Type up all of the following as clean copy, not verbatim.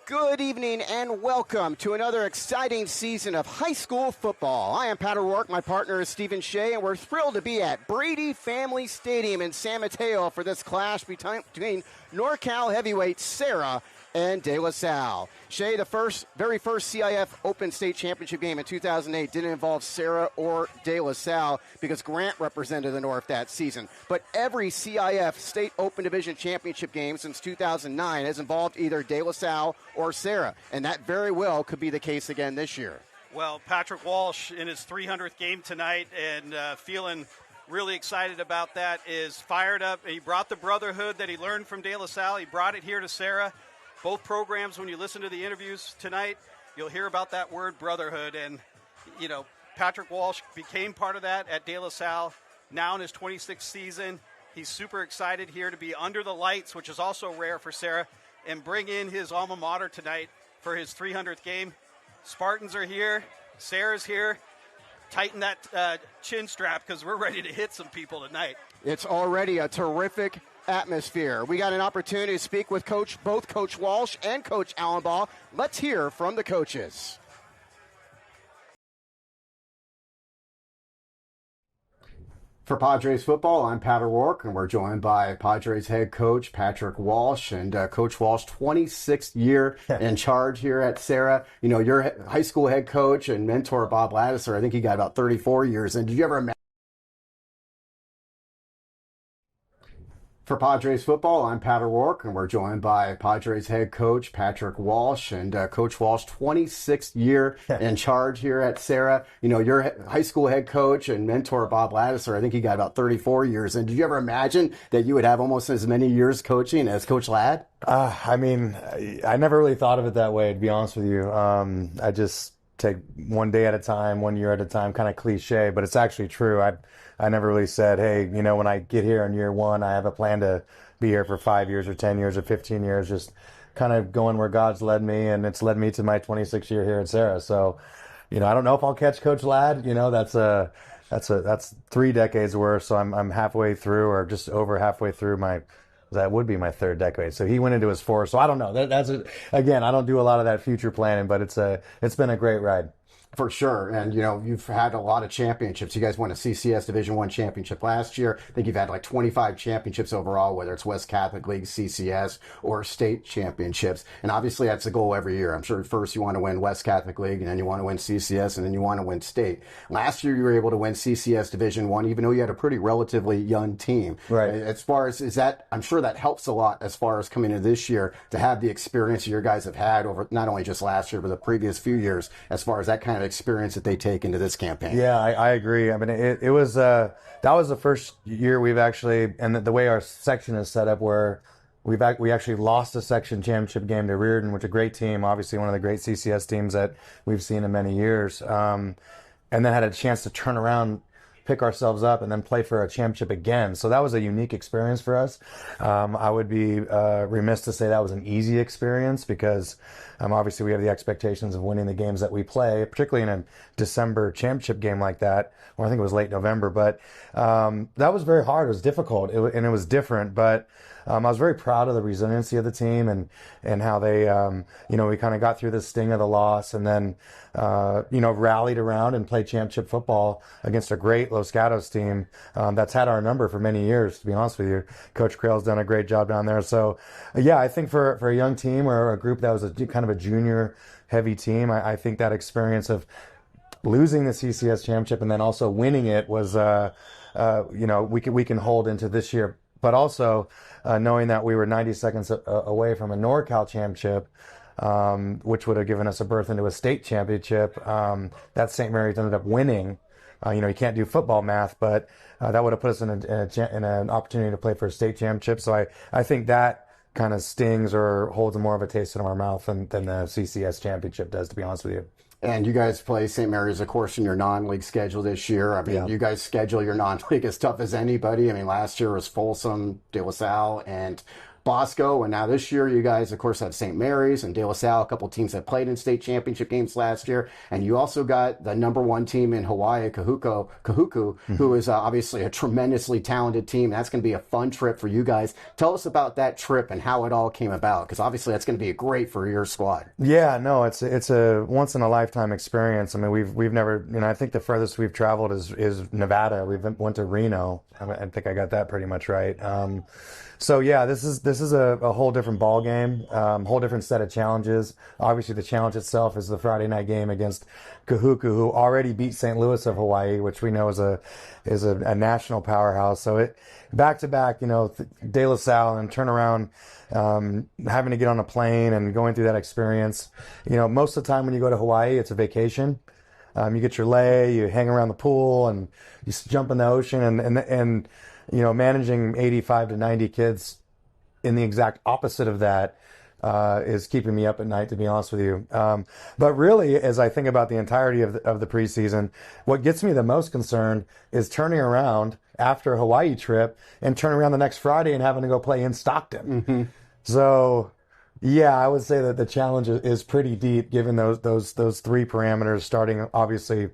Good evening and welcome to another exciting season of high school football. I am Pat O'Rourke, my partner is Stephen Shea, and we're thrilled to be at Brady Family Stadium in San Mateo for this clash between NorCal heavyweight Serra and De La Salle. Shea, the very first CIF Open State Championship game in 2008 didn't involve Serra or De La Salle because Grant represented the North that season. But every CIF State Open Division Championship game since 2009 has involved either De La Salle or Serra, and that very well could be the case again this year. Well, Patrick Walsh in his 300th game tonight and feeling really excited about that, is fired up. He brought the brotherhood that he learned from De La Salle. He brought it here to Serra. Both programs, when you listen to the interviews tonight, you'll hear about that word brotherhood. And, you know, Patrick Walsh became part of that at De La Salle, now in his 26th season. He's super excited here to be under the lights, which is also rare for Serra, and bring in his alma mater tonight for his 300th game. Spartans are here. Serra's here. Tighten that chin strap because we're ready to hit some people tonight. It's already a terrific atmosphere. We got an opportunity to speak with both Coach Walsh and Coach Allenbaugh. Let's hear from the coaches. For Padres football, I'm Pat O'Rourke, and we're joined by Padres head coach Patrick Walsh. And Coach Walsh, 26th year in charge here at Serra. You know, your high school head coach and mentor, Bob Laddiser, I think he got about 34 years. And did you ever imagine? For Padres football, I'm Pat O'Rourke, and we're joined by Padres head coach Patrick Walsh. And Coach Walsh, 26th year in charge here at Serra. You know, your high school head coach and mentor, Bob Laddiser, I think he got about 34 years. And did you ever imagine that you would have almost as many years coaching as Coach Ladd? I mean, I never really thought of it that way, to be honest with you. I just take one day at a time, 1 year at a time, kind of cliche, but it's actually true. I never really said, hey, you know, when I get here in year one, I have a plan to be here for 5 years or 10 years or 15 years, just kind of going where God's led me, and it's led me to my 26th year here at Serra. So, you know, I don't know if I'll catch Coach Ladd. You know, that's 3 decades worth. So I'm halfway through, or just over halfway through that would be my 3rd decade. So he went into his 4th. So I don't know. Again, I don't do a lot of that future planning, but it's been a great ride. For sure. And, you know, you've had a lot of championships. You guys won a CCS Division I championship last year. I think you've had like 25 championships overall, whether it's West Catholic League, CCS, or state championships. And obviously that's the goal every year. I'm sure first you want to win West Catholic League, and then you want to win CCS, and then you want to win state. Last year you were able to win CCS Division I, even though you had a pretty relatively young team. Right. As far as, I'm sure that helps a lot as far as coming into this year to have the experience your guys have had over not only just last year, but the previous few years, as far as that kind of experience that they take into this campaign. Yeah, I agree. I mean, it was that was the first year we've actually, and the way our section is set up, where we actually lost a section championship game to Reardon, which is a great team, obviously one of the great CCS teams that we've seen in many years, and then had a chance to turn around, pick ourselves up, and then play for a championship again. So that was a unique experience for us. I would be remiss to say that was an easy experience, because obviously we have the expectations of winning the games that we play, particularly in a December championship game like that, or I think it was late November. But that was very hard. It was difficult, and it was different. But I was very proud of the resiliency of the team and how they, you know, we kind of got through the sting of the loss, and then, you know, rallied around and played championship football against a great Los Gatos team that's had our number for many years, to be honest with you. Coach Crail's done a great job down there. So, yeah, I think for a young team, or a group that was kind of a junior heavy team, I think that experience of losing the CCS championship and then also winning it was, you know, we can hold into this year. But also knowing that we were 90 seconds away from a NorCal championship, which would have given us a berth into a state championship, that St. Mary's ended up winning. You know, you can't do football math, but that would have put us in an opportunity to play for a state championship. So I think that kind of stings or holds more of a taste in our mouth than the CCS championship does, to be honest with you. And you guys play St. Mary's, of course, in your non-league schedule this year. I mean, You guys schedule your non-league as tough as anybody. I mean, last year was Folsom, De La Salle, and Bosco, and now this year you guys, of course, have St. Mary's and De La Salle, a couple teams that played in state championship games last year. And you also got the number one team in Hawaii, Kahuku, who is obviously a tremendously talented team. That's going to be a fun trip for you guys. Tell us about that trip and how it all came about, because obviously that's going to be great for your squad. Yeah, no, it's a once in a lifetime experience. I mean, we've never, I think the furthest we've traveled is Nevada. We went to Reno. I think I got that pretty much right. So yeah, this is a whole different ball game, whole different set of challenges. Obviously, the challenge itself is the Friday night game against Kahuku, who already beat St. Louis of Hawaii, which we know is a national powerhouse. So it back to back, De La Salle and turn around, having to get on a plane and going through that experience. Most of the time when you go to Hawaii, it's a vacation. You get your lei, you hang around the pool, and you jump in the ocean, and managing 85 to 90 kids in the exact opposite of that is keeping me up at night, to be honest with you. But really, as I think about the entirety of the preseason, what gets me the most concerned is turning around after a Hawaii trip and turning around the next Friday and having to go play in Stockton. Mm-hmm. So, yeah, I would say that the challenge is pretty deep, given those three parameters, starting obviously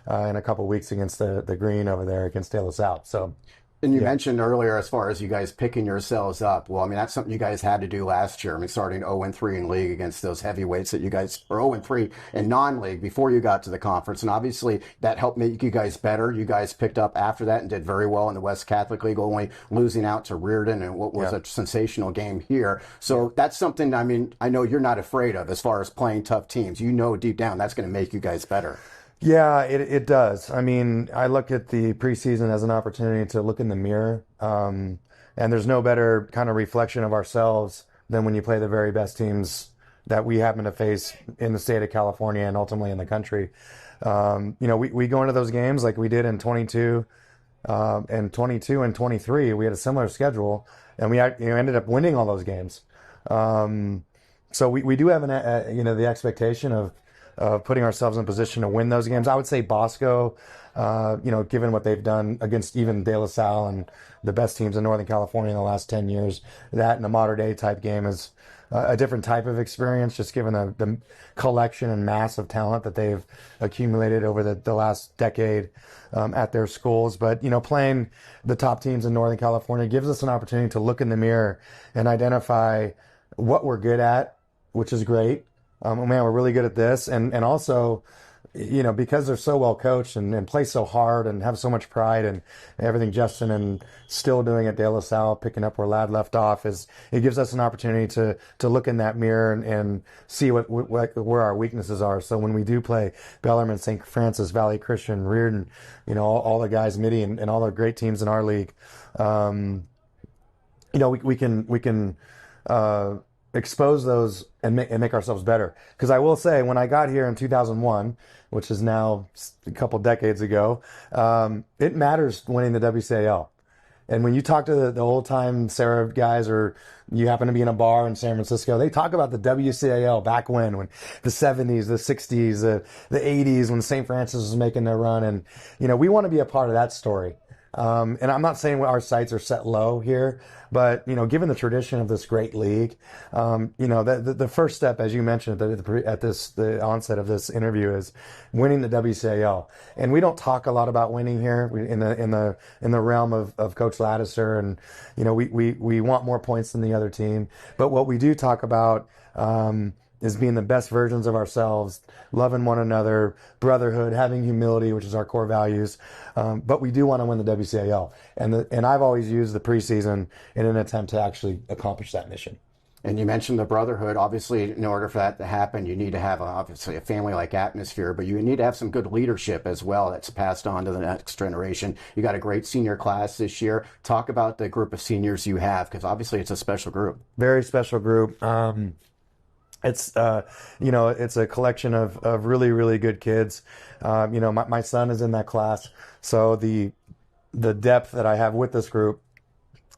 in a couple weeks against the Green over there against De La Salle. So. And you mentioned earlier, as far as you guys picking yourselves up, well, I mean, that's something you guys had to do last year. I mean, starting 0-3 in league against those heavyweights that you guys, or 0-3 in non-league before you got to the conference. And obviously that helped make you guys better. You guys picked up after that and did very well in the West Catholic League, only losing out to Reardon and what was a sensational game here. So that's something, I mean, I know you're not afraid of as far as playing tough teams. Deep down that's going to make you guys better. Yeah, it does. I mean, I look at the preseason as an opportunity to look in the mirror, and there's no better kind of reflection of ourselves than when you play the very best teams that we happen to face in the state of California and ultimately in the country. We go into those games like we did in 22 and 23. We had a similar schedule, and we ended up winning all those games. So we do have the expectation of putting ourselves in a position to win those games. I would say Bosco, given what they've done against even De La Salle and the best teams in Northern California in the last 10 years, that and a modern day type game is a different type of experience, just given the collection and mass of talent that they've accumulated over the last decade at their schools. But, playing the top teams in Northern California gives us an opportunity to look in the mirror and identify what we're good at, which is great. We're really good at this. And also, because they're so well coached and play so hard and have so much pride and everything Justin and still doing at De La Salle, picking up where Ladd left off, it gives us an opportunity to look in that mirror and see where our weaknesses are. So when we do play Bellarmine, St. Francis, Valley Christian, Reardon, all the guys, Midi, and all the great teams in our league, we can expose those and make ourselves better. Because I will say, when I got here in 2001, which is now a couple decades ago, it matters winning the WCAL. And when you talk to the old-time Serra guys, or you happen to be in a bar in San Francisco, they talk about the WCAL back when the 70s, the 60s, the 80s, when St. Francis was making their run. And, we want to be a part of that story. And I'm not saying our sights are set low here, but, given the tradition of this great league, the first step, as you mentioned at the onset of this interview, is winning the WCAL. And we don't talk a lot about winning here in the realm of Coach Laddister, and, we want more points than the other team. But what we do talk about, is being the best versions of ourselves, loving one another, brotherhood, having humility, which is our core values. But we do want to win the WCAL. And I've always used the preseason in an attempt to actually accomplish that mission. And you mentioned the brotherhood. Obviously, in order for that to happen, you need to have obviously a family-like atmosphere, but you need to have some good leadership as well that's passed on to the next generation. You got a great senior class this year. Talk about the group of seniors you have, because obviously it's a special group. Very special group. It's it's a collection of really, really good kids. My son is in that class, so the depth that I have with this group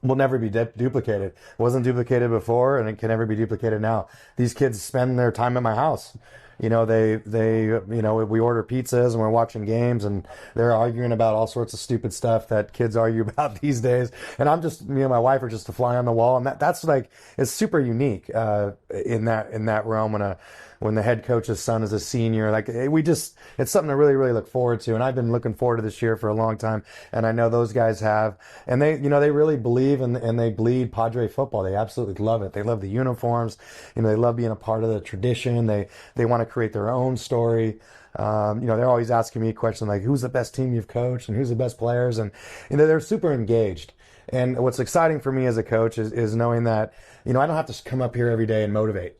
will never be duplicated. It wasn't duplicated before, and it can never be duplicated now. These kids spend their time at my house. we order pizzas and we're watching games and they're arguing about all sorts of stupid stuff that kids argue about these days. And I'm just, me and my wife are just a fly on the wall. And that's like, it's super unique, in that realm when the head coach's son is a senior. Like, it's something to really, really look forward to. And I've been looking forward to this year for a long time. And I know those guys have. And they really believe and they bleed Padre football. They absolutely love it. They love the uniforms. They love being a part of the tradition. They want to create their own story. They're always asking me questions like, who's the best team you've coached and who's the best players? And, they're super engaged. And what's exciting for me as a coach is knowing that, I don't have to come up here every day and motivate.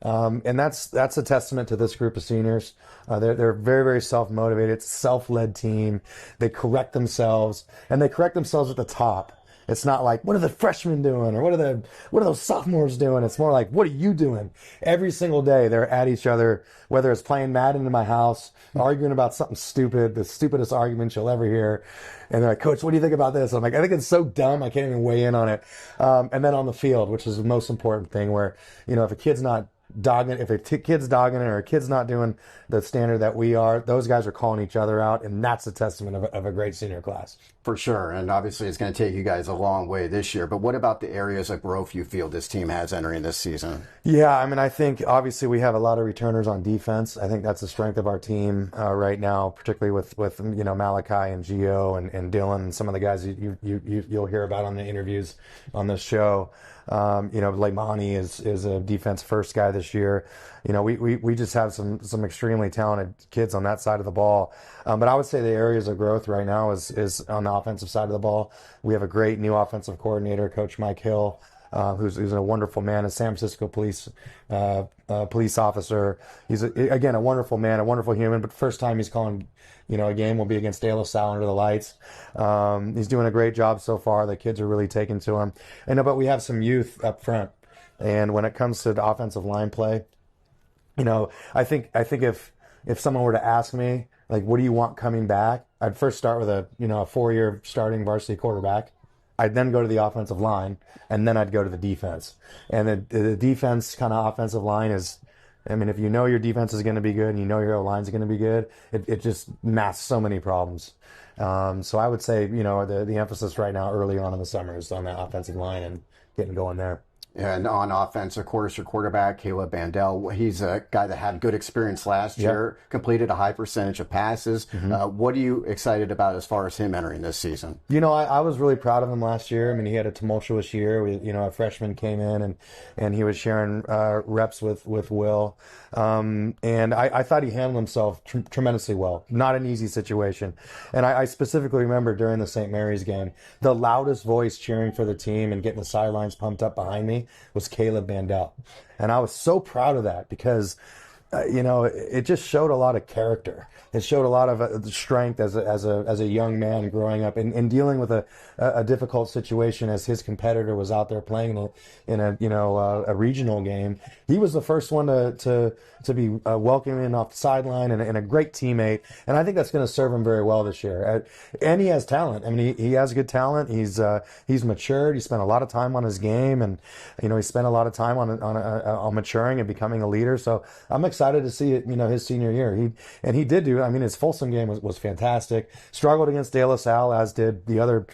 And that's a testament to this group of seniors. They're very, very self-motivated. It's a self-led team. They correct themselves, and they correct themselves at the top. It's not like, what are the freshmen doing, or what are those sophomores doing? It's more like, what are you doing? Every single day they're at each other, whether it's playing Madden in my house, arguing about something stupid, the stupidest argument you'll ever hear. And they're like, Coach, what do you think about this? I'm like, I think it's so dumb, I can't even weigh in on it. And then on the field, which is the most important thing, where, if a kid's not dogging, if a kid's dogging it or a kid's not doing the standard that we are, those guys are calling each other out, and that's a testament of a great senior class. For sure, and obviously it's going to take you guys a long way this year, but what about the areas of growth you feel this team has entering this season? Yeah, I think obviously we have a lot of returners on defense. I think that's the strength of our team right now, particularly with Malachi and Gio and Dylan and some of the guys you'll hear about on the interviews on this show. Leimani is a defense first guy this year. We just have some extremely talented kids on that side of the ball. But I would say the areas of growth right now is on the offensive side of the ball. We have a great new offensive coordinator, Coach Mike Hill, who's a wonderful man, a San Francisco police officer. He's again a wonderful man, a wonderful human. But first time he's calling, a game will be against De La Salle under the lights. He's doing a great job so far. The kids are really taking to him. But we have some youth up front, and when it comes to the offensive line play, I think if someone were to ask me, like, what do you want coming back? I'd first start with a 4-year starting varsity quarterback. I'd then go to the offensive line, and then I'd go to the defense. And the defense kind of offensive line is, if you know your defense is going to be good and you know your O-line is going to be good, it just masks so many problems. So I would say, the emphasis right now early on in the summer is on that offensive line and getting going there. And on offense, of course, your quarterback, Caleb Bandel, he's a guy that had good experience last year, completed a high percentage of passes. What are you excited about as far as him entering this season? I was really proud of him last year. He had a tumultuous year. A freshman came in and he was sharing reps with Will. And I thought he handled himself tremendously well. Not an easy situation. And I specifically remember during the St. Mary's game, the loudest voice cheering for the team and getting the sidelines pumped up behind me was Caleb Bandel. And I was so proud of that because, it just showed a lot of character. It showed a lot of strength as a young man growing up and dealing with a difficult situation as his competitor was out there playing in a regional game. He was the first one to be welcoming off the sideline and a great teammate. And I think that's going to serve him very well this year. And he has talent. He has good talent. He's matured. He spent a lot of time on his game, and he spent a lot of time on maturing and becoming a leader. So I'm excited to see it. His senior year. He did do. His Folsom game was fantastic. Struggled against De La Salle, as did the other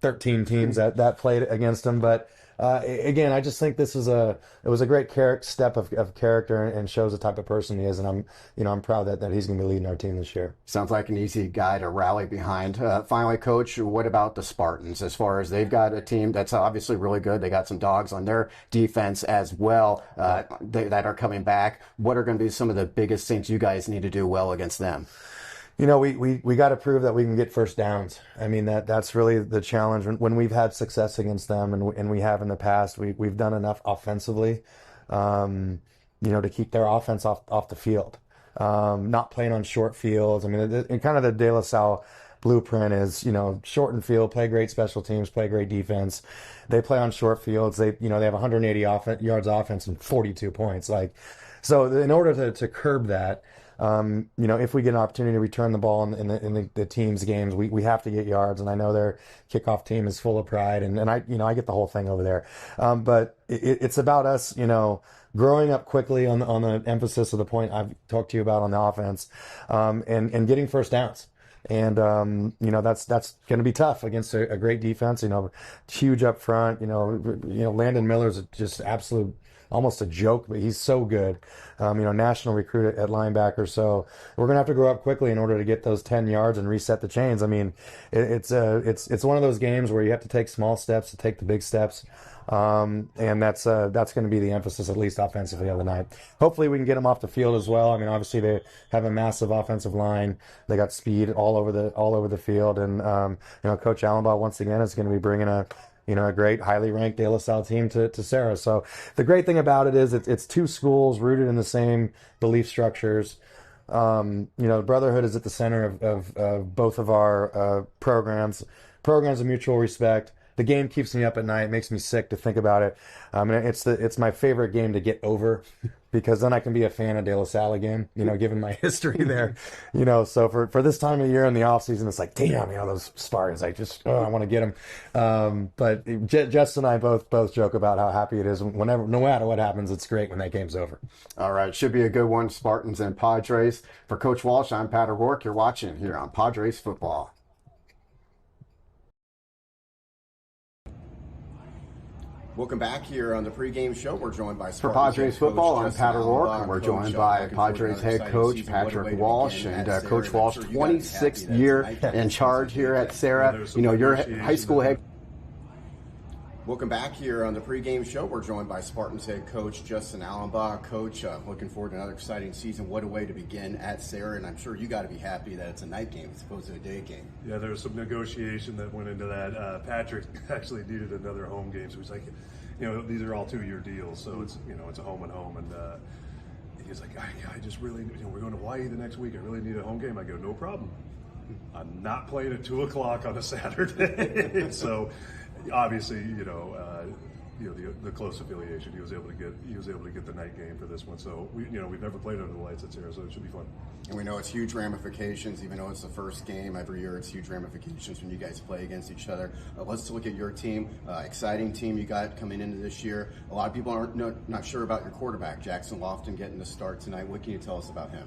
13 teams that played against him. But again, I just think it was a great step of character and shows the type of person he is. And I'm proud that he's going to be leading our team this year. Sounds like an easy guy to rally behind. Finally, Coach, what about the Spartans? As far as they've got a team that's obviously really good. They got some dogs on their defense as well that are coming back. What are going to be some of the biggest things you guys need to do well against them? We got to prove that we can get first downs. That's really the challenge. When we've had success against them, and we have in the past, we've done enough offensively, to keep their offense off the field. Not playing on short fields. Kind of the De La Salle blueprint is, shorten field, play great special teams, play great defense. They play on short fields. They have 180 yards offense and 42 points. So in order to curb that, if we get an opportunity to return the ball in the team's games, we have to get yards. And I know their kickoff team is full of pride, and I get the whole thing over there. But it's about us, growing up quickly on the emphasis of the point I've talked to you about on the offense, and getting first downs. And that's going to be tough against a great defense. Huge up front. Landon Miller's just absolute, almost a joke, but he's so good. National recruit at linebacker. So we're going to have to grow up quickly in order to get those 10 yards and reset the chains. I mean, it's one of those games where you have to take small steps to take the big steps. And that's going to be the emphasis, at least offensively, of the night. Hopefully we can get them off the field as well. I mean, obviously they have a massive offensive line. They got speed all over the field. And, Coach Allenbaugh, once again, is going to be bringing a great, highly ranked De La Salle team to Serra. So the great thing about it is it's two schools rooted in the same belief structures. Brotherhood is at the center of both of our programs of mutual respect. The game keeps me up at night. It makes me sick to think about it. It's my favorite game to get over because then I can be a fan of De La Salle again, given my history there. So for this time of year in the off season, it's like, damn, those Spartans, I want to get them. But Jess and I both joke about how happy it is no matter what happens, it's great when that game's over. All right. Should be a good one. Spartans and Padres. For Coach Walsh, I'm Pat O'Rourke. You're watching here on Padres Football. Welcome back here on the pregame show. We're joined by for Padres football. I'm Pat O'Rourke, and we're joined by Padres head coach Patrick Walsh. And Coach Walsh, 26th year in charge here at Serra. Your high school head. Welcome back here on the pregame show. We're joined by Spartans head coach Justin Allenbaugh. Coach, looking forward to another exciting season. What a way to begin at Serra, and I'm sure you got to be happy that it's a night game as opposed to a day game. Yeah, there was some negotiation that went into that. Patrick actually needed another home game, so he's like, these are all 2-year deals, so it's it's a home and home, and he's like, I just really, we're going to Hawaii the next week. I really need a home game. I go, no problem. I'm not playing at 2:00 on a Saturday, so. Obviously, the close affiliation. He was able to get the night game for this one. So we've never played under the lights at Serra, so it should be fun. And we know it's huge ramifications, even though it's the first game every year. It's huge ramifications when you guys play against each other. Let's look at your team. Exciting team you got coming into this year. A lot of people aren't not sure about your quarterback, Jackson Lofton, getting the start tonight. What can you tell us about him?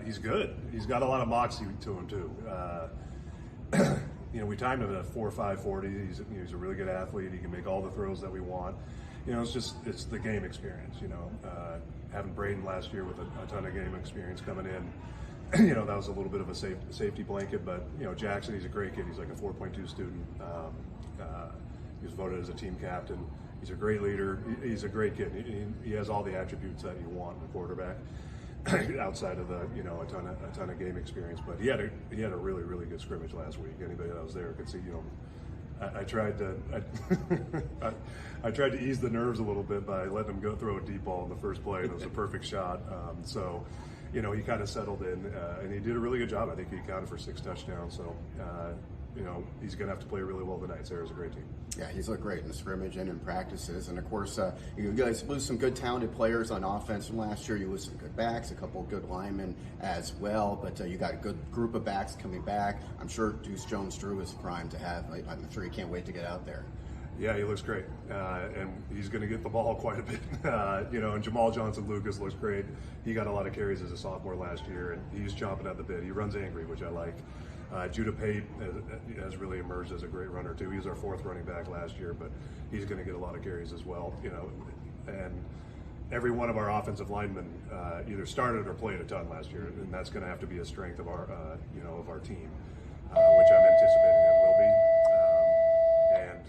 He's good. He's got a lot of moxie to him too. We timed him at 4.5 40. He's a really good athlete. He can make all the throws that we want. It's the game experience. Having Braden last year with a ton of game experience coming in, that was a little bit of a safety blanket. But Jackson, he's a great kid. He's like a 4.2 student. He was voted as a team captain. He's a great leader. He's a great kid. He has all the attributes that you want in a quarterback. Outside of the a ton of game experience, but he had a really, really good scrimmage last week. Anybody that was there could see. I tried to ease the nerves a little bit by letting him go throw a deep ball in the first play, and it was a perfect shot. So he kind of settled in, and he did a really good job. I think he accounted for 6 touchdowns. So he's going to have to play really well tonight. Serra's a great team. Yeah, he's looked great in the scrimmage and in practices. And, of course, you guys lose some good, talented players on offense from last year. You lose some good backs, a couple of good linemen as well. But you got a good group of backs coming back. I'm sure Deuce Jones-Drew is primed to have. I'm sure he can't wait to get out there. Yeah, he looks great. And he's going to get the ball quite a bit. And Jamal Johnson-Lucas looks great. He got a lot of carries as a sophomore last year, and he's chomping at the bit. He runs angry, which I like. Judah Pate has really emerged as a great runner too. He was our 4th running back last year, but he's going to get a lot of carries as well. And every one of our offensive linemen either started or played a ton last year, and that's going to have to be a strength of our of our team, which I'm anticipating it will be. And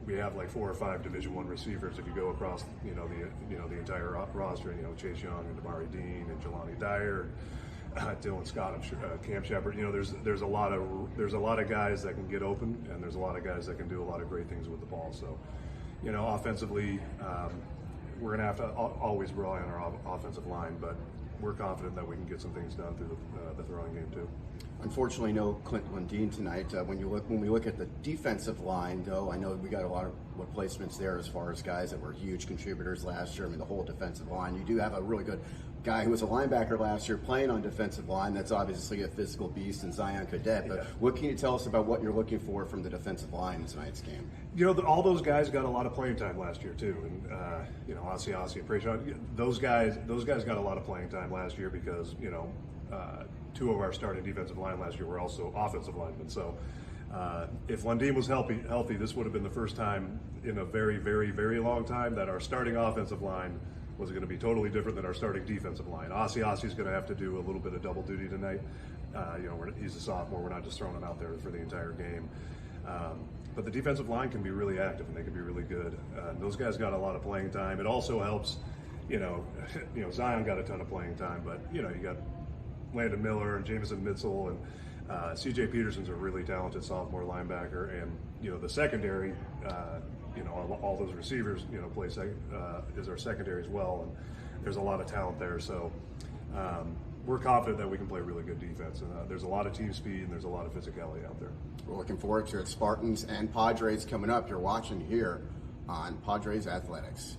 we have like 4 or 5 Division I receivers if you go across the entire roster. Chase Young and Damari Dean and Jelani Dyer. Dylan Scott, I'm sure, Cam Shepard. There's a lot of guys that can get open, and there's a lot of guys that can do a lot of great things with the ball. So, offensively, we're going to have to always rely on our offensive line, but we're confident that we can get some things done through the throwing game too. Unfortunately, no Clint Lundeen tonight. When we look at the defensive line, though, I know we got a lot of placements there as far as guys that were huge contributors last year. I mean, the whole defensive line. You do have a really good guy who was a linebacker last year playing on defensive line. That's obviously a physical beast in Zion Cadet. But what can you tell us about what you're looking for from the defensive line in tonight's game? You know, all those guys got a lot of playing time last year too, and you know, Asiasi and Prashad, those guys got a lot of playing time last year because, you know, two of our starting defensive line last year were also offensive linemen. So if Lundim was healthy, this would have been the first time in a very, very, very long time that our starting offensive line was going to be totally different than our starting defensive line. Asiasi is going to have to do a little bit of double duty tonight. You know, he's a sophomore. We're not just throwing him out there for the entire game. But the defensive line can be really active and they can be really good. Those guys got a lot of playing time. It also helps, you know, Zion got a ton of playing time, but you know, you got Landon Miller and Jamison Mitchell and C.J. Peterson's a really talented sophomore linebacker, and you know, the secondary, you know, all those receivers, you know, play is our secondary as well, and there's a lot of talent there. So we're confident that we can play really good defense, and there's a lot of team speed and there's a lot of physicality out there. We're looking forward to it. Spartans and Padres coming up. You're watching here on Padres Athletics.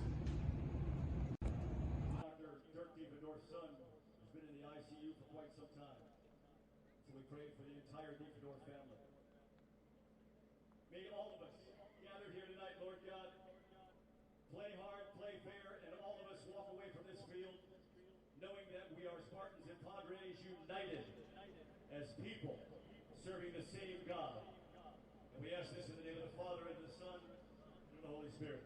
United as people serving the same God. And we ask this in the name of the Father, and the Son, and the Holy Spirit.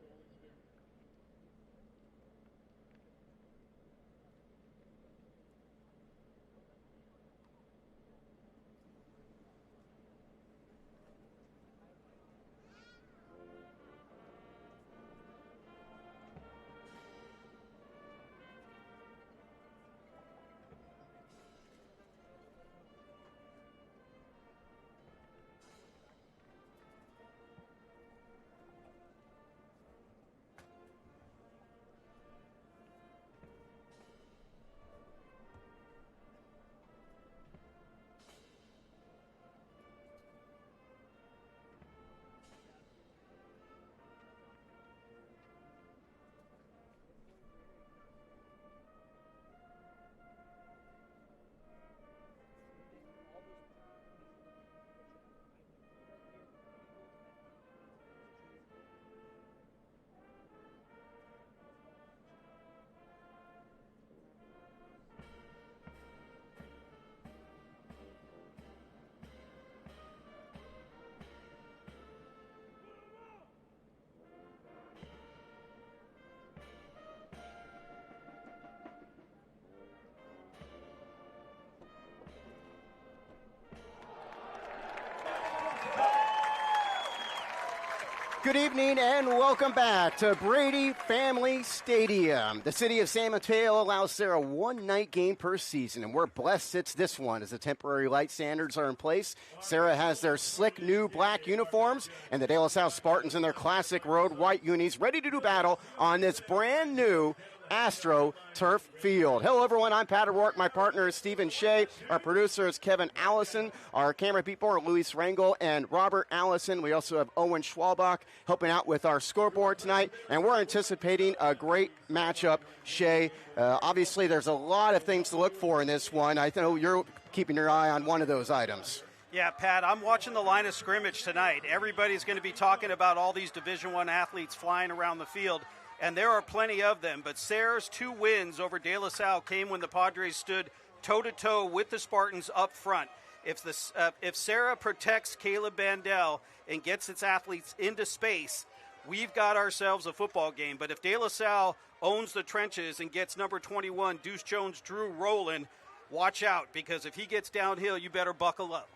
Good evening and welcome back to Brady Family Stadium. The city of San Mateo allows Serra one night game per season, and we're blessed it's this one as the temporary light standards are in place. Serra has their slick new black uniforms, and the De La Salle Spartans in their classic road white unis ready to do battle on this brand new Astro Turf Field. Hello, everyone. I'm Pat O'Rourke. My partner is Stephen Shea. Our producer is Kevin Allison. Our camera people are Luis Rangel and Robert Allison. We also have Owen Schwalbach helping out with our scoreboard tonight, and we're anticipating a great matchup, Shea. Obviously, there's a lot of things to look for in this one. I know you're keeping your eye on one of those items. Yeah, Pat, I'm watching the line of scrimmage tonight. Everybody's going to be talking about all these Division I athletes flying around the field, and there are plenty of them. But Serra's 2 wins over De La Salle came when the Padres stood toe-to-toe with the Spartans up front. If Serra protects Caleb Bandel and gets its athletes into space, we've got ourselves a football game. But if De La Salle owns the trenches and gets number 21, Deuce Jones-Drew, rolling, watch out, because if he gets downhill, you better buckle up.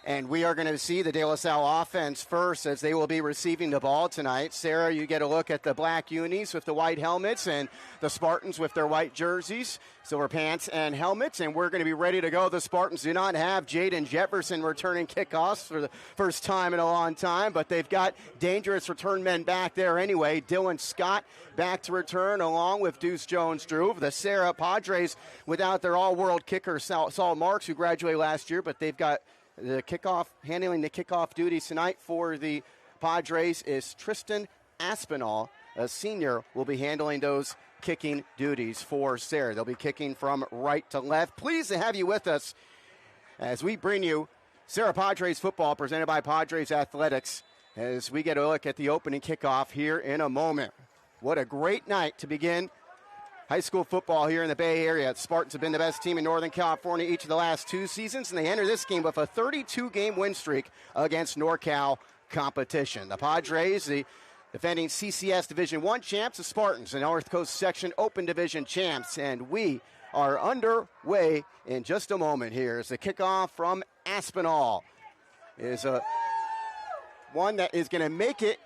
And we are going to see the De La Salle offense first as they will be receiving the ball tonight. Serra, you get a look at the black unis with the white helmets, and the Spartans with their white jerseys, silver pants and helmets, and we're going to be ready to go. The Spartans do not have Jaden Jefferson returning kickoffs for the first time in a long time, but they've got dangerous return men back there anyway. Dylan Scott back to return along with Deuce Jones-Drew. The Serra Padres without their all-world kicker Saul Marks, who graduated last year, but they've got the kickoff, handling the kickoff duties tonight for the Padres is Tristan Aspinall, a senior, will be handling those kicking duties for Serra. They'll be kicking from right to left. Pleased to have you with us as we bring you Serra Padres football presented by Padres Athletics as we get a look at the opening kickoff here in a moment. What a great night to begin high school football here in the Bay Area. The Spartans have been the best team in Northern California each of the last 2 seasons, and they enter this game with a 32-game win streak against NorCal competition. The Padres, the defending CCS Division I champs, the Spartans, the North Coast Section Open Division champs, and we are underway in just a moment here as the kickoff from Aspinall is one that is going to make it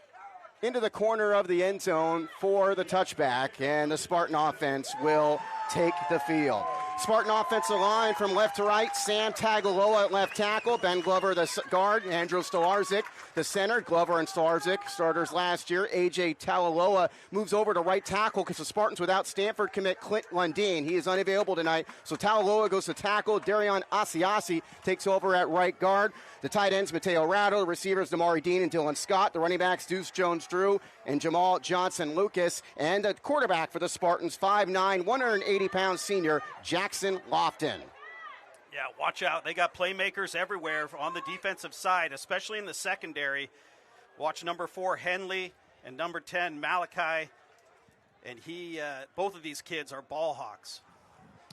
into the corner of the end zone for the touchback, and the Spartan offense will take the field. Spartan offensive line from left to right, Sam Tagaloa at left tackle, Ben Glover the guard, Andrew Stolarczyk the center. Glover and Stolarczyk, starters last year. A.J. Tagaloa moves over to right tackle because the Spartans without Stanford commit Clint Lundeen. He is unavailable tonight, so Tagaloa goes to tackle. Darion Asiasi takes over at right guard. The tight ends, Mateo Ratto. The receivers, Damari Dean and Dylan Scott. The running backs, Deuce Jones-Drew and Jamal Johnson-Lucas. And the quarterback for the Spartans, 5'9", 180-pound senior, Jackson Lofton. Yeah, watch out. They got playmakers everywhere on the defensive side, especially in the secondary. Watch number 4, Henley, and number 10, Malachi. And both of these kids are ball hawks.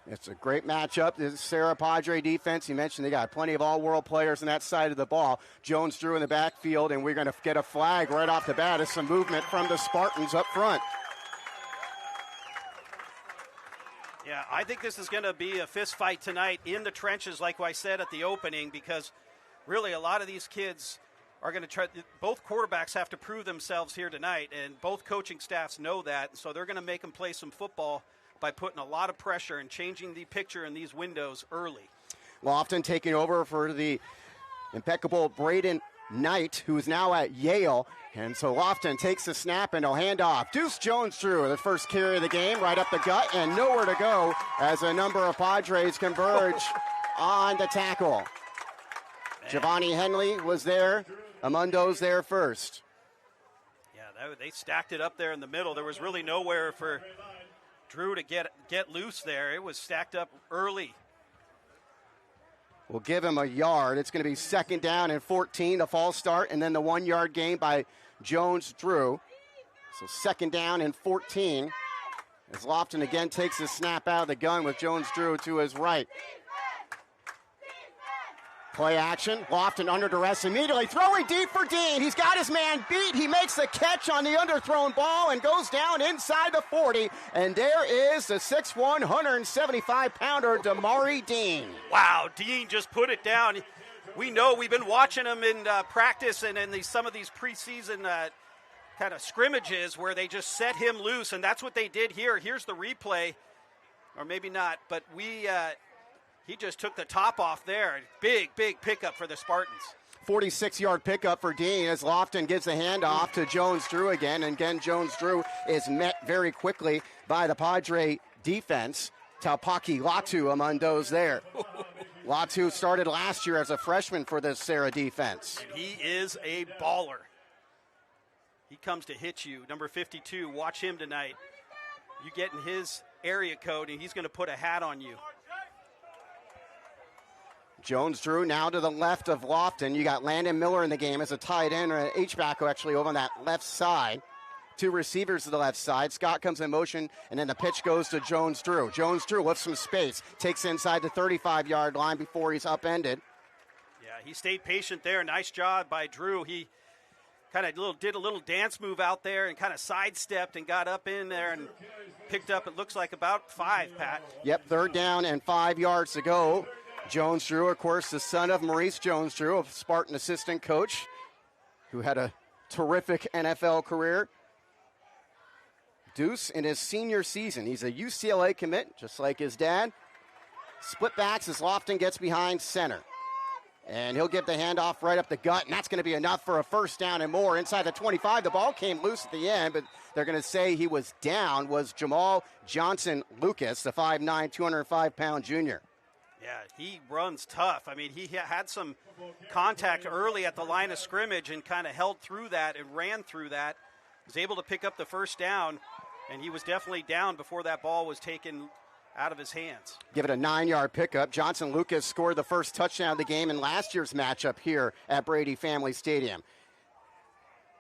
It's a great matchup. This is Serra Padre defense. You mentioned they got plenty of all-world players on that side of the ball. Jones-Drew in the backfield, and we're going to get a flag right off the bat as some movement from the Spartans up front. Yeah, I think this is going to be a fist fight tonight in the trenches, like I said at the opening, because really a lot of these kids are going to try. Both quarterbacks have to prove themselves here tonight, and both coaching staffs know that, so they're going to make them play some football by putting a lot of pressure and changing the picture in these windows early. Lofton taking over for the impeccable Braden Knight, who is now at Yale. And so Lofton takes the snap and he'll hand off. Deuce Jones-Drew, the first carry of the game, right up the gut and nowhere to go as a number of Padres converge on the tackle. Giovanni Henley was there. Amundo's there first. Yeah, they stacked it up there in the middle. There was really nowhere for Drew to get loose there. It was stacked up early. We'll give him a yard. It's going to be 2nd down and 14, the false start, and then the 1-yard gain by Jones-Drew. So 2nd down and 14 as Lofton again takes the snap out of the gun with Jones-Drew to his right. Play action. Lofton under duress immediately. Throwing deep for Dean. He's got his man beat. He makes the catch on the underthrown ball and goes down inside the 40. And there is the 6'1", 175-pounder Damari Dean. Wow, Dean just put it down. We know we've been watching him in practice and in some of these preseason kind of scrimmages where they just set him loose, and that's what they did here. Here's the replay, or maybe not, but he just took the top off there. Big pickup for the Spartans. 46-yard pickup for Dean as Lofton gives the handoff to Jones-Drew again. And again, Jones-Drew is met very quickly by the Padre defense. Taupaki Latu among those there. Latu started last year as a freshman for the Serra defense. And he is a baller. He comes to hit you. Number 52, watch him tonight. You get in his area code, and he's going to put a hat on you. Jones-Drew now to the left of Lofton. You got Landon Miller in the game as a tight end, or an H-back actually over on that left side. 2 receivers to the left side. Scott comes in motion, and then the pitch goes to Jones-Drew. Jones-Drew lifts some space, takes inside the 35-yard line before he's upended. Yeah, he stayed patient there. Nice job by Drew. He kind of did a little dance move out there and kind of sidestepped and got up in there and picked up, it looks like, about 5, Pat. Yep, 3rd down and 5 yards to go. Jones-Drew, of course, the son of Maurice Jones-Drew, a Spartan assistant coach who had a terrific NFL career. Deuce in his senior season. He's a UCLA commit, just like his dad. Split backs as Lofton gets behind center. And he'll give the handoff right up the gut, and that's going to be enough for a 1st down and more. Inside the 25, the ball came loose at the end, but they're going to say he was down, was Jamal Johnson-Lucas, the 5'9", 205-pound junior. Yeah, he runs tough. I mean, he had some contact early at the line of scrimmage and kind of held through that and ran through that. was able to pick up the first down, and he was definitely down before that ball was taken out of his hands. Give it a 9-yard pickup. Johnson Lucas scored the first touchdown of the game in last year's matchup here at Brady Family Stadium.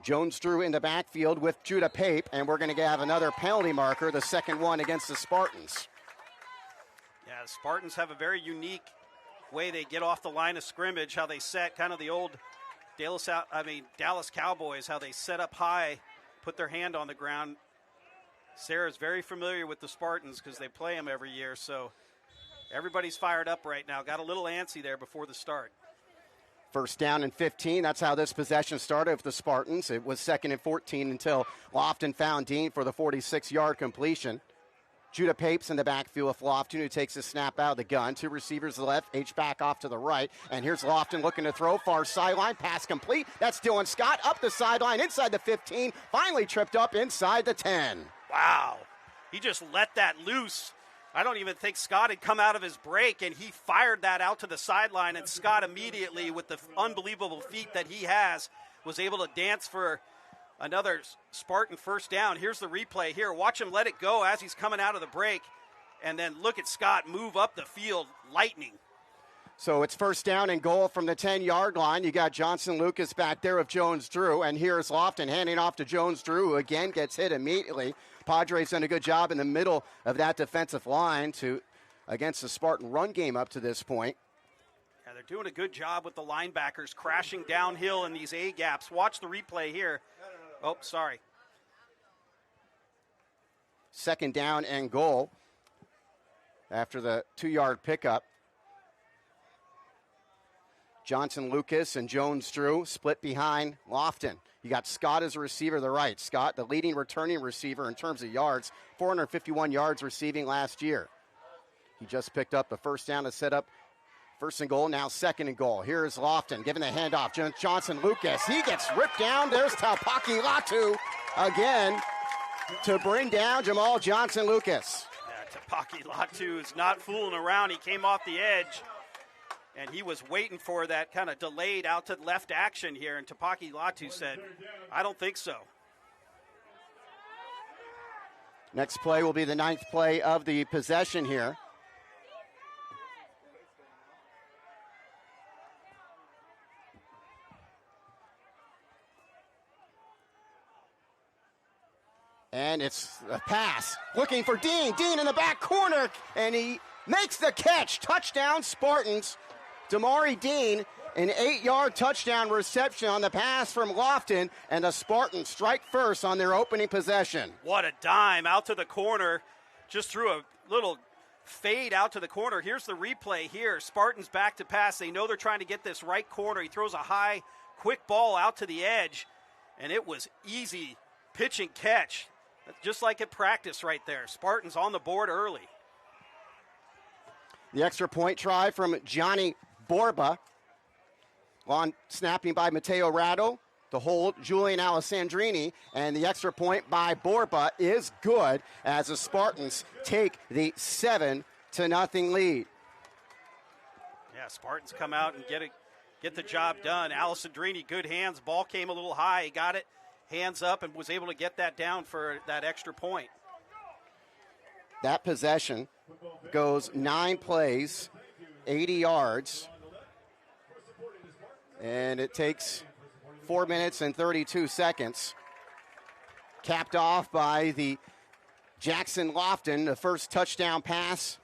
Jones-Drew in the backfield with Judah Pape, and we're going to have another penalty marker, the second one against the Spartans. Yeah, the Spartans have a very unique way they get off the line of scrimmage, how they set kind of the old Dallas Cowboys, how they set up high, put their hand on the ground. Serra's very familiar with the Spartans because they play them every year, so everybody's fired up right now. Got a little antsy there before the start. First down and 15. That's how this possession started with the Spartans. It was 2nd and 14 until Lofton found Dean for the 46-yard completion. Judah Papes in the backfield with Lofton, who takes a snap out of the gun. 2 receivers to the left, H-back off to the right. And here's Lofton looking to throw, far sideline, pass complete. That's Dylan Scott up the sideline, inside the 15, finally tripped up inside the 10. Wow. He just let that loose. I don't even think Scott had come out of his break, and he fired that out to the sideline, and Scott immediately, with the unbelievable feet that he has, was able to dance for another Spartan first down. Here's the replay here. Watch him let it go as he's coming out of the break, and then look at Scott move up the field, lightning. So it's first down and goal from the 10-yard line. You got Johnson Lucas back there with Jones-Drew, and here's Lofton handing off to Jones-Drew, who again gets hit immediately. Padres done a good job in the middle of that defensive line against the Spartan run game up to this point. Yeah, they're doing a good job with the linebackers crashing downhill in these A-gaps. Watch the replay here. Oh, sorry. Second down and goal after the 2-yard pickup. Johnson Lucas and Jones-Drew split behind Lofton. You got Scott as a receiver to the right. Scott, the leading returning receiver in terms of yards, 451 yards receiving last year. He just picked up the first down to set up first and goal, now second and goal. Here's Lofton giving the handoff. Johnson Lucas, he gets ripped down. There's Taupaki Latu again to bring down Jamal Johnson Lucas. Yeah, Taupaki Latu is not fooling around. He came off the edge, and he was waiting for that kind of delayed out to left action here, and Taupaki Latu said, I don't think so. Next play will be the 9th play of the possession here. And it's a pass. Looking for Dean. Dean in the back corner, and he makes the catch. Touchdown, Spartans. Damari Dean, an 8-yard touchdown reception on the pass from Lofton, and the Spartans strike first on their opening possession. What a dime out to the corner. Just threw a little fade out to the corner. Here's the replay here. Spartans back to pass. They know they're trying to get this right corner. He throws a high, quick ball out to the edge, and it was easy pitch and catch. Just like at practice right there. Spartans on the board early. The extra point try from Johnny Borba. On snapping by Mateo Ratto. The hold, Julian Alessandrini. And the extra point by Borba is good as the Spartans take the 7-0 lead. Yeah, Spartans come out and get the job done. Alessandrini, good hands. Ball came a little high. He got it. Hands up and was able to get that down for that extra point. That possession goes 9 plays, 80 yards, and it takes 4 minutes and 32 seconds. Capped off by the Jackson Lofton, the first touchdown pass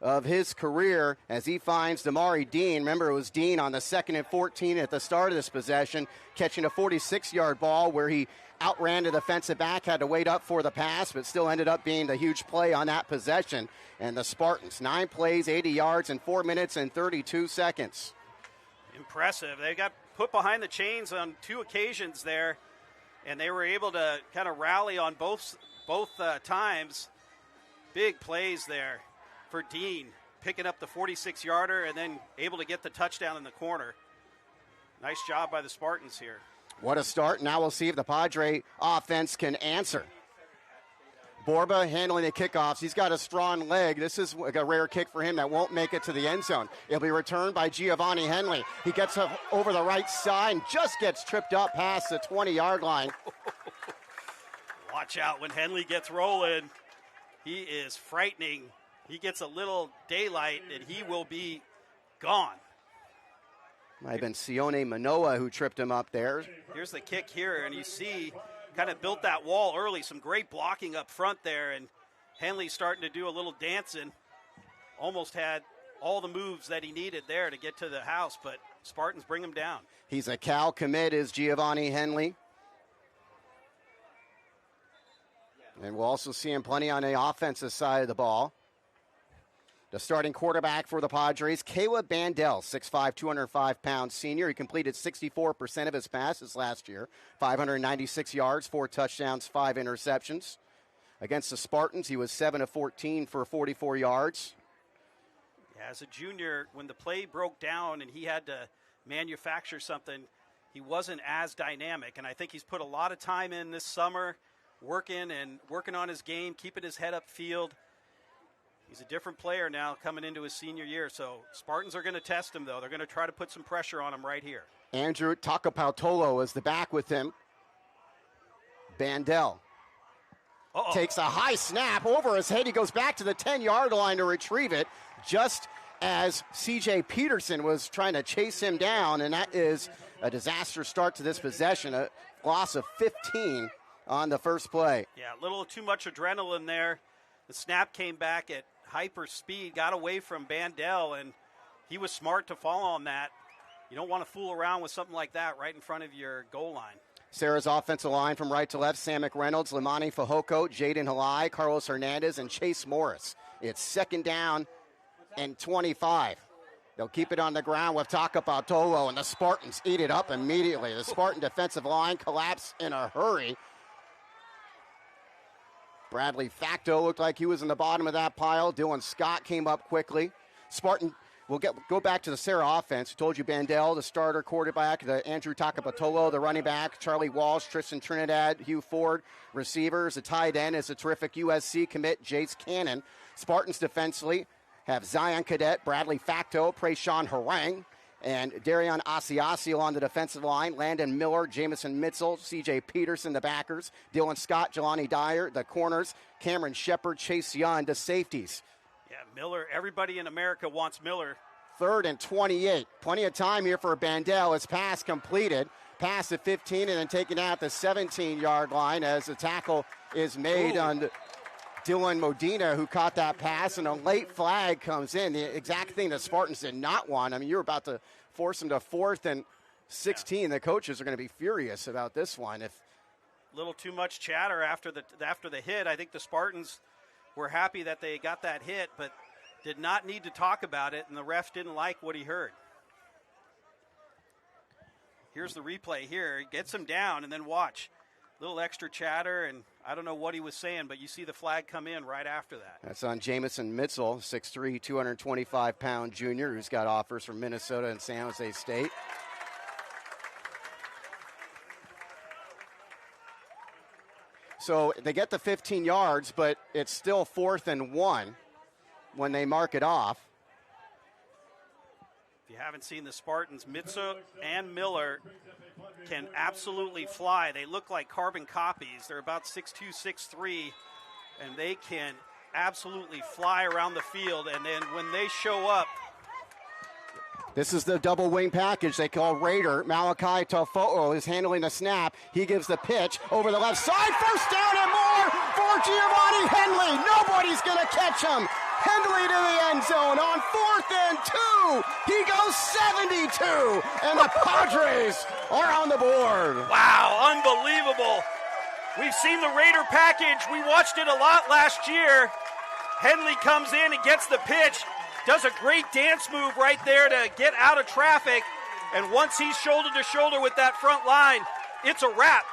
of his career as he finds Damari Dean. Remember, it was Dean on the 2nd and 14 at the start of this possession, catching a 46-yard ball where he outran the defensive back, had to wait up for the pass, but still ended up being the huge play on that possession. And the Spartans, 9 plays, 80 yards in 4 minutes and 32 seconds. Impressive. They got put behind the chains on 2 occasions there, and they were able to kind of rally on both times. Big plays there for Dean, picking up the 46-yarder and then able to get the touchdown in the corner. Nice job by the Spartans here. What a start. Now we'll see if the Padre offense can answer. Borba handling the kickoffs. He's got a strong leg. This is a rare kick for him that won't make it to the end zone. It'll be returned by Giovanni Henley. He gets up over the right side and just gets tripped up past the 20-yard line. watch out when Henley gets rolling. He is frightening. He gets a little daylight, and he will be gone. Might have been Sione Manoa who tripped him up there. Here's the kick here, and you see kind of built that wall early. Some great blocking up front there, and Henley starting to do a little dancing. Almost had all the moves that he needed there to get to the house, but Spartans bring him down. He's a Cal commit, is Giovanni Henley. And we'll also see him plenty on the offensive side of the ball. The starting quarterback for the Padres, Caleb Bandel, 6'5", 205-pound senior. He completed 64% of his passes last year, 596 yards, 4 touchdowns, 5 interceptions. Against the Spartans, he was 7 of 14 for 44 yards. Yeah, as a junior, when the play broke down and he had to manufacture something, he wasn't as dynamic. And I think he's put a lot of time in this summer, working on his game, keeping his head upfield. He's a different player now coming into his senior year. So Spartans are going to test him, though. They're going to try to put some pressure on him right here. Andrew Takapautolo is the back with him. Bandel takes a high snap over his head. He goes back to the 10-yard line to retrieve it just as C.J. Peterson was trying to chase him down, and that is a disaster start to this possession, a loss of 15 on the first play. Yeah, a little too much adrenaline there. The snap came back at hyper speed, got away from Bandel, and he was smart to fall on that. You don't want to fool around with something like that right in front of your goal line. Serra's offensive line from right to left, Sam McReynolds, Limani Fajoko, Jaden Halai, Carlos Hernandez, and Chase Morris. It's second down and 25. They'll keep it on the ground with Takapautolo, and the Spartans eat it up immediately. The Spartan defensive line collapsed in a hurry. Bradley Facto looked like he was in the bottom of that pile. Dylan Scott came up quickly. Spartan will go back to the Serra offense. I told you Bandel, the starter quarterback, the Andrew Takapautolo, the running back, Charlie Walsh, Tristan Trinidad, Hugh Ford, receivers. The tight end is a terrific USC commit, Jace Cannon. Spartans defensively have Zion Cadet, Bradley Facto, Prayshawn Harang, and Darion Asiasi on the defensive line. Landon Miller, Jamison Mitzel, C.J. Peterson, the backers. Dylan Scott, Jelani Dyer, the corners. Cameron Shepard, Chase Young, the safeties. Yeah, Miller, everybody in America wants Miller. 3rd and 28. Plenty of time here for Bandel. His pass completed. Pass at 15 and then taken out the 17-yard line as the tackle is made on Dylan Modena, who caught that pass, and a late flag comes in. The exact thing that Spartans did not want. I mean, you're about to force them to 4th and 16. Yeah. The coaches are going to be furious about this one. If a little too much chatter after the hit. I think the Spartans were happy that they got that hit, but did not need to talk about it, and the ref didn't like what he heard. Here's the replay here. He gets him down, and then watch. Little extra chatter, and I don't know what he was saying, but you see the flag come in right after that. That's on Jamison Mitzel, 6'3", 225-pound junior, who's got offers from Minnesota and San Jose State. So they get the 15 yards, but it's still 4th and 1 when they mark it off. If you haven't seen the Spartans, Mitzel and Miller can absolutely fly. They look like carbon copies. They're about 6'2", 6'3", and they can absolutely fly around the field. And then when they show up, this is the double wing package they call Raider. Malachi Tofo'o is handling the snap. He gives the pitch over the left side. First down and more for Giovanni Henley. Nobody's going to catch him. Henley to the end zone on 4th and 2. He goes 72, and the Padres are on the board. Wow, unbelievable. We've seen the Raider package. We watched it a lot last year. Henley comes in and gets the pitch. Does a great dance move right there to get out of traffic. And once he's shoulder to shoulder with that front line, it's a wrap.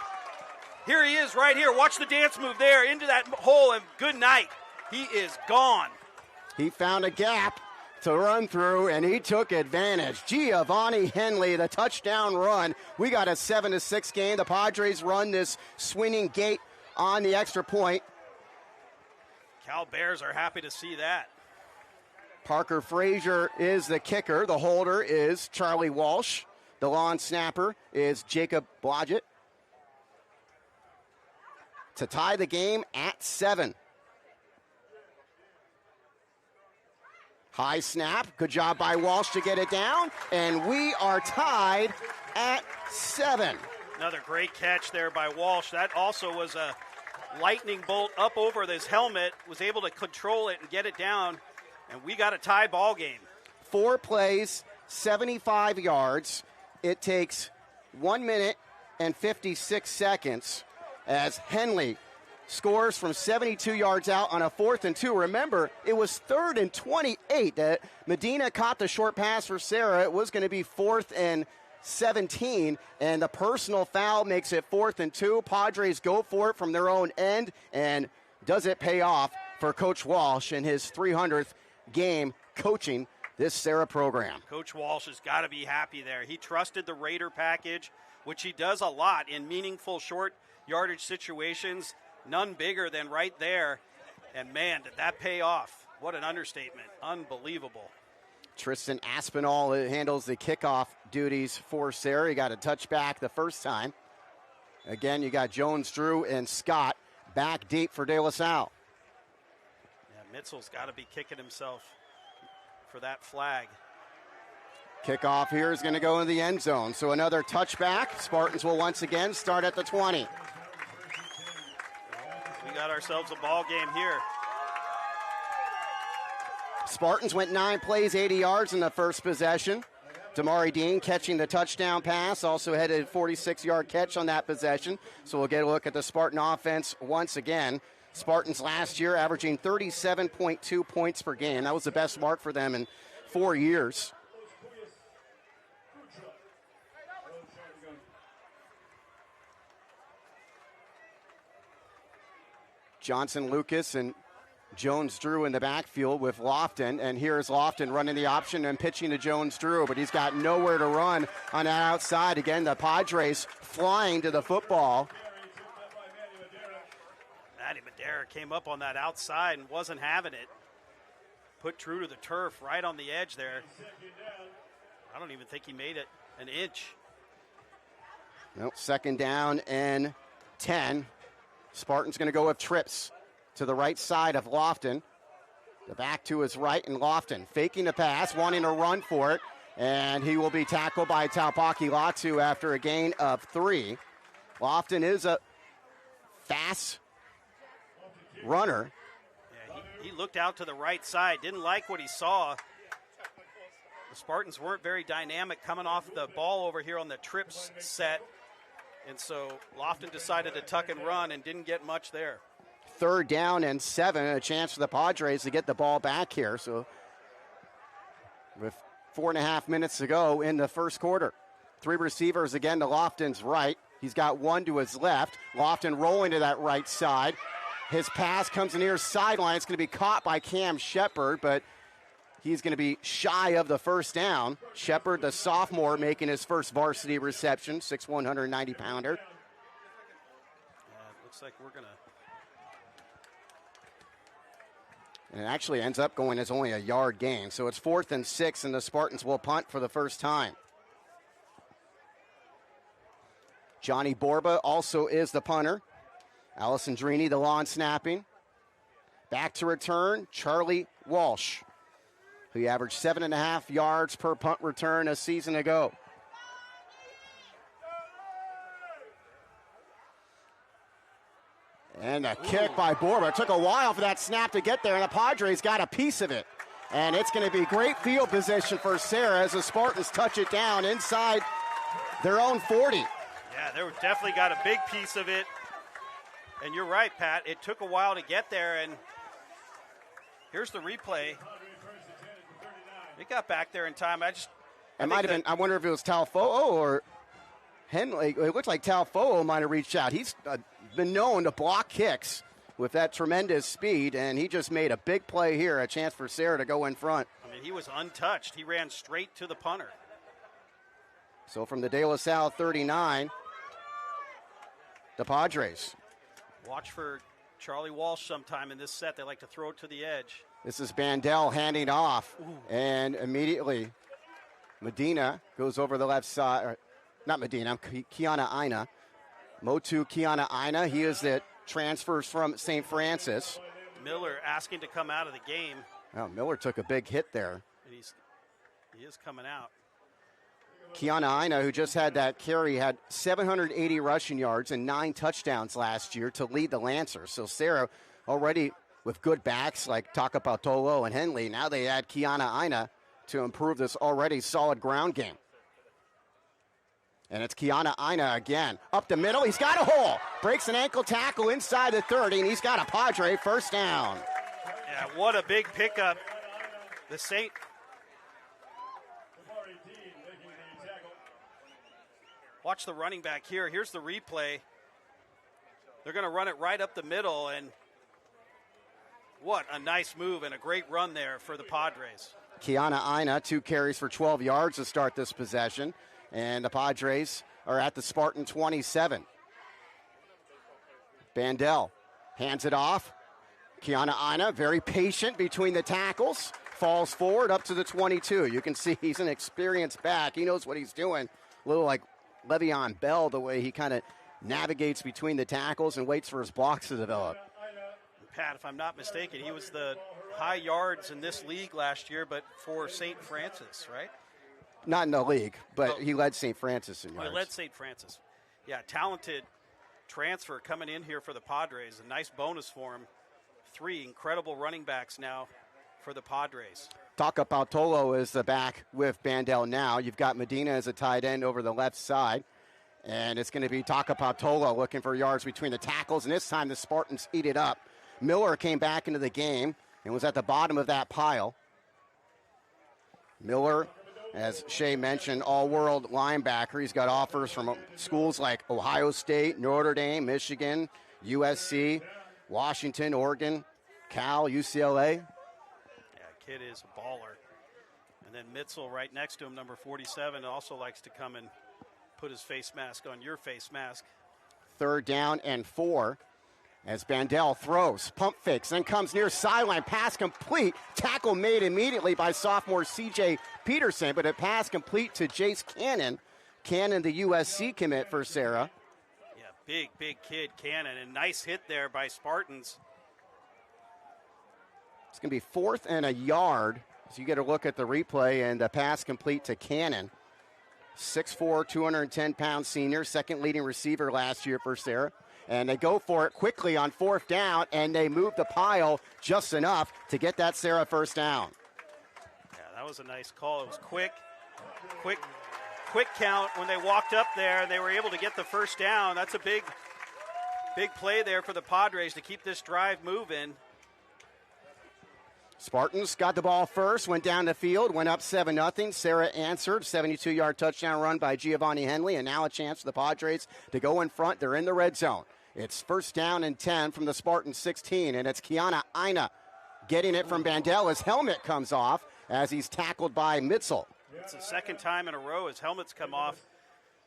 Here he is right here. Watch the dance move there into that hole, and good night. He is gone. He found a gap to run through, and he took advantage. Giovanni Henley, the touchdown run. We got a 7-6 game. The Padres run this swinging gate on the extra point. Cal Bears are happy to see that. Parker Frazier is the kicker. The holder is Charlie Walsh. The lawn snapper is Jacob Blodgett. to tie the game at 7. High snap. Good job by Walsh to get it down. And we are tied at 7. Another great catch there by Walsh. That also was a lightning bolt up over his helmet. Was able to control it and get it down. And we got a tie ball game. 4 plays, 75 yards. It takes 1 minute and 56 seconds as Henley scores from 72 yards out on a 4th and 2. Remember, it was 3rd and 28. Medina caught the short pass for Serra. It was going to be 4th and 17, and the personal foul makes it 4th and 2. Padres go for it from their own end, and does it pay off for Coach Walsh in his 300th game coaching this Serra program? Coach Walsh has got to be happy there. He trusted the Raider package, which he does a lot in meaningful short yardage situations. None bigger than right there. And, man, did that pay off. What an understatement. Unbelievable. Tristan Aspinall handles the kickoff duties for Serra. He got a touchback the first time. Again, you got Jones, Drew, and Scott back deep for De La Salle. Yeah, Mitzel's got to be kicking himself for that flag. Kickoff here is going to go in the end zone. So another touchback. Spartans will once again start at the 20. We got ourselves a ball game here. Spartans went 9 plays, 80 yards in the first possession. Damari Dean catching the touchdown pass, also had a 46-yard catch on that possession. So we'll get a look at the Spartan offense once again. Spartans last year averaging 37.2 points per game. That was the best mark for them in 4 years. Johnson, Lucas, and Jones Drew in the backfield with Lofton, and here's Lofton running the option and pitching to Jones Drew, but he's got nowhere to run on that outside. Again, the Padres flying to the football. Matty Madera came up on that outside and wasn't having it. Put Drew to the turf right on the edge there. I don't even think he made it an inch. Nope, 2nd down and 10. Spartan's going to go with trips to the right side of Lofton. The back to his right, and Lofton faking the pass, wanting to run for it, and he will be tackled by Taupaki Latu after a gain of 3. Lofton is a fast runner. Yeah, he looked out to the right side, didn't like what he saw. The Spartans weren't very dynamic coming off the ball over here on the trips set, and so Lofton decided to tuck and run and didn't get much there. 3rd down and 7, a chance for the Padres to get the ball back here. So with 4.5 minutes to go in the first quarter. 3 receivers again to Lofton's right. He's got 1 to his left. Lofton rolling to that right side. His pass comes near sideline. It's going to be caught by Cam Shepard, but he's going to be shy of the first down. Shepard, the sophomore, making his first varsity reception, 6'1", 190-pounder. It looks like we're going to... And it actually ends up going as only a yard gain. So it's 4th and 6, and the Spartans will punt for the first time. Johnny Borba also is the punter. Allison Drini, the lawn snapping. Back to return, Charlie Walsh, who averaged 7.5 yards per punt return a season ago. And a kick by Borba. It took a while for that snap to get there, and the Padres got a piece of it. And it's going to be great field position for Serra as the Spartans touch it down inside their own 40. Yeah, they definitely got a big piece of it. And you're right, Pat. It took a while to get there, and here's the replay. It got back there in time. I wonder if it was Talfo'o or Henley. It looked like Talfo'o might have reached out. He's been known to block kicks with that tremendous speed, and he just made a big play here, a chance for Serra to go in front. I mean, he was untouched. He ran straight to the punter. So from the De La Salle 39, the Padres. Watch for Charlie Walsh sometime in this set. They like to throw it to the edge. This is Bandel handing off, and immediately Medina goes over the left side. Not Medina, Kiana Aina. Motu Kiana Aina. He is the transfers from St. Francis. Miller asking to come out of the game. Well, Miller took a big hit there. And he is coming out. Kiana Ina, who just had that carry, had 780 rushing yards and 9 touchdowns last year to lead the Lancers. So Serra already with good backs like Takapatolo and Henley. Now they add Kiana Ina to improve this already solid ground game. And it's Kiana Ina again. Up the middle, he's got a hole. Breaks an ankle tackle inside the 30, and he's got a Padre first down. Yeah, what a big pickup. The St. Watch the running back here. Here's the replay. They're going to run it right up the middle, and what a nice move and a great run there for the Padres. Kiana Ina, 2 carries for 12 yards to start this possession, and the Padres are at the Spartan 27. Bandel hands it off. Kiana Ina, very patient between the tackles, falls forward up to the 22. You can see he's an experienced back. He knows what he's doing. A little like Le'Veon Bell, the way he kind of navigates between the tackles and waits for his blocks to develop. Pat, if I'm not mistaken, he was the high yards in this league last year, but for St. Francis, right? Not in the league, but he led St. Francis in yards. He led St. Francis. Yeah, talented transfer coming in here for the Padres. A nice bonus for him. 3 incredible running backs now for the Padres. Takapatolo is the back with Bandel now. You've got Medina as a tight end over the left side. And it's going to be Takapatolo looking for yards between the tackles. And this time the Spartans eat it up. Miller came back into the game and was at the bottom of that pile. Miller, as Shea mentioned, all-world linebacker. He's got offers from schools like Ohio State, Notre Dame, Michigan, USC, Washington, Oregon, Cal, UCLA. Yeah, kid is a baller. And then Mitzel right next to him, number 47, also likes to come and put his face mask on your face mask. 3rd down and 4 as Bandel throws, pump fakes, then comes near sideline, pass complete. Tackle made immediately by sophomore C.J. Peterson, but a pass complete to Jace Cannon. Cannon, the USC commit for Serra. Yeah, big kid, Cannon, and nice hit there by Spartans. It's going to be 4th and a yard. So you get a look at the replay, and the pass complete to Cannon. 6'4", 210-pound senior, second leading receiver last year for Serra. And they go for it quickly on 4th down, and they move the pile just enough to get that Serra first down. Yeah, that was a nice call. It was quick count when they walked up there, and they were able to get the first down. That's a big play there for the Padres to keep this drive moving. Spartans got the ball first, went down the field, went up 7-0. Serra answered, 72-yard touchdown run by Giovanni Henley, and now a chance for the Padres to go in front. They're in the red zone. It's 1st down and 10 from the Spartan 16, and it's Kiana Ina getting it from Bandel. His helmet comes off as he's tackled by Mitzel. It's the 2nd time in a row his helmet's come off.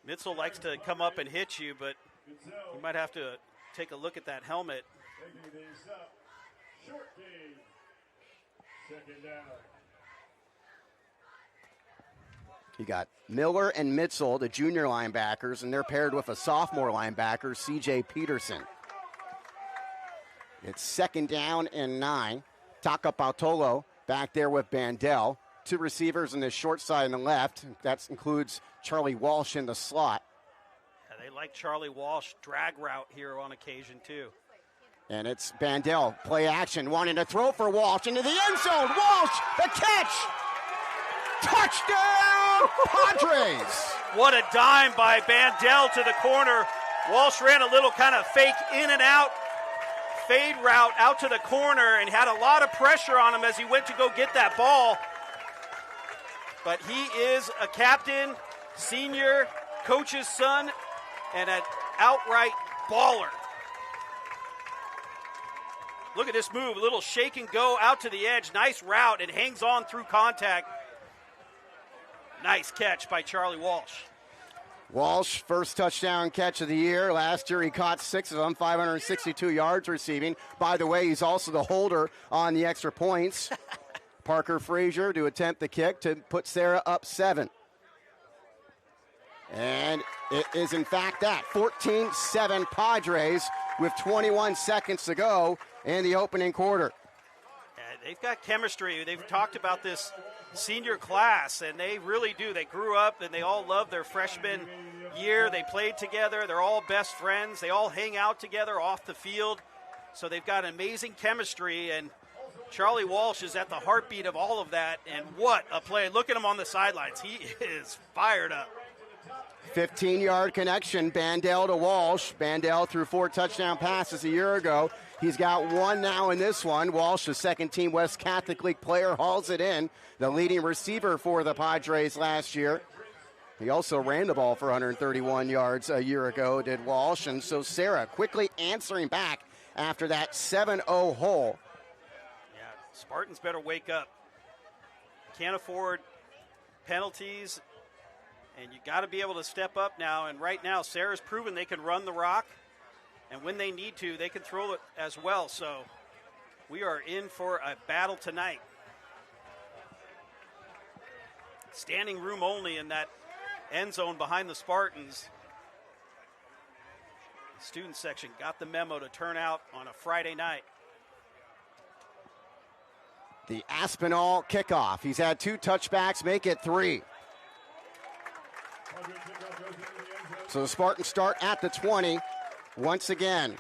Mitzel likes to come up and hit you, but you might have to take a look at that helmet. Short game. 2nd down. You got Miller and Mitzel, the junior linebackers, and they're paired with a sophomore linebacker, C.J. Peterson. It's 2nd down and 9. Takapatolo back there with Bandel. 2 receivers on the short side and the left. That includes Charlie Walsh in the slot. Yeah, they like Charlie Walsh drag route here on occasion, too. And it's Bandel, play action, wanting to throw for Walsh into the end zone. Walsh, the catch! Touchdown, Padres! What a dime by Bandel to the corner. Walsh ran a little kind of fake in and out fade route out to the corner and had a lot of pressure on him as he went to go get that ball. But he is a captain, senior, coach's son, and an outright baller. Look at this move, a little shake and go out to the edge. Nice route, and hangs on through contact. Nice catch by Charlie Walsh. Walsh, first touchdown catch of the year. Last year he caught 6 of them, 562 yards receiving. By the way, he's also the holder on the extra points. Parker Frazier to attempt the kick to put Serra up 7. And it is, in fact, that 14-7 Padres with 21 seconds to go in the opening quarter. They've got chemistry. They've talked about this senior class, and they really do. They grew up, and they all love their freshman year. They played together. They're all best friends. They all hang out together off the field. So they've got amazing chemistry, and Charlie Walsh is at the heartbeat of all of that, and what a play. Look at him on the sidelines. He is fired up. 15-yard connection, Bandel to Walsh. Bandel threw 4 touchdown passes a year ago. He's got 1 now in this one. Walsh, the second-team West Catholic League player, hauls it in. The leading receiver for the Padres last year. He also ran the ball for 131 yards a year ago, did Walsh. And so Serra quickly answering back after that 7-0 hole. Yeah, Spartans better wake up. Can't afford penalties, and you got to be able to step up now. And right now, Serra's proven they can run the rock. And when they need to, they can throw it as well. So we are in for a battle tonight. Standing room only in that end zone behind the Spartans. The student section got the memo to turn out on a Friday night. The Aspinall kickoff. He's had 2 touchbacks, make it 3. So the Spartans start at the 20. Once again,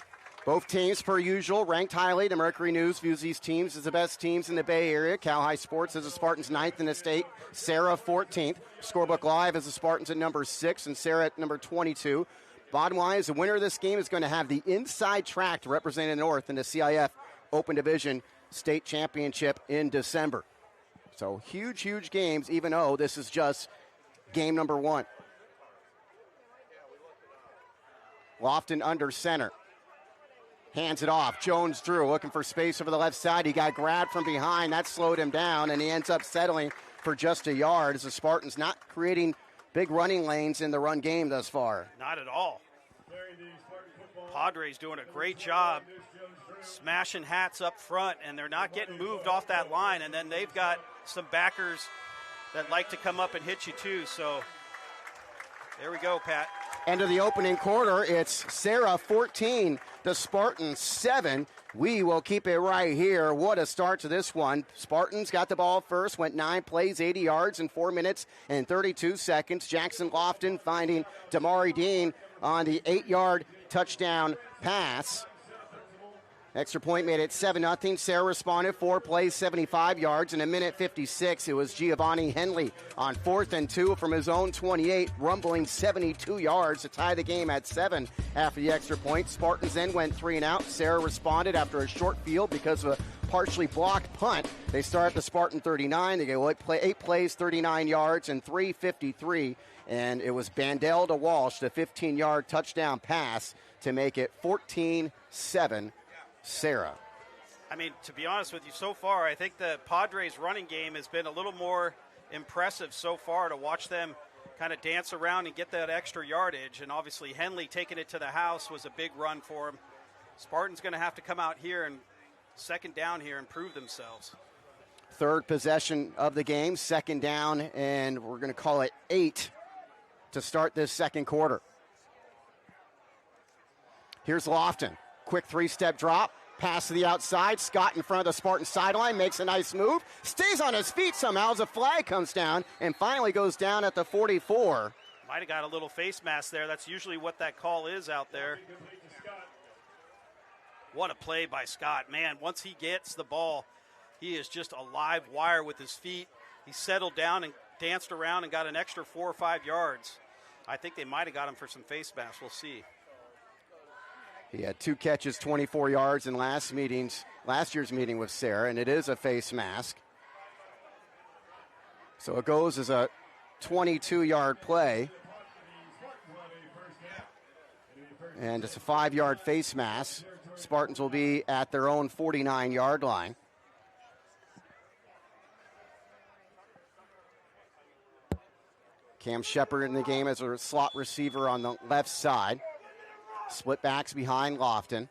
both teams, per usual, ranked highly. The Mercury News views these teams as the best teams in the Bay Area. Cal High Sports has the Spartans 9th in the state. Serra 14th. Scorebook Live has the Spartans at number 6 and Serra at number 22. Bottom line is the winner of this game is going to have the inside track to represent the North in the CIF Open Division State Championship in December. So huge, huge games, even though this is just game number 1. Lofton under center. Hands it off. Jones Drew looking for space over the left side. He got grabbed from behind. That slowed him down, and he ends up settling for just a yard as the Spartans not creating big running lanes in the run game thus far. Not at all. Padres doing a great job smashing hats up front, and they're not getting moved off that line. And then they've got some backers that like to come up and hit you too. So there we go, Pat. End of the opening quarter, it's Serra 14, the Spartans 7. We will keep it right here. What a start to this one. Spartans got the ball first, went 9 plays, 80 yards in 4 minutes and 32 seconds. Jackson Lofton finding Damari Dean on the 8-yard touchdown pass. Extra point made it 7-0. Serra responded, 4 plays, 75 yards. In a minute 56, it was Giovanni Henley on 4th and 2 from his own 28, rumbling 72 yards to tie the game at 7 after the extra point. Spartans then went 3 and out. Serra responded after a short field because of a partially blocked punt. They start at the Spartan 39. They go 8 plays, 39 yards, and 3:53. And it was Bandel to Walsh, the 15-yard touchdown pass to make it 14-7. Serra. I mean, to be honest with you, so far, I think the Padres running game has been a little more impressive so far to watch them kind of dance around and get that extra yardage. And obviously Henley taking it to the house was a big run for him. Spartans going to have to come out here and second down here and prove themselves. Third possession of the game, second down, and we're going to call it 8 to start this second quarter. Here's Lofton. Quick 3-step drop, pass to the outside. Scott in front of the Spartan sideline makes a nice move, stays on his feet somehow as a flag comes down and finally goes down at the 44. Might have got a little face mask there. That's usually what that call is out there. What a play by Scott. Man, once he gets the ball, he is just a live wire with his feet. He settled down and danced around and got an extra 4 or 5 yards. I think they might have got him for some face masks. We'll see. He had 2 catches, 24 yards in last year's meeting with Serra, and it is a face mask. So it goes as a 22-yard play. And it's a 5-yard face mask. Spartans will be at their own 49-yard line. Cam Shepard in the game as a slot receiver on the left side. Split backs behind Lofton.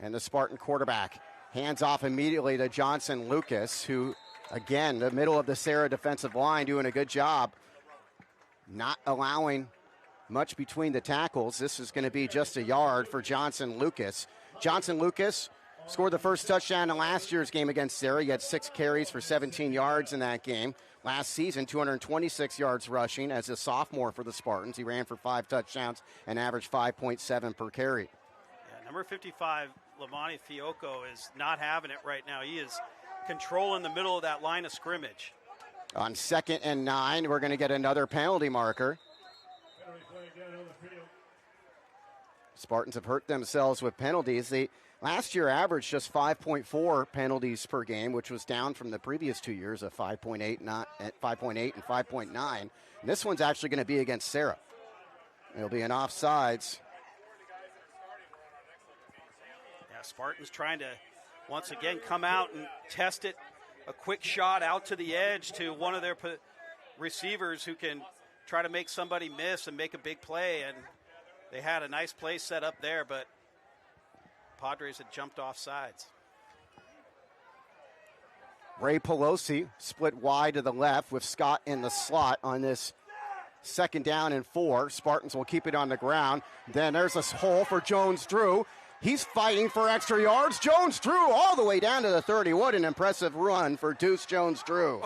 And the Spartan quarterback hands off immediately to Johnson Lucas, who, again, the middle of the Serra defensive line doing a good job not allowing much between the tackles. This is going to be just a yard for Johnson Lucas. Johnson Lucas scored the first touchdown in last year's game against Serra. He had 6 carries for 17 yards in that game. Last season, 226 yards rushing as a sophomore for the Spartans. He ran for 5 touchdowns and averaged 5.7 per carry. Yeah, number 55, Lamani Fiocco, is not having it right now. He is controlling the middle of that line of scrimmage. On 2nd and 9, we're going to get another penalty marker. Spartans have hurt themselves with penalties. They last year averaged just 5.4 penalties per game, which was down from the previous 2 years of 5.8 and 5.9. And this one's actually going to be against Serra. It'll be an offsides. Yeah, Spartans trying to once again come out and test it. A quick shot out to the edge to one of their receivers who can try to make somebody miss and make a big play. And they had a nice play set up there, but Padres had jumped off sides. Ray Pelosi split wide to the left with Scott in the slot on this 2nd down and 4. Spartans will keep it on the ground. Then there's a hole for Jones-Drew. He's fighting for extra yards. Jones-Drew all the way down to the 30. What an impressive run for Deuce Jones-Drew.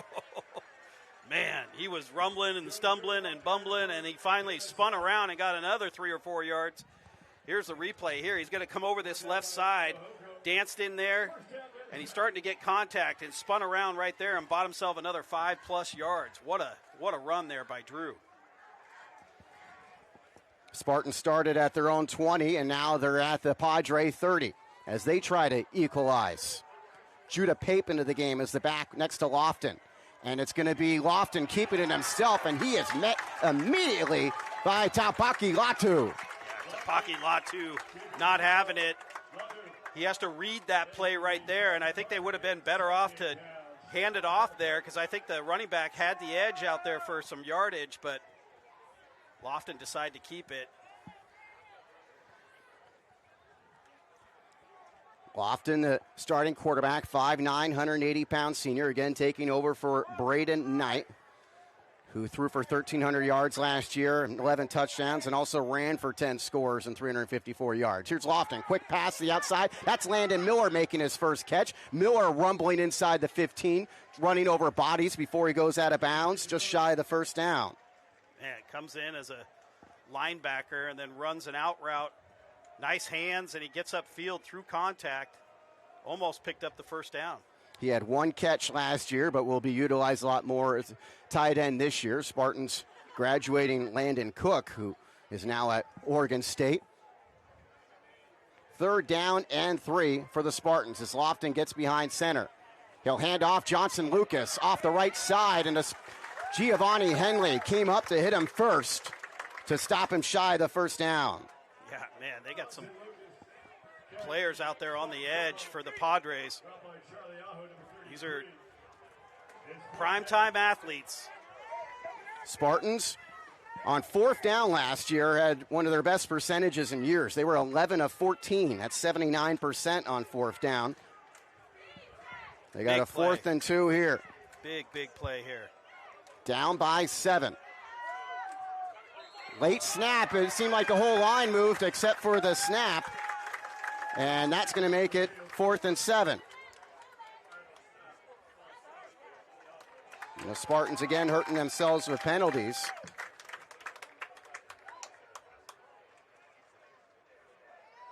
Man, he was rumbling and stumbling and bumbling, and he finally spun around and got another 3 or 4 yards. Here's the replay here. He's going to come over this left side, danced in there, and he's starting to get contact and spun around right there and bought himself another 5+ yards. What a run there by Drew. Spartans started at their own 20, and now they're at the Padre 30 as they try to equalize. Judah Pape into the game as the back next to Lofton. And it's going to be Lofton keeping it himself, and he is met immediately by Tapaki Latu. Yeah, Tapaki Latu not having it. He has to read that play right there, and I think they would have been better off to hand it off there because I think the running back had the edge out there for some yardage, but Lofton decided to keep it. Lofton, the starting quarterback, 5'9", 180-pound senior, again taking over for Braden Knight, who threw for 1,300 yards last year, 11 touchdowns, and also ran for 10 scores and 354 yards. Here's Lofton, quick pass to the outside. That's Landon Miller making his first catch. Miller rumbling inside the 15, running over bodies before he goes out of bounds, just shy of the first down. Man, comes in as a linebacker and then runs an out route. Nice hands, and he gets upfield through contact. Almost picked up the first down. He had 1 catch last year, but will be utilized a lot more as tight end this year. Spartans graduating Landon Cook, who is now at Oregon State. 3rd down and 3 for the Spartans as Lofton gets behind center. He'll hand off Johnson Lucas off the right side, and Giovanni Henley came up to hit him first to stop him shy of the first down. Yeah, man, they got some players out there on the edge for the Padres. These are primetime athletes. Spartans on 4th down last year had one of their best percentages in years. They were 11 of 14. That's 79% on 4th down. They got a 4th and 2 here. Big play here. Down by 7. Late snap. It seemed like the whole line moved except for the snap. And that's going to make it 4th and 7. And the Spartans again hurting themselves with penalties.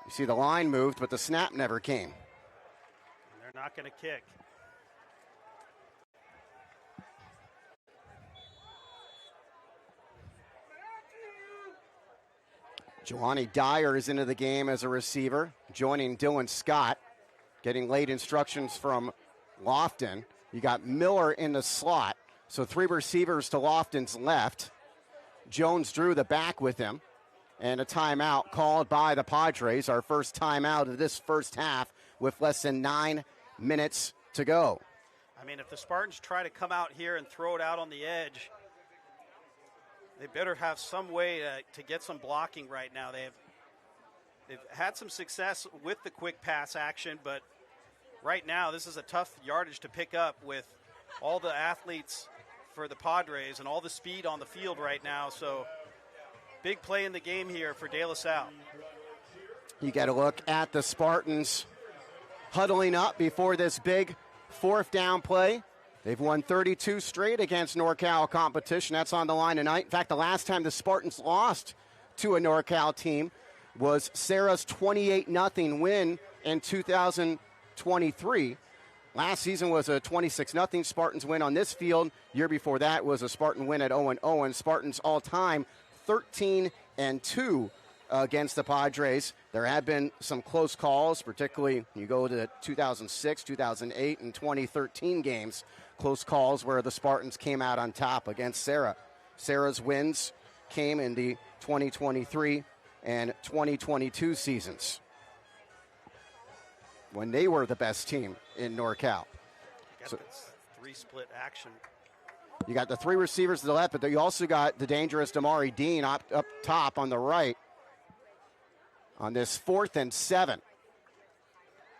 You see the line moved, but the snap never came. And they're not going to kick. Jelani Dyer is into the game as a receiver, joining Dylan Scott, getting late instructions from Lofton. You got Miller in the slot, so 3 receivers to Lofton's left. Jones-Drew the back with him, and a timeout called by the Padres, our first timeout of this first half with less than 9 minutes to go. I mean, if the Spartans try to come out here and throw it out on the edge, they better have some way to get some blocking right now. They've had some success with the quick pass action, but right now this is a tough yardage to pick up with all the athletes for the Padres and all the speed on the field right now. So big play in the game here for De La Salle. You got to look at the Spartans huddling up before this big fourth down play. They've won 32 straight against NorCal competition. That's on the line tonight. In fact, the last time the Spartans lost to a NorCal team was Serra's 28-0 win in 2023. Last season was a 26-0 Spartans win on this field. Year before that was a Spartan win at 0-0. Spartans all-time 13-2 against the Padres. There have been some close calls, particularly you go to 2006, 2008, and 2013 games, close calls where the Spartans came out on top against Serra. Serra's wins came in the 2023 and 2022 seasons when they were the best team in NorCal. So, three split action. You got the three receivers to the left, but you also got the dangerous Damari Dean up top on the right on this 4th and 7.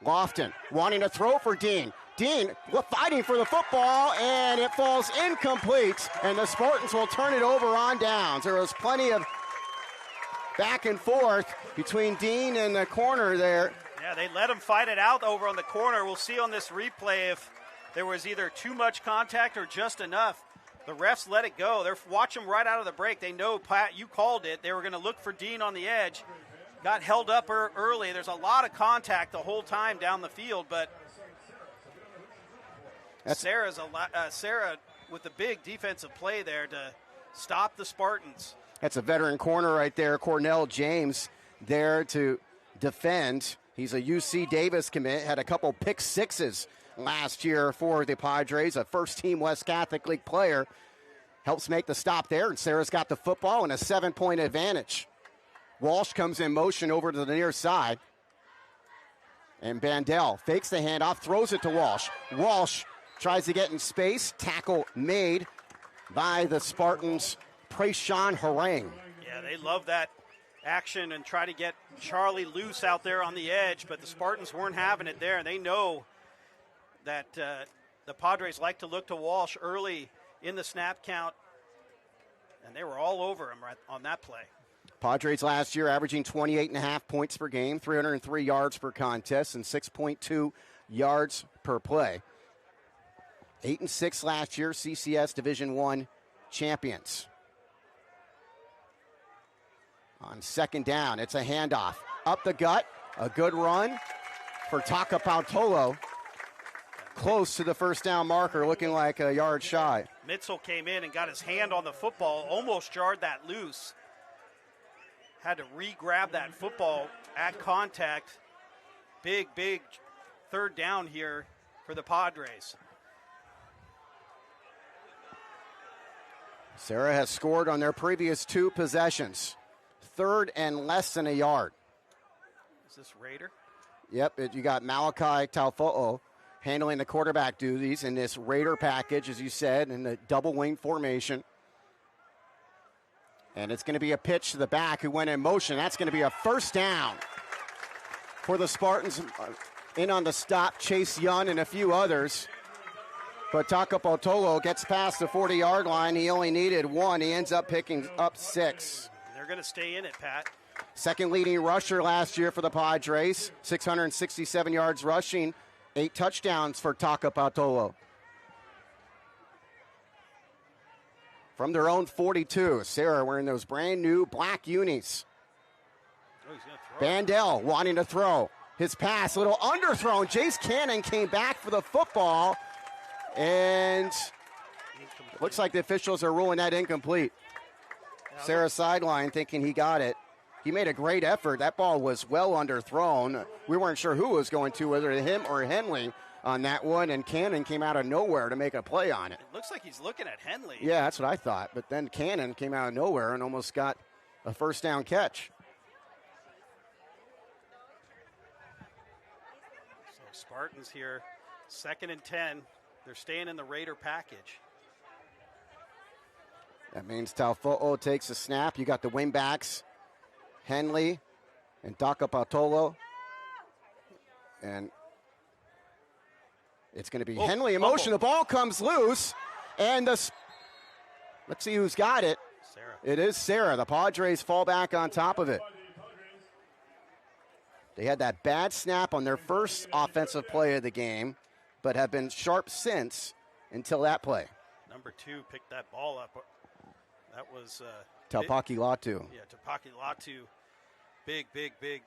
Lofton wanting to throw for Dean. Dean fighting for the football, and it falls incomplete, and the Spartans will turn it over on downs. There was plenty of back and forth between Dean and the corner there. Yeah, they let him fight it out over on the corner. We'll see on this replay if there was either too much contact or just enough. The refs let it go. They're watching right out of the break. They know, Pat, you called it. They were going to look for Dean on the edge. Got held up early. There's a lot of contact the whole time down the field, but Serra with the big defensive play there to stop the Spartans. That's a veteran corner right there. Cornell James there to defend. He's a UC Davis commit, had a couple pick sixes last year for the Padres, a first-team West Catholic League player. Helps make the stop there, and Serra's got the football and a 7-point advantage. Walsh comes in motion over to the near side. And Bandel fakes the handoff, throws it to Walsh. Walsh tries to get in space. Tackle made by the Spartans' Preshawn Harang. Yeah, they love that action and try to get Charlie loose out there on the edge, but the Spartans weren't having it there. They know that the Padres like to look to Walsh early in the snap count, and they were all over him right on that play. Padres last year averaging 28.5 points per game, 303 yards per contest, and 6.2 yards per play. 8-6 last year, CCS Division I champions. On second down, it's a handoff. Up the gut, a good run for Taka Pautolo. Close to the first down marker, looking like a yard shy. Mitzel came in and got his hand on the football, almost jarred that loose. Had to re-grab that football at contact. Big third down here for the Padres. Serra has scored on their previous 2 possessions. 3rd and less than a yard. Is this Raider? Yep, you got Malachi Taufo'o handling the quarterback duties in this Raider package, as you said, in the double wing formation. And it's going to be a pitch to the back who went in motion. That's going to be a first down for the Spartans. In on the stop, Chase Young and a few others. But Taka Pautolo gets past the 40-yard line. He only needed 1. He ends up picking up 6. They're going to stay in it, Pat. Second leading rusher last year for the Padres. 667 yards rushing. 8 touchdowns for Taka Pautolo. From their own 42, Serra wearing those brand new black unis. Oh, he's gonna throw. Bandel wanting to throw. His pass, a little underthrown. Jace Cannon came back for the football. And looks like the officials are ruling that incomplete. Serra sideline thinking he got it. He made a great effort. That ball was well underthrown. We weren't sure who was going to, whether him or Henley on that one, and Cannon came out of nowhere to make a play on it. It looks like he's looking at Henley. Yeah, that's what I thought. But then Cannon came out of nowhere and almost got a first down catch. So Spartans here, 2nd and 10. They're staying in the Raider package. That means Taufo'o takes a snap. You got the wingbacks, Henley and Taka Pautolo. And it's going to be Henley in motion. The ball comes loose, and the Let's see who's got it. Serra. It is Serra. The Padres fall back on top of it. They had that bad snap on their first offensive play of the game, but have been sharp since until that play. Number 2 picked that ball up. That was Taupaki Latu. Yeah, Taupaki Latu. Big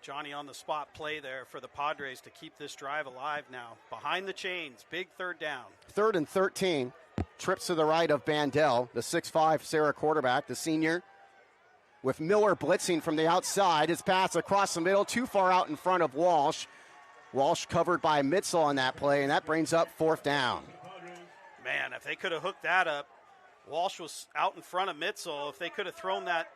Johnny on the spot play there for the Padres to keep this drive alive now. Behind the chains, big third down. 3rd and 13. Trips to the right of Bandel, the 6'5" Serra quarterback, the senior. With Miller blitzing from the outside. His pass across the middle, too far out in front of Walsh. Walsh covered by Mitzel on that play, and that brings up 4th down. Man, if they could have hooked that up, Walsh was out in front of Mitzel. If they could have thrown that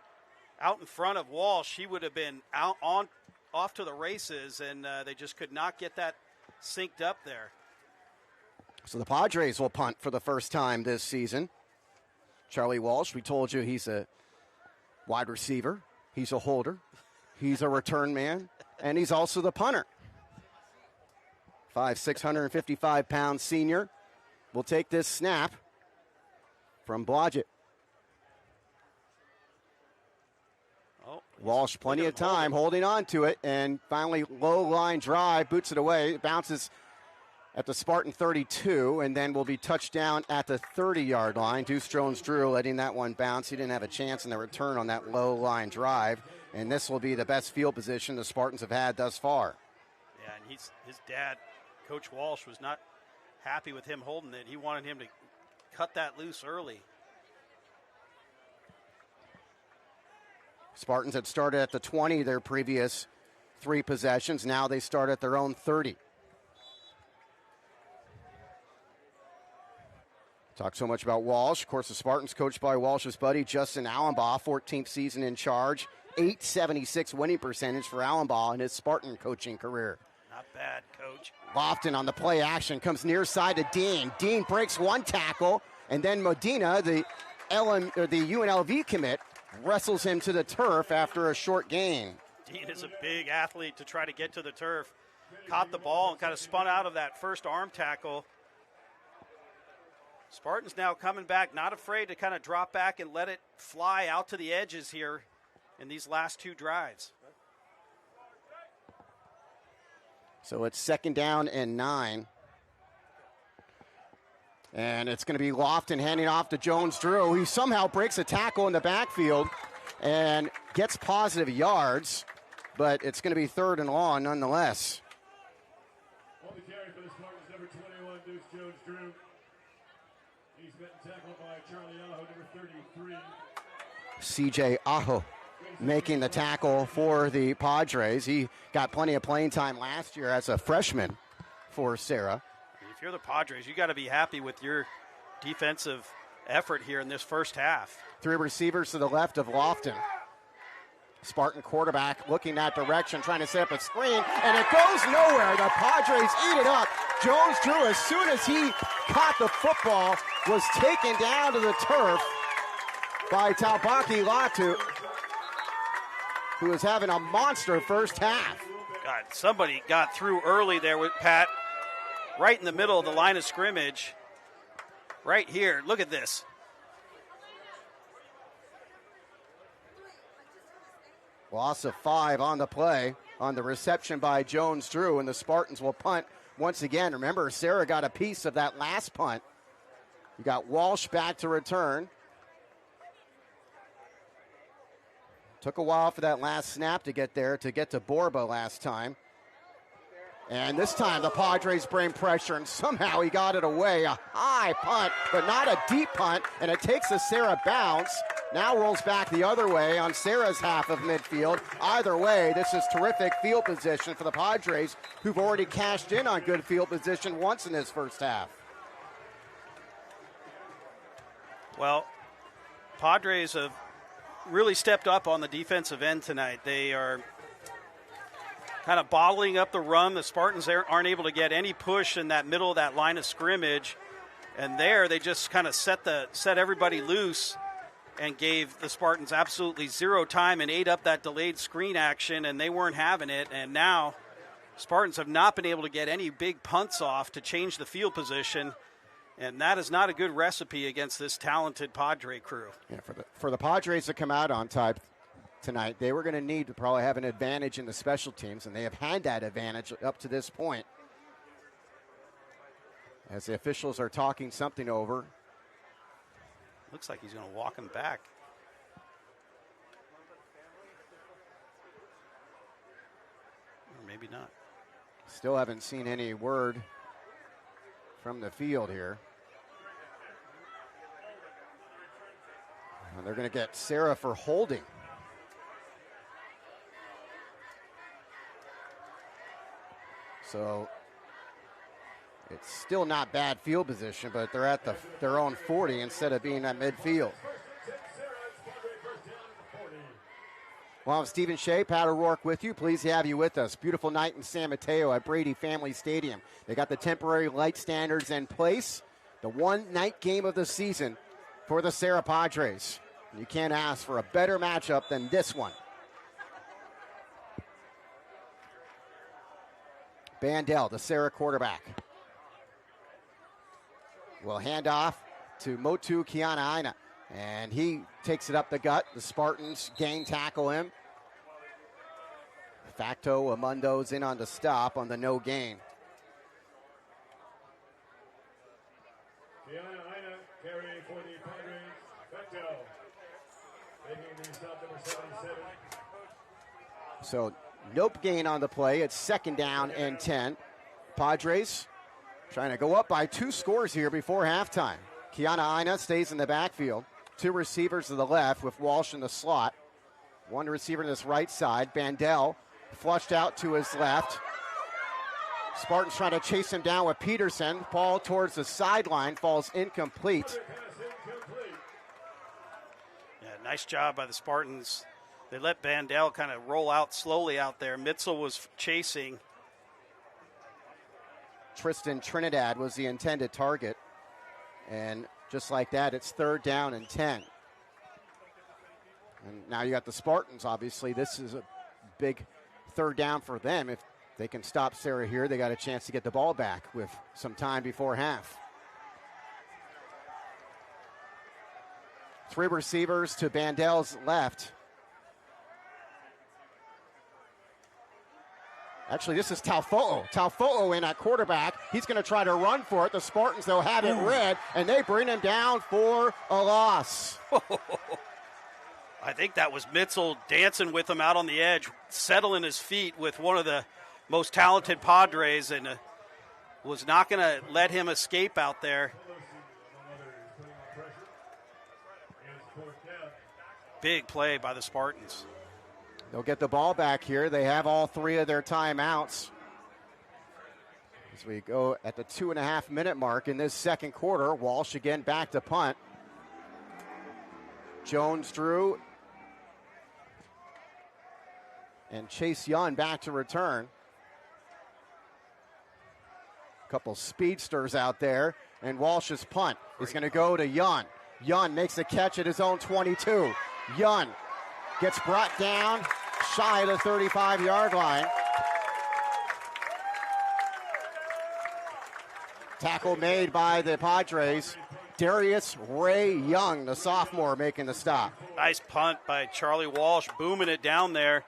out in front of Walsh, he would have been off to the races, and they just could not get that synced up there. So the Padres will punt for the first time this season. Charlie Walsh, we told you he's a wide receiver. He's a holder. He's a return man. And he's also the punter. 6', 655-pound senior will take this snap from Blodgett. Walsh, plenty of time holding on to it, and finally low line drive, boots it away. It bounces at the Spartan 32, and then will be touched down at the 30-yard line. Deuce Jones-Drew letting that one bounce. He didn't have a chance in the return on that low line drive, and this will be the best field position the Spartans have had thus far. Yeah, and his dad, Coach Walsh, was not happy with him holding it. He wanted him to cut that loose early. Spartans had started at the 20 their previous 3 possessions. Now they start at their own 30. Talk so much about Walsh. Of course, the Spartans coached by Walsh's buddy, Justin Allenbaugh, 14th season in charge. .876 winning percentage for Allenbaugh in his Spartan coaching career. Not bad, Coach. Lofton on the play action comes near side to Dean. Dean breaks one tackle, and then Medina, the UNLV commit, wrestles him to the turf after a short gain. Dean is a big athlete to try to get to the turf. Caught the ball and kind of spun out of that first arm tackle. Spartans now coming back, not afraid to kind of drop back and let it fly out to the edges here in these last 2 drives. So it's 2nd down and 9. And it's going to be Lofton handing off to Jones-Drew. He somehow breaks a tackle in the backfield and gets positive yards, but it's going to be 3rd and long nonetheless. On the carry for the Spartans, number 21, Deuce Jones-Drew. He's been tackled by Charlie Aho, number 33. C.J. Aho making the tackle for the Padres. He got plenty of playing time last year as a freshman for Serra. If you're the Padres, you got to be happy with your defensive effort here in this first half. 3 receivers to the left of Lofton. Spartan quarterback looking that direction, trying to set up a screen, and it goes nowhere. The Padres eat it up. Jones-Drew, as soon as he caught the football, was taken down to the turf by Taupaki Latu, who is having a monster first half. God, somebody got through early there with Pat, right in the middle of the line of scrimmage. Right here, look at this. Loss of 5 on the play, on the reception by Jones-Drew, and the Spartans will punt once again. Remember, Serra got a piece of that last punt. You got Walsh back to return. Took a while for that last snap to get there, to get to Borba last time. And this time the Padres bring pressure, and somehow he got it away. A high punt, but not a deep punt, and it takes a Serra bounce. Now rolls back the other way on Serra's half of midfield. Either way, this is terrific field position for the Padres, who've already cashed in on good field position once in this first half. Well, Padres have really stepped up on the defensive end tonight. They are kind of bottling up the run. The Spartans aren't able to get any push in that middle of that line of scrimmage. And there they just kind of set everybody loose and gave the Spartans absolutely zero time and ate up that delayed screen action, and they weren't having it. And now Spartans have not been able to get any big punts off to change the field position. And that is not a good recipe against this talented Padre crew. Yeah, for the Padres to come out on top tonight, they were going to need to probably have an advantage in the special teams, and they have had that advantage up to this point. As the officials are talking something over. Looks like he's going to walk him back. Or maybe not. Still haven't seen any word from the field here. And they're going to get Serra for holding. So it's still not bad field position, but they're at their own 40 instead of being at midfield. Well, I'm Stephen Shea, Pat O'Rourke with you. Pleased to have you with us. Beautiful night in San Mateo at Brady Family Stadium. They got the temporary light standards in place. The one-night game of the season for the Serra Padres. You can't ask for a better matchup than this one. Bandel, the Serra quarterback, will hand off to Motu Kianaaina, and he takes it up the gut. The Spartans gang tackle him. Facto Amundo's in on the stop on the no gain. Kianaaina carrying for the Padres. Facto taking the stop number 77. So nope gain on the play. It's second down and 10. Padres trying to go up by 2 scores here before halftime. Kianaaina stays in the backfield. 2 receivers to the left with Walsh in the slot. 1 receiver to this right side. Bandel flushed out to his left. Spartans trying to chase him down with Peterson. Ball towards the sideline, falls incomplete. Yeah, nice job by the Spartans. They let Bandel kind of roll out slowly out there. Mitzel was chasing. Tristan Trinidad was the intended target. And just like that, it's third down and 10. And now you got the Spartans, obviously. This is a big third down for them. If they can stop Serra here, they got a chance to get the ball back with some time before half. 3 receivers to Bandel's left. Actually, this is Taufo'o. Taufo'o in at quarterback. He's going to try to run for it. The Spartans, they'll have it red, and they bring him down for a loss. I think that was Mitzel dancing with him out on the edge, settling his feet with one of the most talented Padres, and was not going to let him escape out there. Big play by the Spartans. They'll get the ball back here. They have all 3 of their timeouts. As we go at the 2.5-minute mark in this second quarter, Walsh again back to punt. Jones Drew and Chase Young back to return. Couple speedsters out there, and Walsh's punt is going to go to Young. Young makes a catch at his own 22. Young gets brought down shy of the 35-yard line. Tackle made by the Padres. Darius Ray Young, the sophomore, making the stop. Nice punt by Charlie Walsh, booming it down there.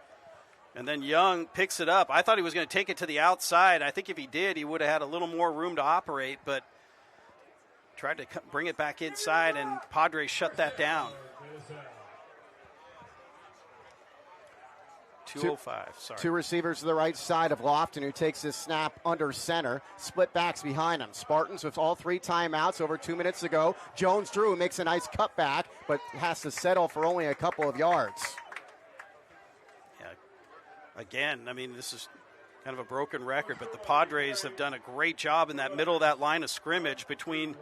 And then Young picks it up. I thought he was going to take it to the outside. I think if he did, he would have had a little more room to operate, but tried to bring it back inside, and Padres shut that down. 205, sorry. 2 receivers to the right side of Lofton, who takes his snap under center. Split backs behind him. Spartans with all 3 timeouts over 2 minutes ago. Jones Drew makes a nice cutback, but has to settle for only a couple of yards. Yeah. Again, I mean, this is kind of a broken record, but the Padres have done a great job in that middle of that line of scrimmage between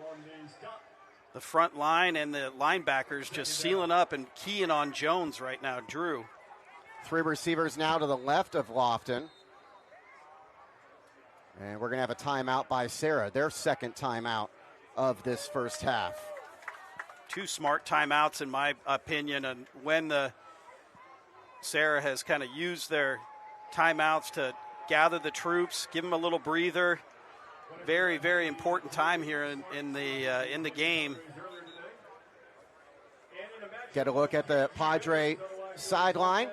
the front line and the linebackers, just sealing up and keying on Jones right now, Drew. 3 receivers now to the left of Lofton. And we're going to have a timeout by Serra, their second timeout of this first half. 2 smart timeouts, in my opinion, and when the Serra has kind of used their timeouts to gather the troops, give them a little breather, very, very important time here in the game. Get a look at the Padre sideline.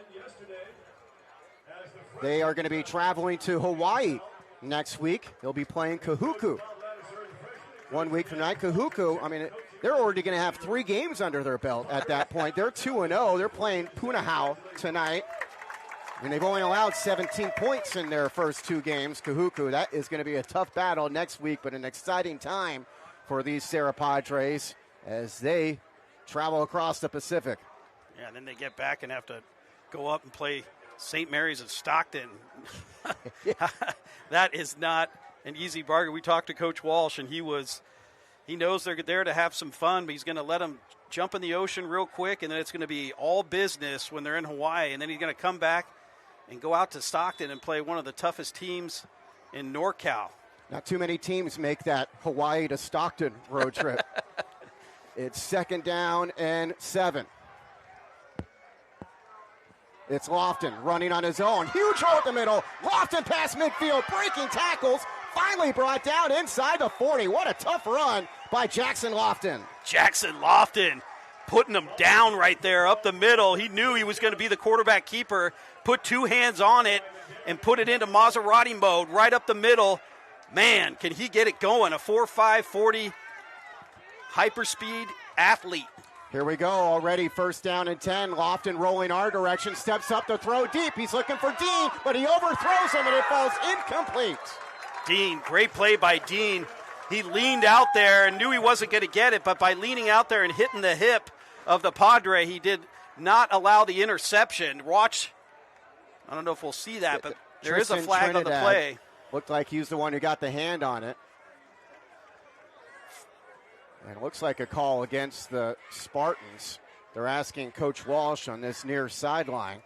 They are going to be traveling to Hawaii next week. They'll be playing Kahuku 1 week from tonight. Kahuku, I mean, they're already going to have 3 games under their belt at that point. They're 2-0. They're playing Punahou tonight. And they've only allowed 17 points in their first 2 games. Kahuku, that is going to be a tough battle next week, but an exciting time for these Serra Padres as they travel across the Pacific. Yeah, and then they get back and have to go up and play St. Mary's of Stockton. That is not an easy bargain. We talked to Coach Walsh, and he knows they're there to have some fun, but he's going to let them jump in the ocean real quick, and then it's going to be all business when they're in Hawaii, and then he's going to come back and go out to Stockton and play one of the toughest teams in NorCal. Not too many teams make that Hawaii to Stockton road trip. It's 2nd down and 7. It's Lofton running on his own. Huge hole at the middle. Lofton past midfield, breaking tackles. Finally brought down inside the 40. What a tough run by Jackson Lofton. Jackson Lofton putting him down right there up the middle. He knew he was going to be the quarterback keeper. Put 2 hands on it and put it into Maserati mode right up the middle. Man, can he get it going? A 4.5 40 hyperspeed athlete. Here we go, already 1st down and 10. Lofton rolling our direction, steps up to throw deep. He's looking for Dean, but he overthrows him and it falls incomplete. Dean, great play by Dean. He leaned out there and knew he wasn't going to get it, but by leaning out there and hitting the hip of the Padre, he did not allow the interception. Watch, I don't know if we'll see that, but there is a flag on the play. Looked like he was the one who got the hand on it. And it looks like a call against the Spartans. They're asking Coach Walsh on this near sideline.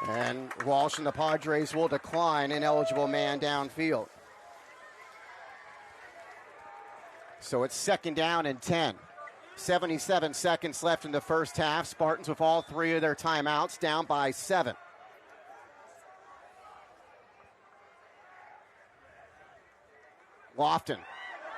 And Walsh and the Padres will decline an eligible man downfield. So it's 2nd down and 10. 77 seconds left in the first half. Spartans with all 3 of their timeouts, down by 7. Lofton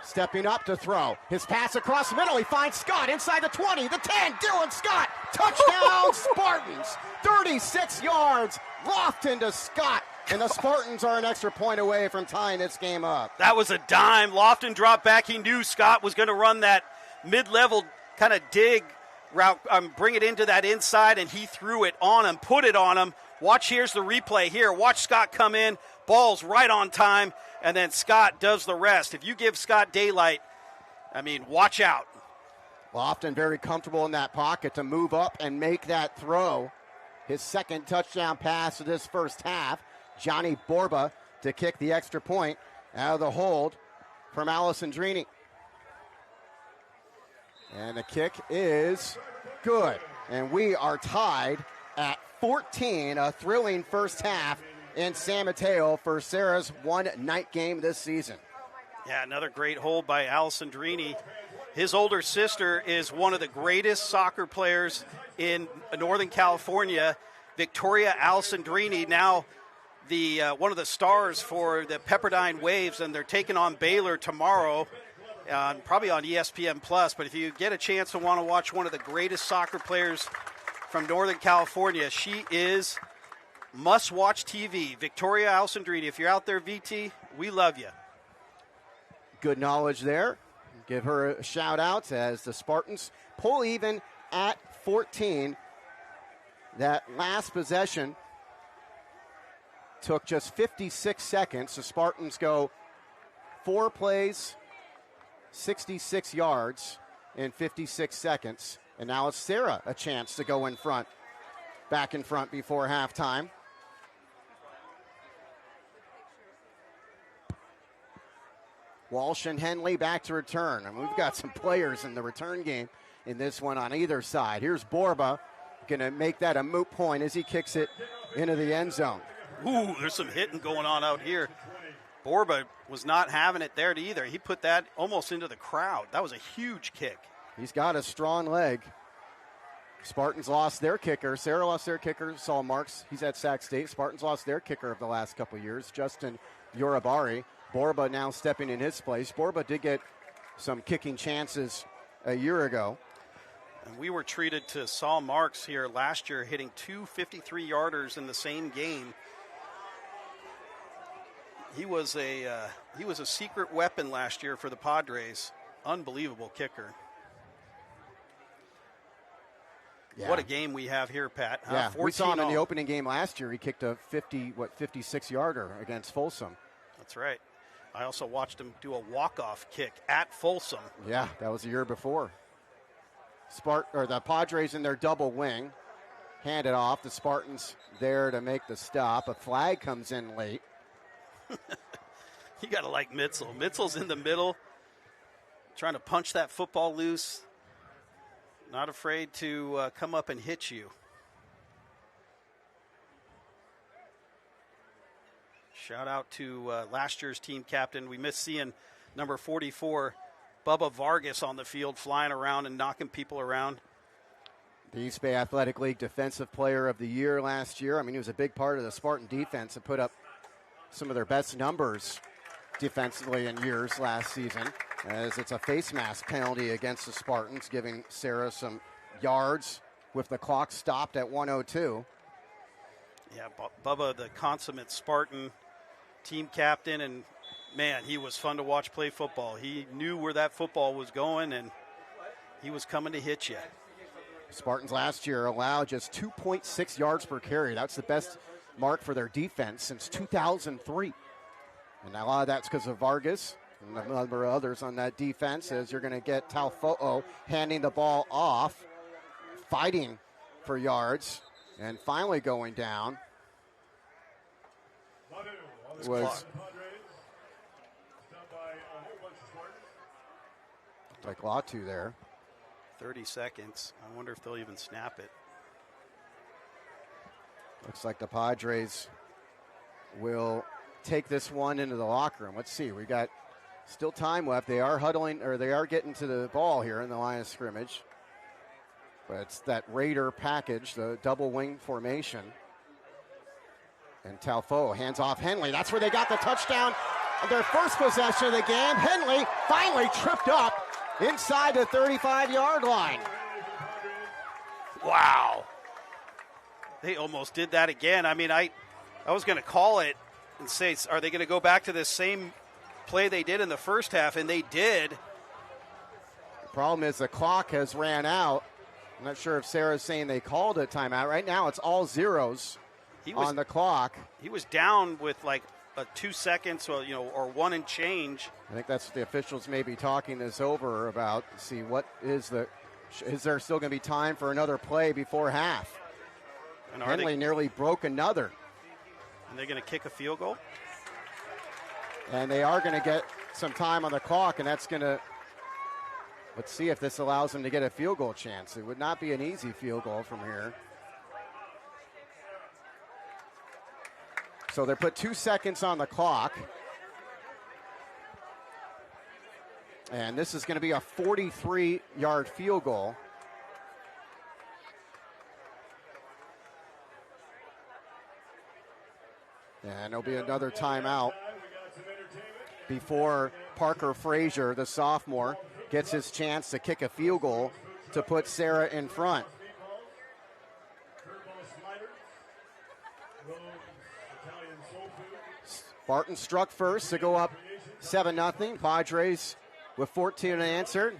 stepping up to throw. His pass across the middle. He finds Scott inside the 20, the 10. Dylan Scott. Touchdown, Spartans. 36 yards. Lofton to Scott. And the Spartans are an extra point away from tying this game up. That was a dime. Lofton dropped back. He knew Scott was going to run that mid-level kind of dig route, bring it into that inside, and he threw it on him, put it on him. Watch, here's the replay here. Watch Scott come in. Ball's right on time. And then Scott does the rest. If you give Scott daylight, I mean, watch out. Lofton very comfortable in that pocket to move up and make that throw. His 2nd touchdown pass of this first half. Johnny Borba to kick the extra point out of the hold from Alessandrini. And the kick is good. And we are tied at 14, a thrilling first half in San Mateo for Serra's one-night game this season. Yeah, another great hold by Alessandrini. His older sister is one of the greatest soccer players in Northern California, Victoria Alessandrini, now the one of the stars for the Pepperdine Waves, and they're taking on Baylor tomorrow, probably on ESPN+. But if you get a chance to want to watch one of the greatest soccer players from Northern California, she is must-watch TV. Victoria Alessandrini. If you're out there, VT, we love you. Good knowledge there. Give her a shout-out as the Spartans pull even at 14. That last possession took just 56 seconds. The Spartans go 4 plays, 66 yards in 56 seconds. And now it's Serra a chance to go in front, back in front before halftime. Walsh and Henley back to return. And we've got some players in the return game in this one on either side. Here's Borba, going to make that a moot point as he kicks it into the end zone. Ooh, there's some hitting going on out here. Borba was not having it there either. He put that almost into the crowd. That was a huge kick. He's got a strong leg. Spartans lost their kicker. Serra lost their kicker, Saul Marks. He's at Sac State. Spartans lost their kicker of the last couple of years, Justin Yorubari. Borba now stepping in his place. Borba did get some kicking chances a year ago. And we were treated to Saul Marks here last year, hitting 2 53-yarders in the same game. He was a secret weapon last year for the Padres. Unbelievable kicker. Yeah. What a game we have here, Pat. Yeah, we saw him in the all. opening game last year. He kicked a 56-yarder against Folsom. That's right. I also watched him do a walk-off kick at Folsom. Yeah, that was the year before. The Padres in their double wing. Hand it off. The Spartans there to make the stop. A flag comes in late. You got to like Mitzel. Mitzel's in the middle, trying to punch that football loose. Not afraid to come up and hit you. Shout out to last year's team captain. We missed seeing number 44, Bubba Vargas, on the field flying around and knocking people around. The East Bay Athletic League Defensive Player of the Year last year. I mean, he was a big part of the Spartan defense and put up some of their best numbers defensively in years last season, as it's a face mask penalty against the Spartans, giving Serra some yards with the clock stopped at 1:02. Yeah, Bubba, the consummate Spartan team captain, and man, he was fun to watch play football. He knew where that football was going, and he was coming to hit you. Spartans last year allowed just 2.6 yards per carry. That's the best mark for their defense since 2003. And a lot of that's because of Vargas and a number of others on that defense, as you're going to get Talfo'o handing the ball off, fighting for yards, and finally going down was like Latu there. 30 seconds. I wonder if they'll even snap it. Looks like the Padres will take this one into the locker room. Let's see. We got still time left. They are huddling, or they are getting to the ball here in the line of scrimmage. But it's that Raider package, the double wing formation. And Talfo'o hands off Henley. That's where they got the touchdown of their first possession of the game. Henley finally tripped up inside the 35-yard line. Wow. They almost did that again. I mean, I was going to call it and say, are they going to go back to this same play they did in the first half? And they did. The problem is the clock has ran out. I'm not sure if Sarah's saying they called a timeout. Right now it's all zeros on the clock. He was down with like 2 seconds or one and change. I think that's what the officials may be talking this over about. See, what is there still going to be time for another play before half? And Henley nearly broke another. And they're going to kick a field goal? And they are going to get some time on the clock, and that's going to, let's see if this allows them to get a field goal chance. It would not be an easy field goal from here. So they put 2 seconds on the clock. And this is going to be a 43-yard field goal. And there'll be another timeout before Parker Frazier, the sophomore, gets his chance to kick a field goal to put Serra in front. Spartans struck first to go up 7-0. Padres with 14 unanswered.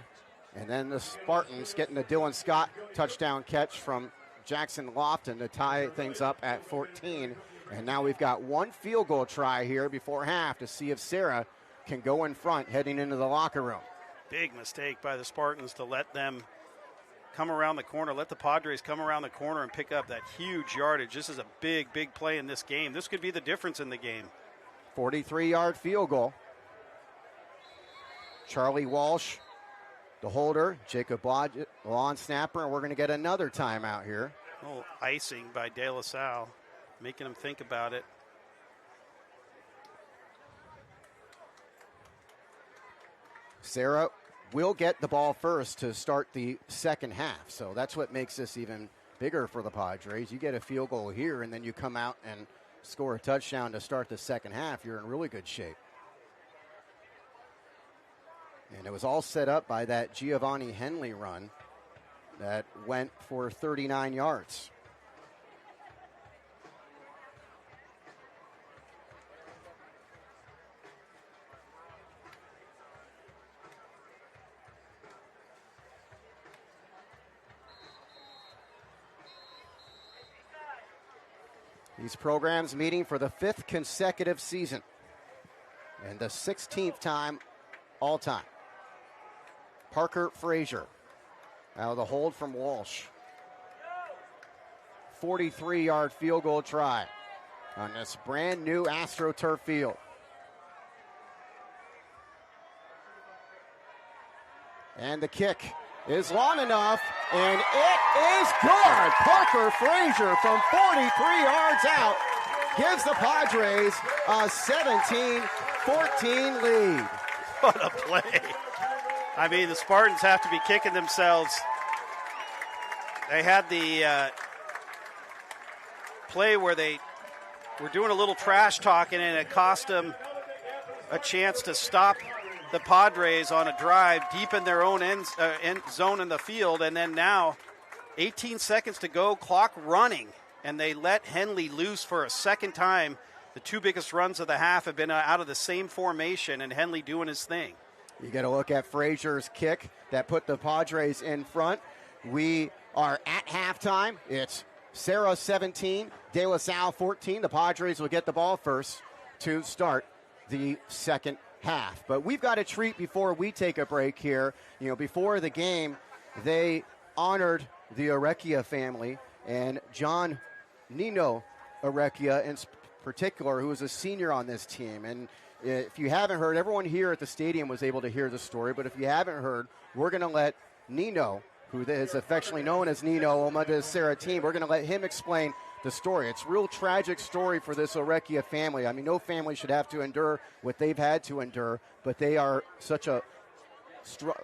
And then the Spartans getting the Dylan Scott touchdown catch from Jackson Lofton to tie things up at 14. And now we've got one field goal try here before half to see if Serra can go in front heading into the locker room. Big mistake by the Spartans to let them come around the corner, let the Padres come around the corner and pick up that huge yardage. This is a big, big play in this game. This could be the difference in the game. 43-yard field goal. Charlie Walsh, the holder, Jacob Blodgett, the lawn snapper, and we're going to get another timeout here. A little icing by De La Salle, making him think about it. Serra will get the ball first to start the second half. So that's what makes this even bigger for the Padres. You get a field goal here, and then you come out and score a touchdown to start the second half. You're in really good shape. And it was all set up by that Giovanni Henley run that went for 39 yards. These programs meeting for the 5th consecutive season and the 16th time all time. Parker Frazier out of the hold from Walsh. 43-yard field goal try on this brand new AstroTurf field. And the kick is long enough, and it is good. Parker Frazier from 43 yards out gives the Padres a 17-14 lead. What a play. I mean, the Spartans have to be kicking themselves. They had the play where they were doing a little trash talking, and it cost them a chance to stop the Padres on a drive deep in their own end zone in the field. And then now, 18 seconds to go, clock running, and they let Henley loose for a second time. The two biggest runs of the half have been out of the same formation, and Henley doing his thing. You got to look at Frazier's kick that put the Padres in front. We are at halftime. It's Serra 17, De La Salle 14. The Padres will get the ball first to start the second half. But we've got a treat before we take a break here. You know, before the game, they honored the Orecchia family, and John Nino Orecchia in particular, who was a senior on this team. And if you haven't heard, everyone here at the stadium was able to hear the story, but if you haven't heard, we're going to let Nino, who is affectionately known as Nino on the Serra team, we're going to let him explain the story. It's a real tragic story for this Orecchia family. I mean, no family should have to endure what they've had to endure, but they are such a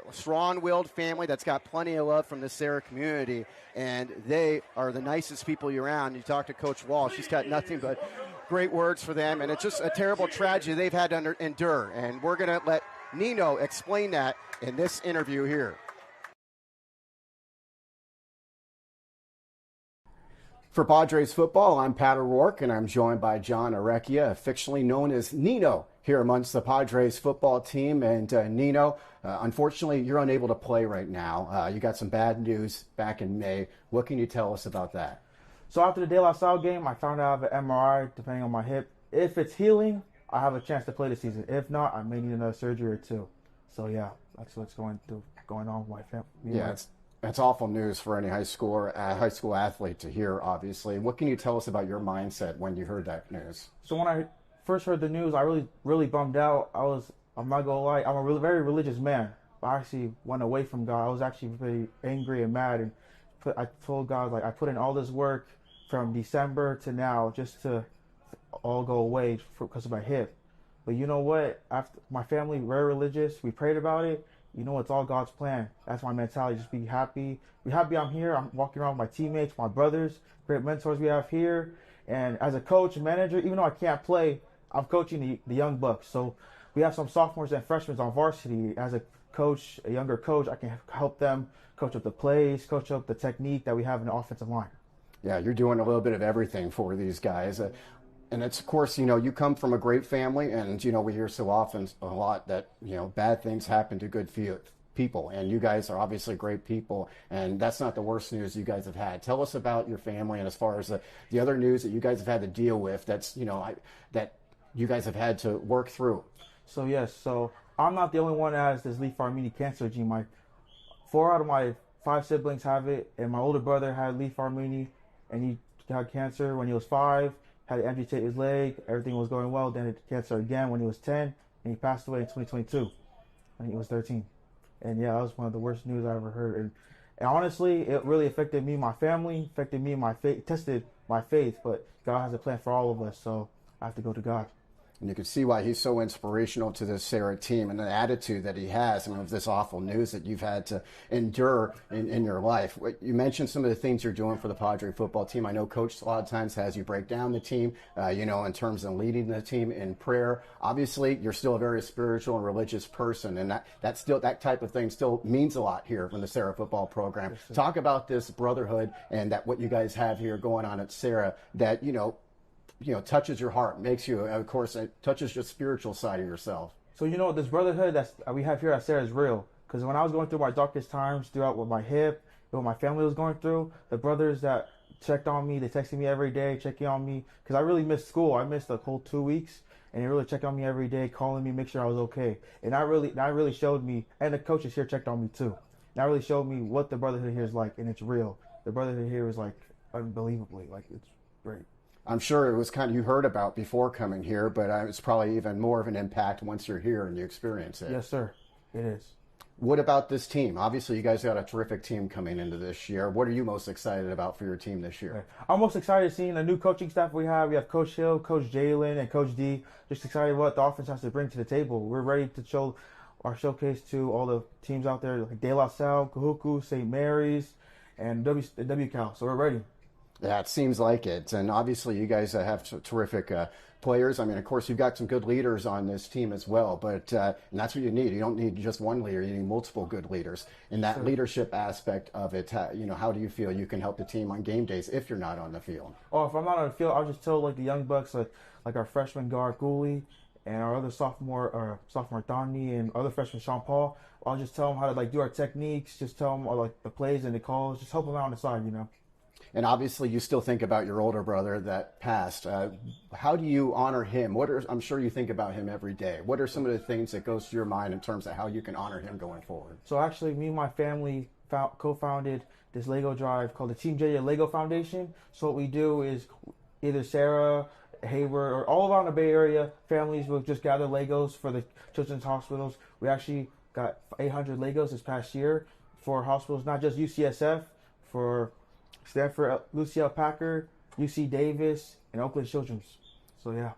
strong-willed family that's got plenty of love from the Serra community, and they are the nicest people around. You talk to Coach Walsh, she's got nothing but great words for them, and it's just a terrible tragedy they've had to endure, and we're going to let Nino explain that in this interview here. For Padres football, I'm Pat O'Rourke, and I'm joined by John Orecchia, affectionately known as Nino, here amongst the Padres football team. And Nino, unfortunately, you're unable to play right now. You got some bad news back in May. What can you tell us about that? So after the De La Salle game, I found out I have an MRI, depending on my hip. If it's healing, I have a chance to play this season. If not, I may need another surgery or two. So yeah, that's what's going on with my family. Yeah, that's awful news for any high school athlete to hear, obviously. What can you tell us about your mindset when you heard that news? So when I first heard the news, I really bummed out. I'm not gonna lie, I'm a very religious man. But I actually went away from God. I was actually very angry and mad, and I told God, like, I put in all this work from December to now just to all go away because of my hip. But you know what? After my family, very religious, we prayed about it. You know, it's all God's plan. That's my mentality. Just be happy. Be happy I'm here. I'm walking around with my teammates, my brothers, great mentors we have here. And as a coach and manager, even though I can't play, I'm coaching the young bucks. So we have some sophomores and freshmen on varsity. As a coach, a younger coach, I can help them coach up the plays, coach up the technique that we have in the offensive line. Yeah, you're doing a little bit of everything for these guys. And it's, of course, you know, you come from a great family, and, you know, we hear so often a lot that, you know, bad things happen to good people. And you guys are obviously great people, and that's not the worst news you guys have had. Tell us about your family, and as far as the other news that you guys have had to deal with, that's, you know, that you guys have had to work through. So, yes, so I'm not the only one that has this Lee-Farmini cancer gene. 4 out of my 5 siblings have it, and my older brother had Lee-Farmini, and he had cancer when he was 5, had to amputate his leg. Everything was going well. Then he had cancer again when he was 10, and he passed away in 2022 when he was 13. And yeah, that was one of the worst news I ever heard. And honestly, it really affected me, my family, affected me, my faith, tested my faith. But God has a plan for all of us, so I have to go to God. And you can see why he's so inspirational to this Serra team and the attitude that he has. I mean, with this awful news that you've had to endure in your life. You mentioned some of the things you're doing for the Padre football team. I know Coach a lot of times has you break down the team, in terms of leading the team in prayer. Obviously, you're still a very spiritual and religious person, and that type of thing still means a lot here from the Serra football program. Yes, talk about this brotherhood and that what you guys have here going on at Serra that touches your heart, makes you, of course, it touches your spiritual side of yourself. So this brotherhood that we have here at Serra is real. Because when I was going through my darkest times throughout with my hip, what my family was going through, the brothers that checked on me, they texted me every day, checking on me. Because I really missed school. I missed the whole 2 weeks. And they really checked on me every day, calling me, make sure I was okay. And that really showed me, and the coaches here checked on me too. That really showed me what the brotherhood here is like, and it's real. The brotherhood here is like unbelievably, like it's great. I'm sure it was kind of you heard about before coming here, but it's probably even more of an impact once you're here and you experience it. Yes, sir. It is. What about this team? Obviously, you guys got a terrific team coming into this year. What are you most excited about for your team this year? I'm most excited seeing the new coaching staff we have. We have Coach Hill, Coach Jalen, and Coach D. Just excited what the offense has to bring to the table. We're ready to show our showcase to all the teams out there, like De La Salle, Kahuku, St. Mary's, and WCAL. So we're ready. Yeah, it seems like it. And obviously, you guys have terrific players. I mean, of course, you've got some good leaders on this team as well. But and that's what you need. You don't need just one leader. You need multiple good leaders. And that leadership aspect of it, how do you feel you can help the team on game days if you're not on the field? Oh, if I'm not on the field, I'll just tell the young bucks, like our freshman guard Gooley and our other sophomore Donnie and other freshman Sean Paul. I'll just tell them how to do our techniques. Just tell them the plays and the calls. Just help them out on the side, And obviously, you still think about your older brother that passed. How do you honor him? I'm sure you think about him every day. What are some of the things that goes to your mind in terms of how you can honor him going forward? So actually, me and my family co-founded this Lego drive called the Team JJ Lego Foundation. So what we do is either Serra, Hayward, or all around the Bay Area, families will just gather Legos for the children's hospitals. We actually got 800 Legos this past year for hospitals, not just UCSF, for Stanford, Lucille Packard, UC Davis, and Oakland Children's. So yeah,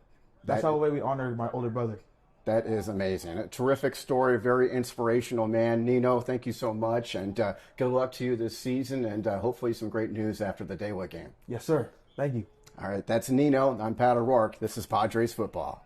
that's how the way we honored my older brother. That is amazing. A terrific story, very inspirational man. Nino, thank you so much, and good luck to you this season, and hopefully some great news after the Daywood game. Yes, sir. Thank you. All right, that's Nino. I'm Pat O'Rourke. This is Padres football.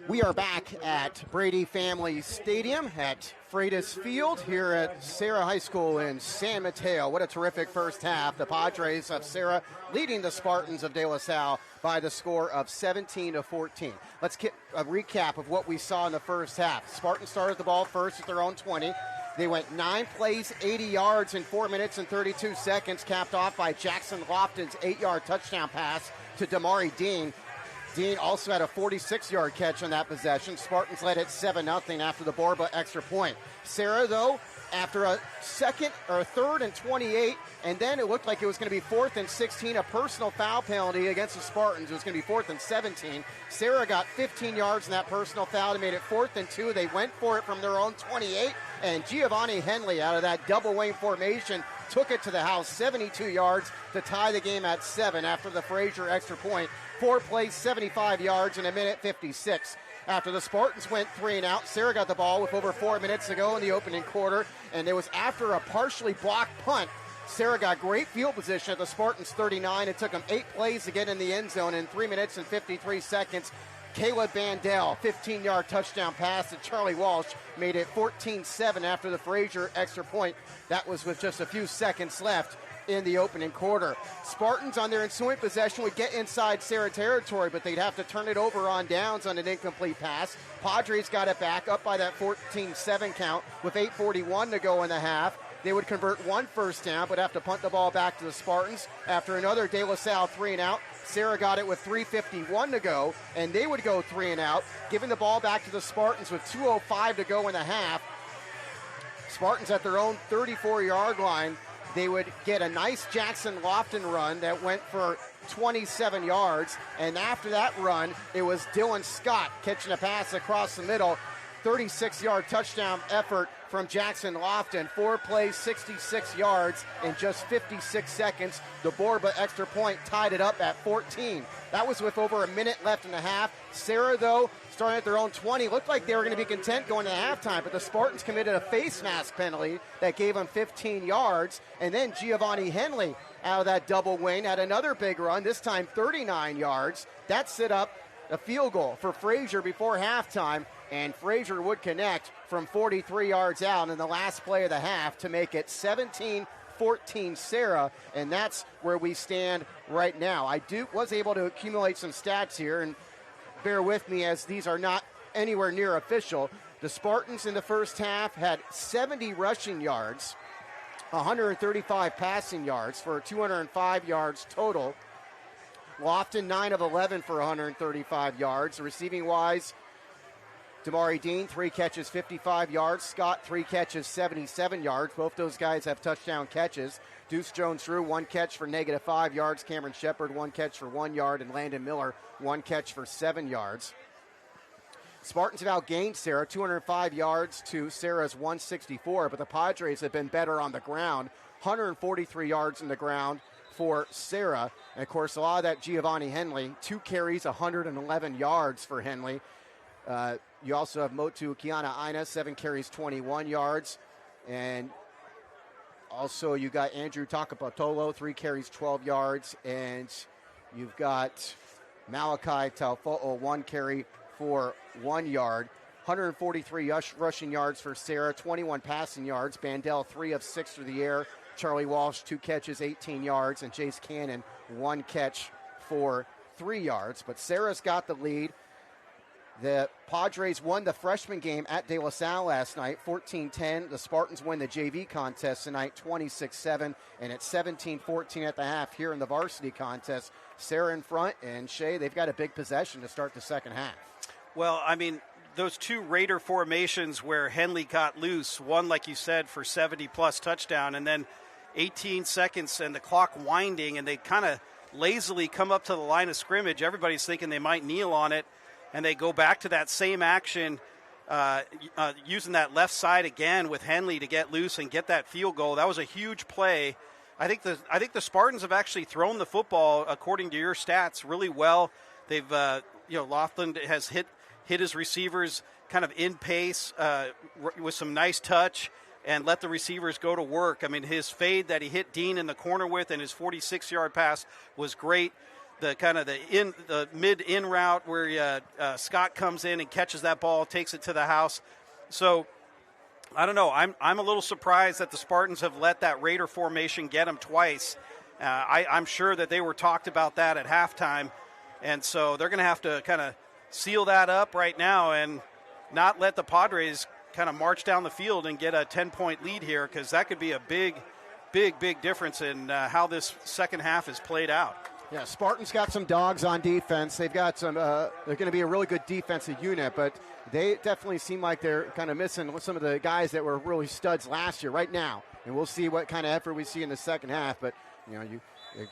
We are back at Brady Family Stadium at Freitas Field here at Serra High School in San Mateo. What a terrific first half. The Padres of Serra leading the Spartans of De La Salle by the score of 17-14. Let's get a recap of what we saw in the first half. Spartans started the ball first at their own 20. They went 9 plays, 80 yards in 4 minutes and 32 seconds, capped off by Jackson Lofton's 8-yard touchdown pass to Damari Dean. Dean also had a 46-yard catch on that possession. Spartans led it 7-0 after the Borba extra point. Serra, though, after a third and 28, and then it looked like it was going to be 4th and 16, a personal foul penalty against the Spartans. It was going to be 4th and 17. Serra got 15 yards in that personal foul. They made it 4th and 2. They went for it from their own 28, and Giovanni Henley out of that double wing formation took it to the house, 72 yards to tie the game at 7 after the Frazier extra point. 4 plays, 75 yards in 1:56. After the Spartans went 3 and out, Serra got the ball with over 4 minutes to go in the opening quarter, and it was after a partially blocked punt. Serra got great field position at the Spartans 39. It took them 8 plays to get in the end zone in 3 minutes and 53 seconds. Caleb Bandel, 15-yard touchdown pass to Charlie Walsh, made it 14-7 after the Frazier extra point. That was with just a few seconds left in the opening quarter. Spartans on their ensuing possession would get inside Serra territory, but they'd have to turn it over on downs on an incomplete pass. Padres got it back up by that 14-7 count with 8:41 to go in the half. They would convert 1 first down, but have to punt the ball back to the Spartans. After another De La Salle 3 and out, Serra got it with 3:51 to go, and they would go 3 and out, giving the ball back to the Spartans with 2:05 to go in the half. Spartans at their own 34-yard line. They would get a nice Jackson Lofton run that went for 27 yards. And after that run, it was Dylan Scott catching a pass across the middle. 36-yard touchdown effort from Jackson Lofton. 4 plays, 66 yards in just 56 seconds. The Borba extra point tied it up at 14. That was with over a minute left in the half. Serra, though, starting at their own 20, looked like they were going to be content going to halftime, but the Spartans committed a face mask penalty that gave them 15 yards, and then Giovanni Henley out of that double wing had another big run, this time 39 yards. That set up a field goal for Frazier before halftime, and Frazier would connect from 43 yards out in the last play of the half to make it 17-14 Serra, and that's where we stand right now. I was able to accumulate some stats here, and bear with me as these are not anywhere near official. The Spartans in the first half had 70 rushing yards, 135 passing yards for 205 yards total. Lofton 9 of 11 for 135 yards. Receiving-wise, Damari Dean, 3 catches, 55 yards. Scott, 3 catches, 77 yards. Both those guys have touchdown catches. Deuce Jones-Drew, 1 catch for -5 yards. Cameron Shepard, 1 catch for 1 yard. And Landon Miller, 1 catch for 7 yards. Spartans have outgained Serra, 205 yards to Serra's 164, but the Padres have been better on the ground, 143 yards on the ground for Serra. And, of course, a lot of that Giovanni Henley, 2 carries, 111 yards for Henley. You also have Motu Kiana Aina, 7 carries, 21 yards. And also you got Andrew Takapatolo, 3 carries, 12 yards. And you've got Malachi Taufo'o, 1 carry for 1 yard. 143 rushing yards for Serra, 21 passing yards. Bandel, 3 of 6 through the air. Charlie Walsh, 2 catches, 18 yards. And Chase Cannon, 1 catch for 3 yards. But Serra's got the lead. The Padres won the freshman game at De La Salle last night, 14-10. The Spartans win the JV contest tonight, 26-7. And it's 17-14 at the half here in the varsity contest. Serra in front, and Shea, they've got a big possession to start the second half. Well, I mean, those 2 Raider formations where Henley got loose, one, like you said, for 70-plus touchdown, and then 18 seconds and the clock winding, and they kind of lazily come up to the line of scrimmage. Everybody's thinking they might kneel on it. And they go back to that same action, using that left side again with Henley to get loose and get that field goal. That was a huge play. I think the Spartans have actually thrown the football, according to your stats, really well. They've Laughlin has hit his receivers kind of in pace with some nice touch and let the receivers go to work. I mean, his fade that he hit Dean in the corner with and his 46-yard pass was great. the mid-in route where Scott comes in and catches that ball, takes it to the house. So I don't know. I'm a little surprised that the Spartans have let that Raider formation get them twice. I'm sure that they were talked about that at halftime, and so they're going to have to kind of seal that up right now and not let the Padres kind of march down the field and get a 10-point lead here, because that could be a big difference in how this second half is played out. Yeah, Spartans got some dogs on defense. They've got some. They're going to be a really good defensive unit, but they definitely seem like they're kind of missing some of the guys that were really studs last year right now. And we'll see what kind of effort we see in the second half. But you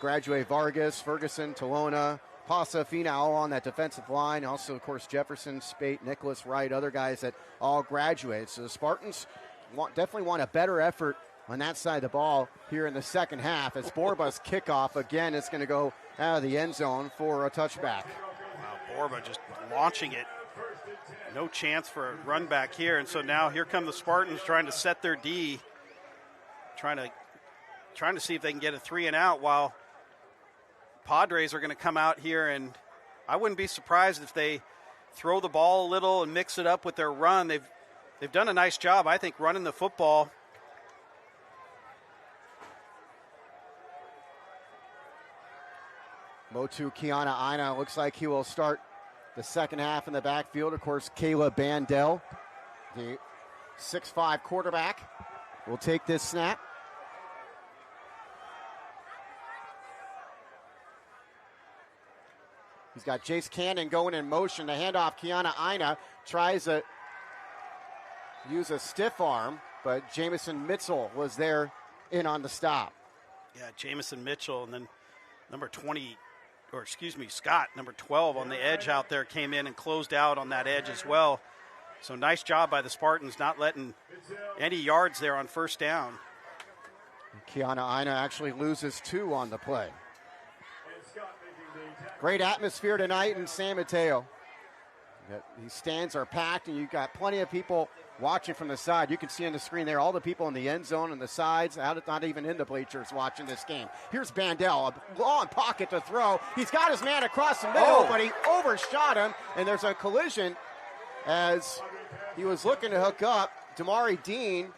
graduate Vargas, Ferguson, Tolona, Pasa, Fina, all on that defensive line. Also, of course, Jefferson, Spate, Nicholas Wright, other guys that all graduated. So the Spartans definitely want a better effort on that side of the ball here in the second half. As Borba's kickoff, again, it's going to go out of the end zone for a touchback. Wow, Borba just launching it. No chance for a run back here. And so now here come the Spartans trying to set their D, trying to see if they can get a 3-and-out, while Padres are going to come out here, and I wouldn't be surprised if they throw the ball a little and mix it up with their run. They've done a nice job, I think, running the football. Motu Kiana Aina looks like he will start the second half in the backfield. Of course, Kayla Bandel, the 6'5" quarterback, will take this snap. He's got Jace Cannon going in motion. The handoff, Kiana Aina tries to use a stiff arm, but Jamison Mitchell was there in on the stop. Yeah, Jamison Mitchell, and then Scott, number 12 on the edge out there, came in and closed out on that edge as well. So nice job by the Spartans not letting any yards there on first down. Kiana Aina actually loses 2 on the play. Great atmosphere tonight in San Mateo. These stands are packed, and you've got plenty of people watching from the side. You can see on the screen there all the people in the end zone and the sides, not even in the bleachers watching this game. Here's Bandel, a long pocket to throw. He's got his man across the middle, but he overshot him, and there's a collision as he was looking to hook up. Damari Dean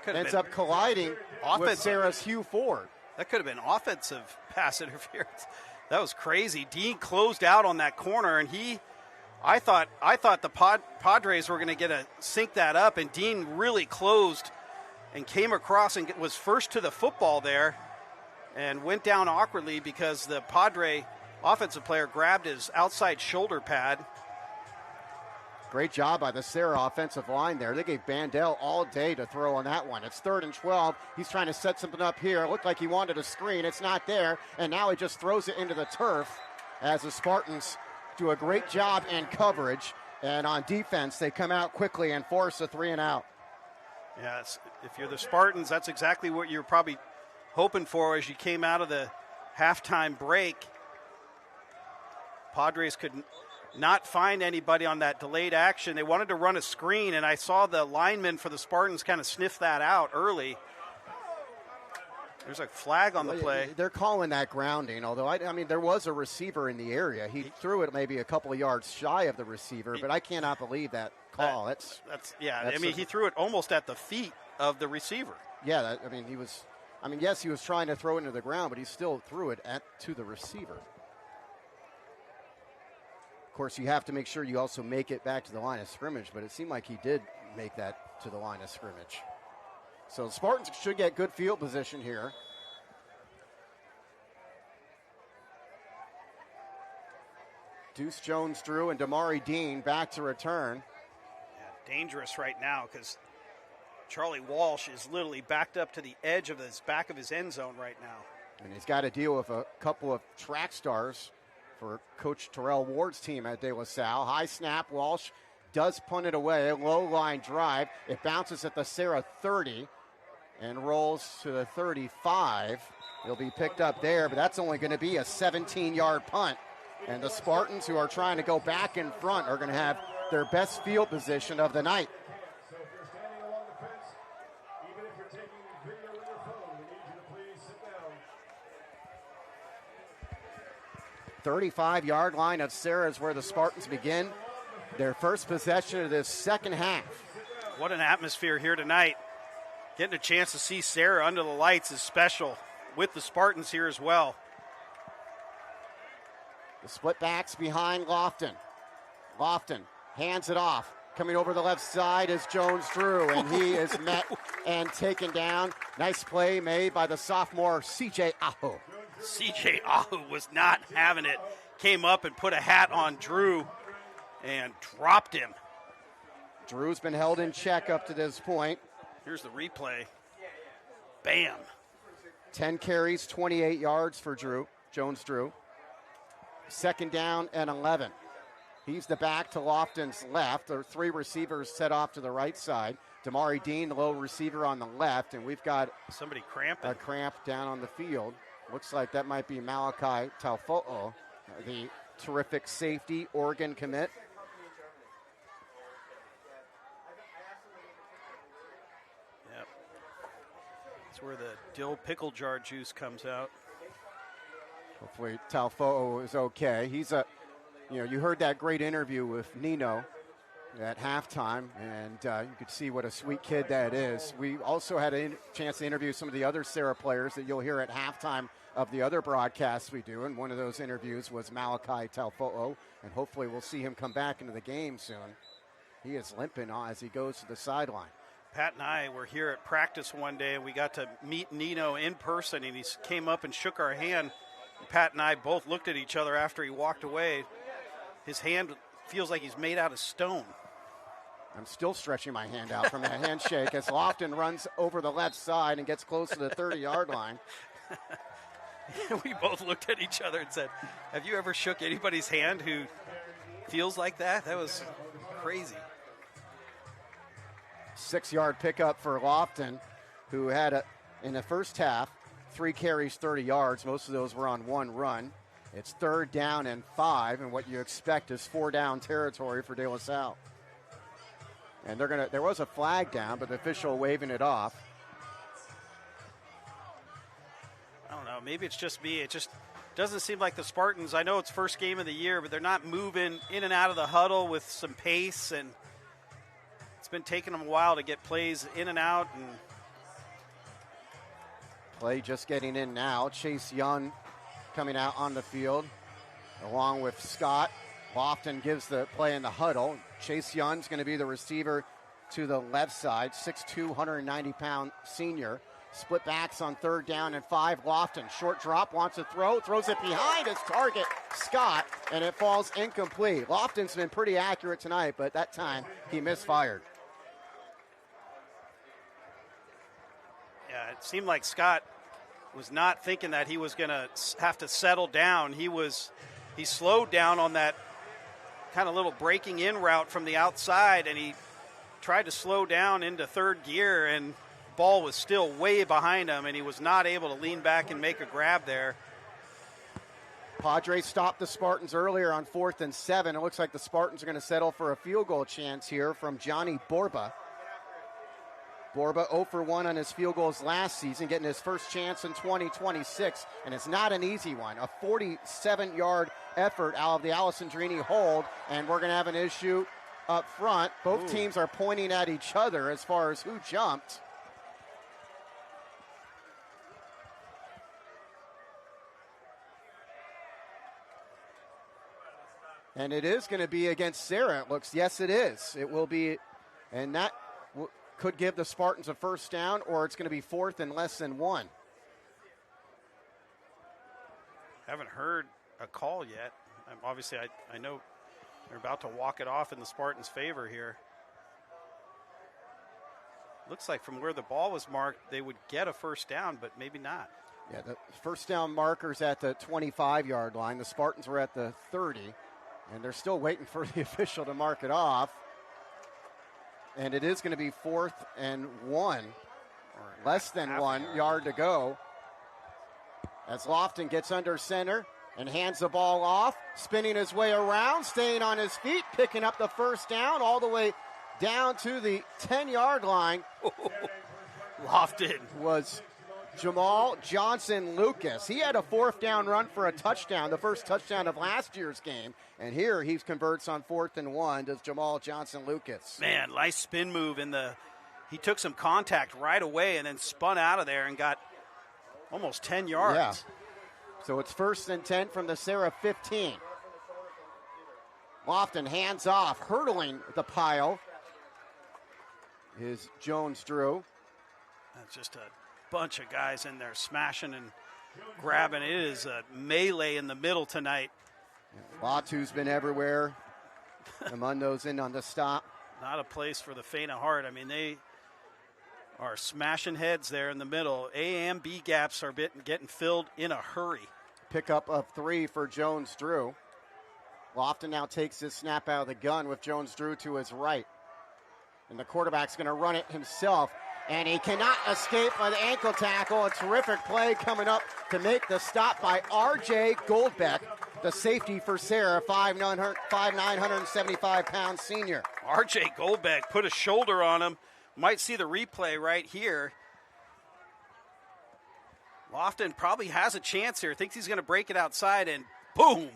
ends up colliding with Serra's Hugh Ford. That could have been offensive pass interference. That was crazy. Dean closed out on that corner, and I thought the Padres were going to sync that up, and Dean really closed and came across and was first to the football there and went down awkwardly because the Padre offensive player grabbed his outside shoulder pad. Great job by the Serra offensive line there. They gave Bandel all day to throw on that one. It's 3rd and 12. He's trying to set something up here. It looked like he wanted a screen. It's not there, and now he just throws it into the turf as the Spartans do a great job in coverage, and on defense they come out quickly and force a 3-and-out. Yes, if you're the Spartans, that's exactly what you're probably hoping for as you came out of the halftime break. Padres could not find anybody on that delayed action. They wanted to run a screen, and I saw the lineman for the Spartans kind of sniff that out early. There's a flag on the play. They're calling that grounding, although, I mean, there was a receiver in the area. He threw it maybe a couple of yards shy of the receiver, but I cannot believe that call. He threw it almost at the feet of the receiver. Yeah, yes, he was trying to throw it into the ground, but he still threw it to the receiver. Of course, you have to make sure you also make it back to the line of scrimmage, but it seemed like he did make that to the line of scrimmage. So the Spartans should get good field position here. Deuce Jones-Drew and Damari Dean back to return. Yeah, dangerous right now because Charlie Walsh is literally backed up to the edge of his back of his end zone right now. And he's got to deal with a couple of track stars for Coach Terrell Ward's team at De La Salle. High snap, Walsh does punt it away. Low line drive. It bounces at the Serra 30 and rolls to the 35. It'll be picked up there, but that's only going to be a 17-yard punt. And the Spartans, who are trying to go back in front, are going to have their best field position of the night. So if you're standing along the fence, even if you're taking video with your phone, we need you to please sit down. 35-yard line of Serra is where the Spartans begin their first possession of this second half. What an atmosphere here tonight. Getting a chance to see Serra under the lights is special with the Spartans here as well. The split backs behind Lofton. Lofton hands it off. Coming over the left side is Jones-Drew, and he is met and taken down. Nice play made by the sophomore C.J. Aho. C.J. Aho was not having it. Came up and put a hat on Drew and dropped him. Drew's been held in check up to this point. Here's the replay. Bam. 10 carries, 28 yards for Drew, Jones-Drew. Second down and 11. He's the back to Lofton's left. There are 3 receivers set off to the right side. Damari Dean, the low receiver on the left, and we've got somebody cramping. A cramp down on the field. Looks like that might be Malachi Taufo'o, the terrific safety, Oregon commit. Yep. That's where the dill pickle jar juice comes out. Hopefully Taufo'o is okay. He's you heard that great interview with Nino at halftime, and you could see what a sweet kid that is. We also had a chance to interview some of the other Serra players that you'll hear at halftime of the other broadcasts we do, and one of those interviews was Malachi Taufo'o, and hopefully we'll see him come back into the game soon. He is limping as he goes to the sideline. Pat and I were here at practice one day, and we got to meet Nino in person, and he came up and shook our hand. Pat and I both looked at each other after he walked away. His hand feels like he's made out of stone. I'm still stretching my hand out from that handshake as Lofton runs over the left side and gets close to the 30-yard line. We both looked at each other and said, have you ever shook anybody's hand who feels like that? That was crazy. 6-yard pickup for Lofton, who had, in the first half, 3 carries, 30 yards. Most of those were on one run. It's 3rd down and 5, and what you expect is 4-down territory for De La Salle. And there was a flag down, but the official waving it off. I don't know. Maybe it's just me. It just doesn't seem like the Spartans. I know it's first game of the year, but they're not moving in and out of the huddle with some pace, and it's been taking them a while to get plays in and out. And play just getting in now. Chase Young coming out on the field along with Scott. Lofton gives the play in the huddle. Chase Young's going to be the receiver to the left side, 6'2", 190-pound senior. Split backs on 3rd down and 5. Lofton, short drop, wants to throw, throws it behind his target, Scott, and it falls incomplete. Lofton's been pretty accurate tonight, but that time he misfired. Yeah, it seemed like Scott was not thinking that he was going to have to settle down. He slowed down on that kind of little breaking in route from the outside, and he tried to slow down into 3rd gear, and ball was still way behind him, and he was not able to lean back and make a grab there. Padres stopped the Spartans earlier on 4th and 7. It looks like the Spartans are going to settle for a field goal chance here from Johnny Borba. Borba 0 for 1 on his field goals last season, getting his first chance in 2026, and it's not an easy one. A 47-yard effort out of the Alessandrini hold, and we're going to have an issue up front. Both teams are pointing at each other as far as who jumped. And it is going to be against Serra, it looks. Yes, it is. It will be, and that could give the Spartans a first down, or it's going to be 4th and less than 1. Haven't heard a call yet. Obviously, I know they're about to walk it off in the Spartans' favor here. Looks like from where the ball was marked, they would get a first down, but maybe not. Yeah, the first down marker's at the 25-yard line. The Spartans were at the 30, and they're still waiting for the official to mark it off. And it is going to be 4th and 1, or less than 1 yard to go. As Lofton gets under center and hands the ball off, spinning his way around, staying on his feet, picking up the first down all the way down to the 10-yard line. Lofton was Jamal Johnson Lucas. He had a 4th down run for a touchdown, the first touchdown of last year's game. And here he converts on 4th and 1, does Jamal Johnson Lucas. Man, nice spin move he took some contact right away and then spun out of there and got almost 10 yards. Yeah. So it's 1st and 10 from the Serra 15. Lofton hands off, hurdling the pile is Jones-Drew. That's just a bunch of guys in there smashing and grabbing. It is a melee in the middle tonight. Latu's been everywhere. Amundo's in on the stop. Not a place for the faint of heart. I mean, they are smashing heads there in the middle. A and B gaps are getting filled in a hurry. Pickup of 3 for Jones-Drew. Lofton now takes his snap out of the gun with Jones-Drew to his right. And the quarterback's going to run it himself. And he cannot escape by the ankle tackle. A terrific play coming up to make the stop by R.J. Goldbeck, the safety for Serra, 5'9", 175-pound senior. R.J. Goldbeck put a shoulder on him. Might see the replay right here. Lofton probably has a chance here. Thinks he's going to break it outside, and boom,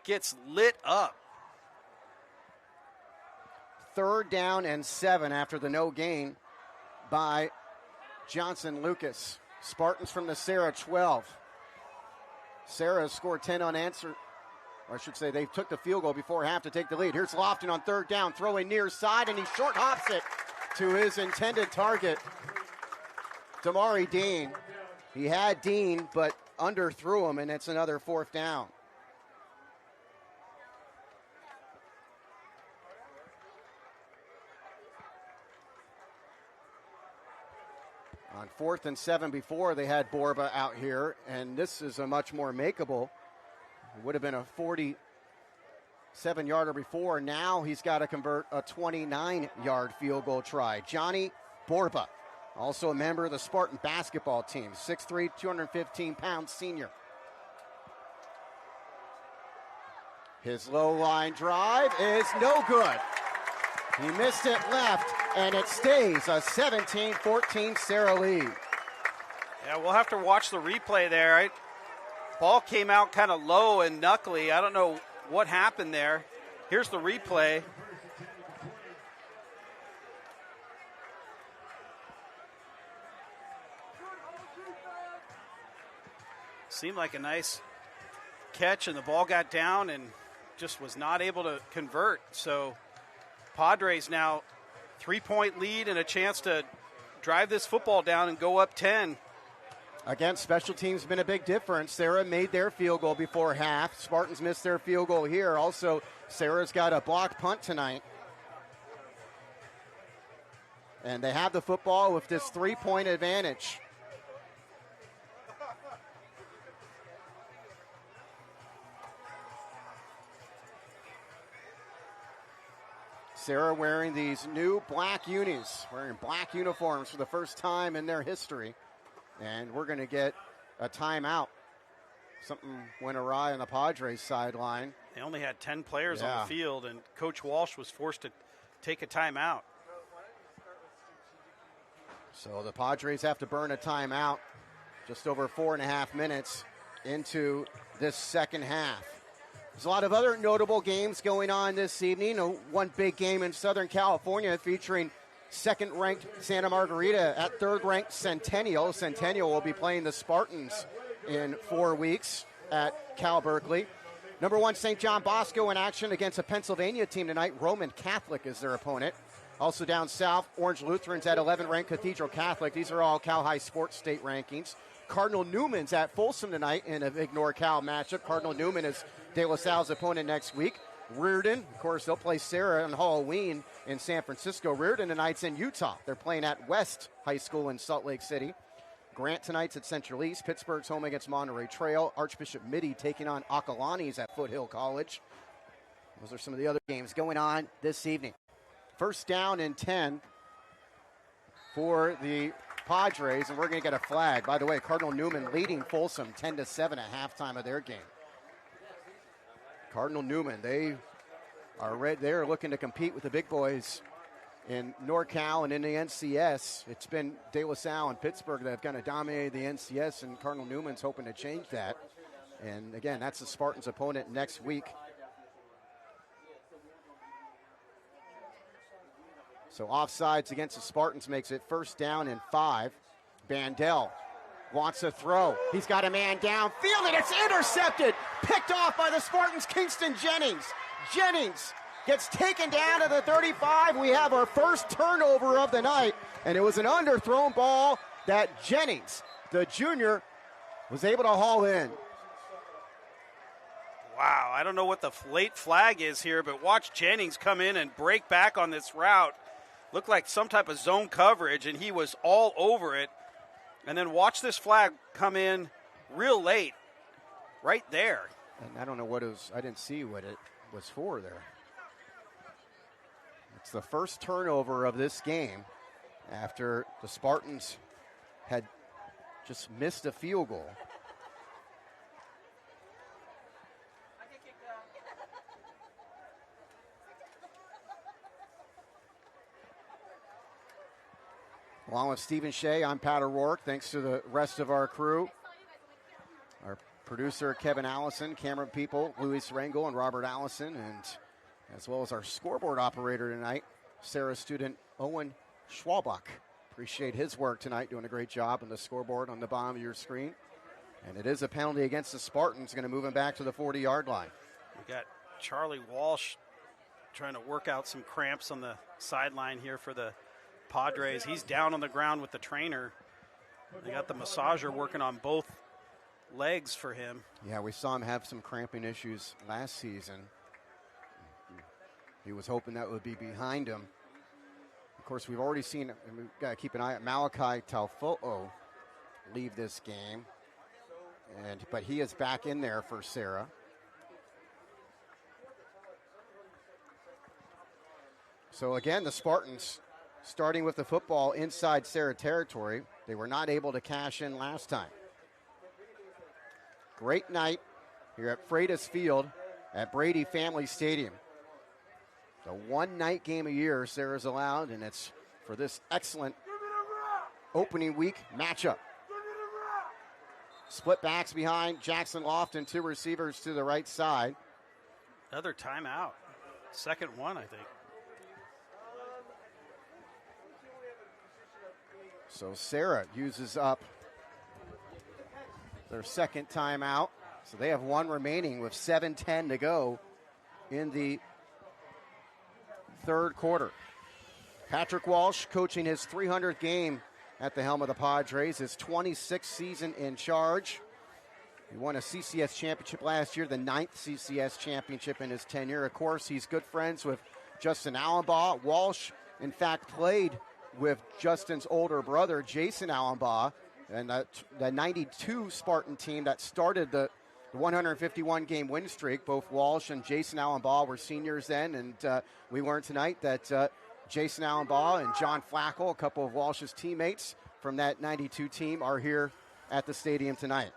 gets lit up. 3rd down and 7 after the no gain by Johnson Lucas. Spartans from the Serra 12. Serra scored 10 unanswered. Or I should say they took the field goal before half to take the lead. Here's Lofton on 3rd down, throwing near side, and he short hops it to his intended target, Damari Dean. He had Dean, but underthrew him, and it's another 4th down. On 4th and 7 before, they had Borba out here, and this is a much more makeable. It would have been a 47-yarder before. Now he's got to convert a 29-yard field goal try. Johnny Borba, also a member of the Spartan basketball team, 6'3", 215-pound senior. His low line drive is no good. He missed it left, and it stays a 17-14 Serra lead. Yeah, we'll have to watch the replay there. Right? Ball came out kind of low and knuckly. I don't know what happened there. Here's the replay. Seemed like a nice catch, and the ball got down and just was not able to convert. So Padres now 3-point lead and a chance to drive this football down and go up 10. Again, special teams been a big difference. Serra made their field goal before half. Spartans missed their field goal here. Also, Serra's got a blocked punt tonight. And they have the football with this 3-point advantage. Serra wearing these new black unis, wearing black uniforms for the first time in their history. And we're going to get a timeout. Something went awry on the Padres sideline. They only had 10 players on the field, and Coach Walsh was forced to take a timeout. So the Padres have to burn a timeout just over 4.5 minutes into this second half. There's a lot of other notable games going on this evening. One big game in Southern California featuring second-ranked Santa Margarita at third-ranked Centennial. Centennial will be playing the Spartans in 4 weeks at Cal Berkeley. Number 1, St. John Bosco in action against a Pennsylvania team tonight. Roman Catholic is their opponent. Also down south, Orange Lutherans at 11th-ranked Cathedral Catholic. These are all Cal High Sports State rankings. Cardinal Newman's at Folsom tonight in a big NorCal matchup. Cardinal Newman is De La Salle's opponent next week. Reardon, of course, they'll play Serra on Halloween in San Francisco. Reardon tonight's in Utah. They're playing at West High School in Salt Lake City. Grant tonight's at Central East. Pittsburgh's home against Monterey Trail. Archbishop Mitty taking on Acalanes at Foothill College. Those are some of the other games going on this evening. First down and 10 for the Padres, and we're going to get a flag. By the way, Cardinal Newman leading Folsom 10-7 at halftime of their game. Cardinal Newman, they are looking to compete with the big boys in NorCal and in the NCS. It's been De La Salle and Pittsburgh that have kind of dominated the NCS, and Cardinal Newman's hoping to change that. And again, that's the Spartans' opponent next week. So offsides against the Spartans makes it 1st down and 5. Bandel wants a throw. He's got a man downfield, and it's intercepted. Picked off by the Spartans, Kingston Jennings. Jennings gets taken down to the 35. We have our first turnover of the night, and it was an underthrown ball that Jennings, the junior, was able to haul in. Wow, I don't know what the late flag is here, but watch Jennings come in and break back on this route. Looked like some type of zone coverage, and he was all over it. And then watch this flag come in real late, right there. And I don't know what it was. I didn't see what it was for there. It's the first turnover of this game after the Spartans had just missed a field goal. Along with Stephen Shea, I'm Pat O'Rourke. Thanks to the rest of our crew. Our producer, Kevin Allison, camera people, Luis Rangel and Robert Allison, and as well as our scoreboard operator tonight, Serra student Owen Schwalbach. Appreciate his work tonight, doing a great job on the scoreboard on the bottom of your screen. And it is a penalty against the Spartans, going to move him back to the 40-yard line. We got Charlie Walsh trying to work out some cramps on the sideline here for the Padres. He's down on the ground with the trainer. They got the massager working on both legs for him. Yeah, we saw him have some cramping issues last season. He was hoping that would be behind him. Of course, we've already seen, and we've got to keep an eye on Malachi Talfo'o leave this game. But he is back in there for Serra. So again, the Spartans starting with the football inside Serra territory. They were not able to cash in last time. Great night here at Freitas Field at Brady Family Stadium. The one night game a year Serra's allowed, and it's for this excellent opening week matchup. Split backs behind Jackson Lofton, 2 receivers to the right side. Another timeout. Second one, I think. So Serra uses up their second timeout. So they have one remaining with 7:10 to go in the third quarter. Patrick Walsh coaching his 300th game at the helm of the Padres, his 26th season in charge. He won a CCS championship last year, the 9th CCS championship in his tenure. Of course, he's good friends with Justin Allenbaugh. Walsh, in fact, played with Justin's older brother, Jason Allenbaugh, and the 92 Spartan team that started the 151-game win streak. Both Walsh and Jason Allenbaugh were seniors then, and we learned tonight that Jason Allenbaugh and John Flacco, a couple of Walsh's teammates from that 92 team, are here at the stadium tonight.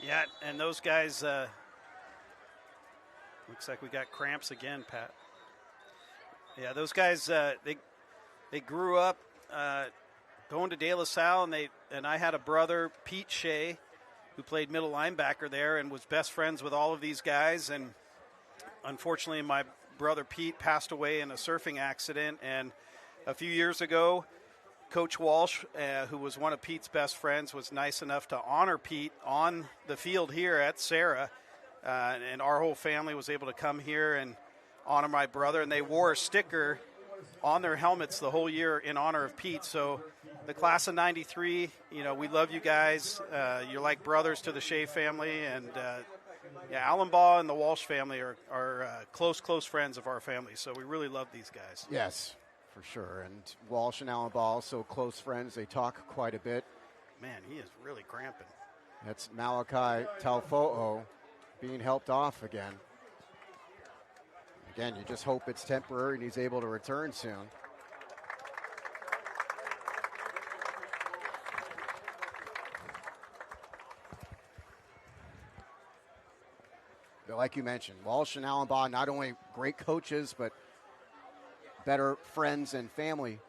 Yeah, and those guys, looks like we got cramps again, Pat. Yeah, those guys, they grew up going to De La Salle, and I had a brother, Pete Shea, who played middle linebacker there and was best friends with all of these guys. And unfortunately, my brother Pete passed away in a surfing accident. And a few years ago, Coach Walsh, who was one of Pete's best friends, was nice enough to honor Pete on the field here at Serra. And our whole family was able to come here and honor my brother. And they wore a sticker on their helmets the whole year in honor of Pete. So the class of 93, we love you guys. You're like brothers to the Shea family. And, Allenbaugh and the Walsh family are close friends of our family. So we really love these guys. Yes, for sure. And Walsh and Allenbaugh also close friends. They talk quite a bit. Man, he is really cramping. That's Malachi Talfo'o being helped off again. Again, you just hope it's temporary and he's able to return soon. But like you mentioned, Walsh and Allenbaugh, not only great coaches, but better friends and family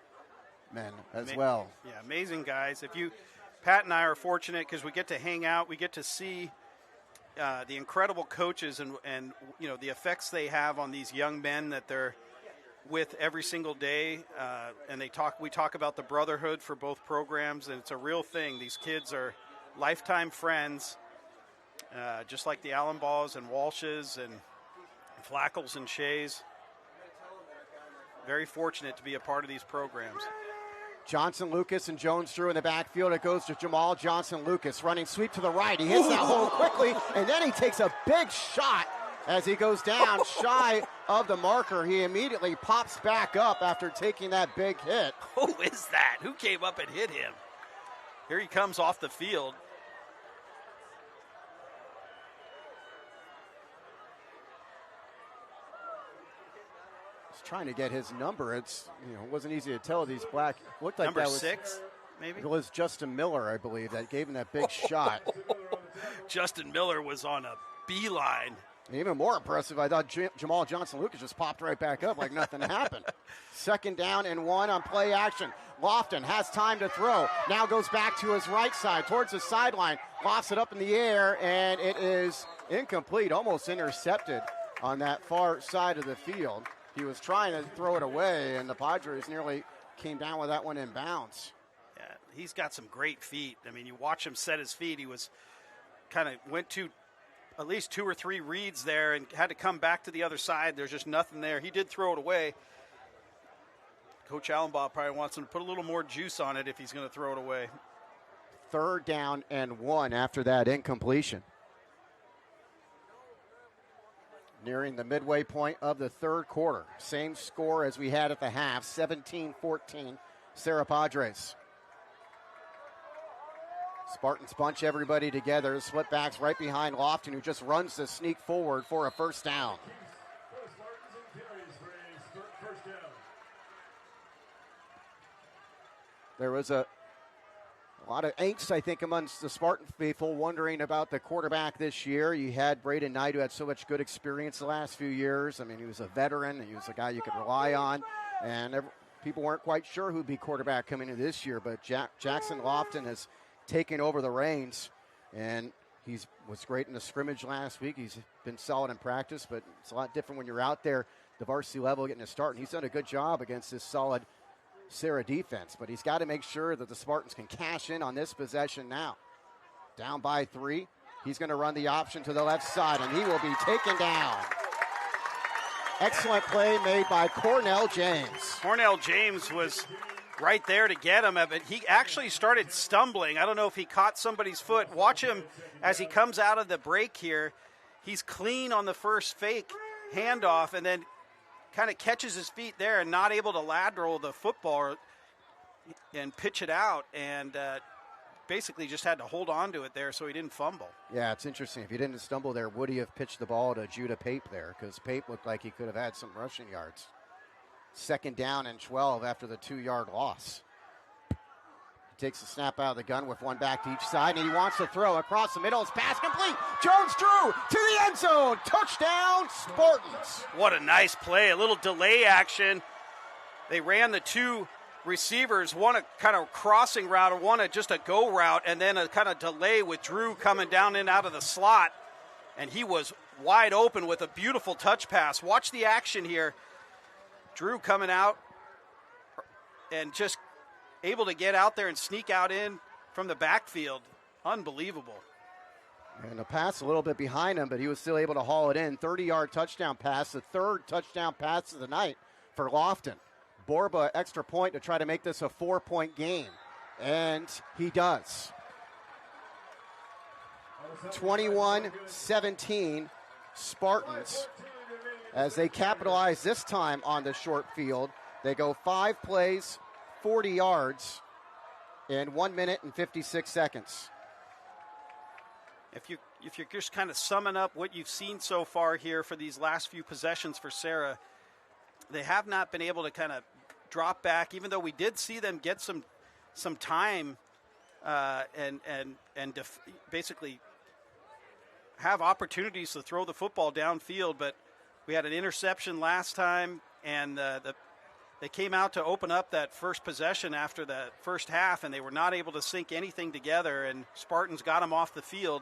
men as well. Yeah, amazing guys. Pat and I are fortunate because we get to hang out. We get to see the incredible coaches and the effects they have on these young men that they're with every single day. And we talk about the brotherhood for both programs, and it's a real thing. These kids are lifetime friends, just like the Allenbaugh and Walshes and Flackles and Sheas. Very fortunate to be a part of these programs. Johnson, Lucas, and Jones-Drew in the backfield. It goes to Jamal Johnson-Lucas. Running sweep to the right. He hits that hole quickly, and then he takes a big shot as he goes down shy of the marker. He immediately pops back up after taking that big hit. Who is that? Who came up and hit him? Here he comes off the field. Trying to get his number. It wasn't easy to tell. These black looked like number that was 6, maybe. It was Justin Miller, I believe, that gave him that big shot. Justin Miller was on a beeline. Even more impressive, I thought Jamal Johnson-Lucas just popped right back up like nothing happened. 2nd down and 1 on play action. Lofton has time to throw. Now goes back to his right side towards the sideline. Lofts it up in the air, and it is incomplete, almost intercepted on that far side of the field. He was trying to throw it away, and the Padres nearly came down with that one in bounds. Yeah, he's got some great feet. I mean, you watch him set his feet. He was went to at least 2 or 3 reads there and had to come back to the other side. There's just nothing there. He did throw it away. Coach Allenbaugh probably wants him to put a little more juice on it if he's going to throw it away. 3rd down and 1 after that incompletion. Nearing the midway point of the 3rd quarter. Same score as we had at the half, 17-14, Serra Padres. Spartans bunch everybody together. Split backs right behind Lofton, who just runs to sneak forward for a 1st down. There was a lot of angst, I think, amongst the Spartan faithful wondering about the quarterback this year. You had Braden Knight, who had so much good experience the last few years. I mean, he was a veteran. He was a guy you could rely on. And people weren't quite sure who'd be quarterback coming into this year. But Jackson Lofton has taken over the reins. And he was great in the scrimmage last week. He's been solid in practice. But it's a lot different when you're out there, the varsity level, getting a start. And he's done a good job against this solid Serra defense, but he's got to make sure that the Spartans can cash in on this possession now. Down by 3. He's going to run the option to the left side, and he will be taken down. Excellent play made by Cornell James. Cornell James was right there to get him, but he actually started stumbling. I don't know if he caught somebody's foot. Watch him as he comes out of the break here. He's clean on the first fake handoff, and then kind of catches his feet there and not able to lateral the football and pitch it out, and basically just had to hold on to it there so he didn't fumble. Yeah, it's interesting. If he didn't stumble there, would he have pitched the ball to Judah Pape there? Because Pape looked like he could have had some rushing yards. 2nd down and 12 after the 2-yard loss. He takes the snap out of the gun with one back to each side, and he wants to throw across the middle. It's pass complete. Jones-Drew to the end zone. Touchdown, Spartans. What a nice play. A little delay action. They ran the 2 receivers, one a kind of crossing route and one just a go route, and then a kind of delay with Drew coming down and out of the slot. And he was wide open with a beautiful touch pass. Watch the action here. Drew coming out and just able to get out there and sneak out in from the backfield. Unbelievable. And a pass a little bit behind him, but he was still able to haul it in. 30-yard touchdown pass, the 3rd touchdown pass of the night for Lofton. Borba extra point to try to make this a 4-point game, and he does. 21-17 Spartans as they capitalize this time on the short field. They go 5 plays, 40 yards in 1 minute and 56 seconds. If you're just kind of summing up what you've seen so far here for these last few possessions for Serra, they have not been able to kind of drop back, even though we did see them get some time basically have opportunities to throw the football downfield. But we had an interception last time, and they came out to open up that first possession after the first half, and they were not able to sync anything together, and Spartans got them off the field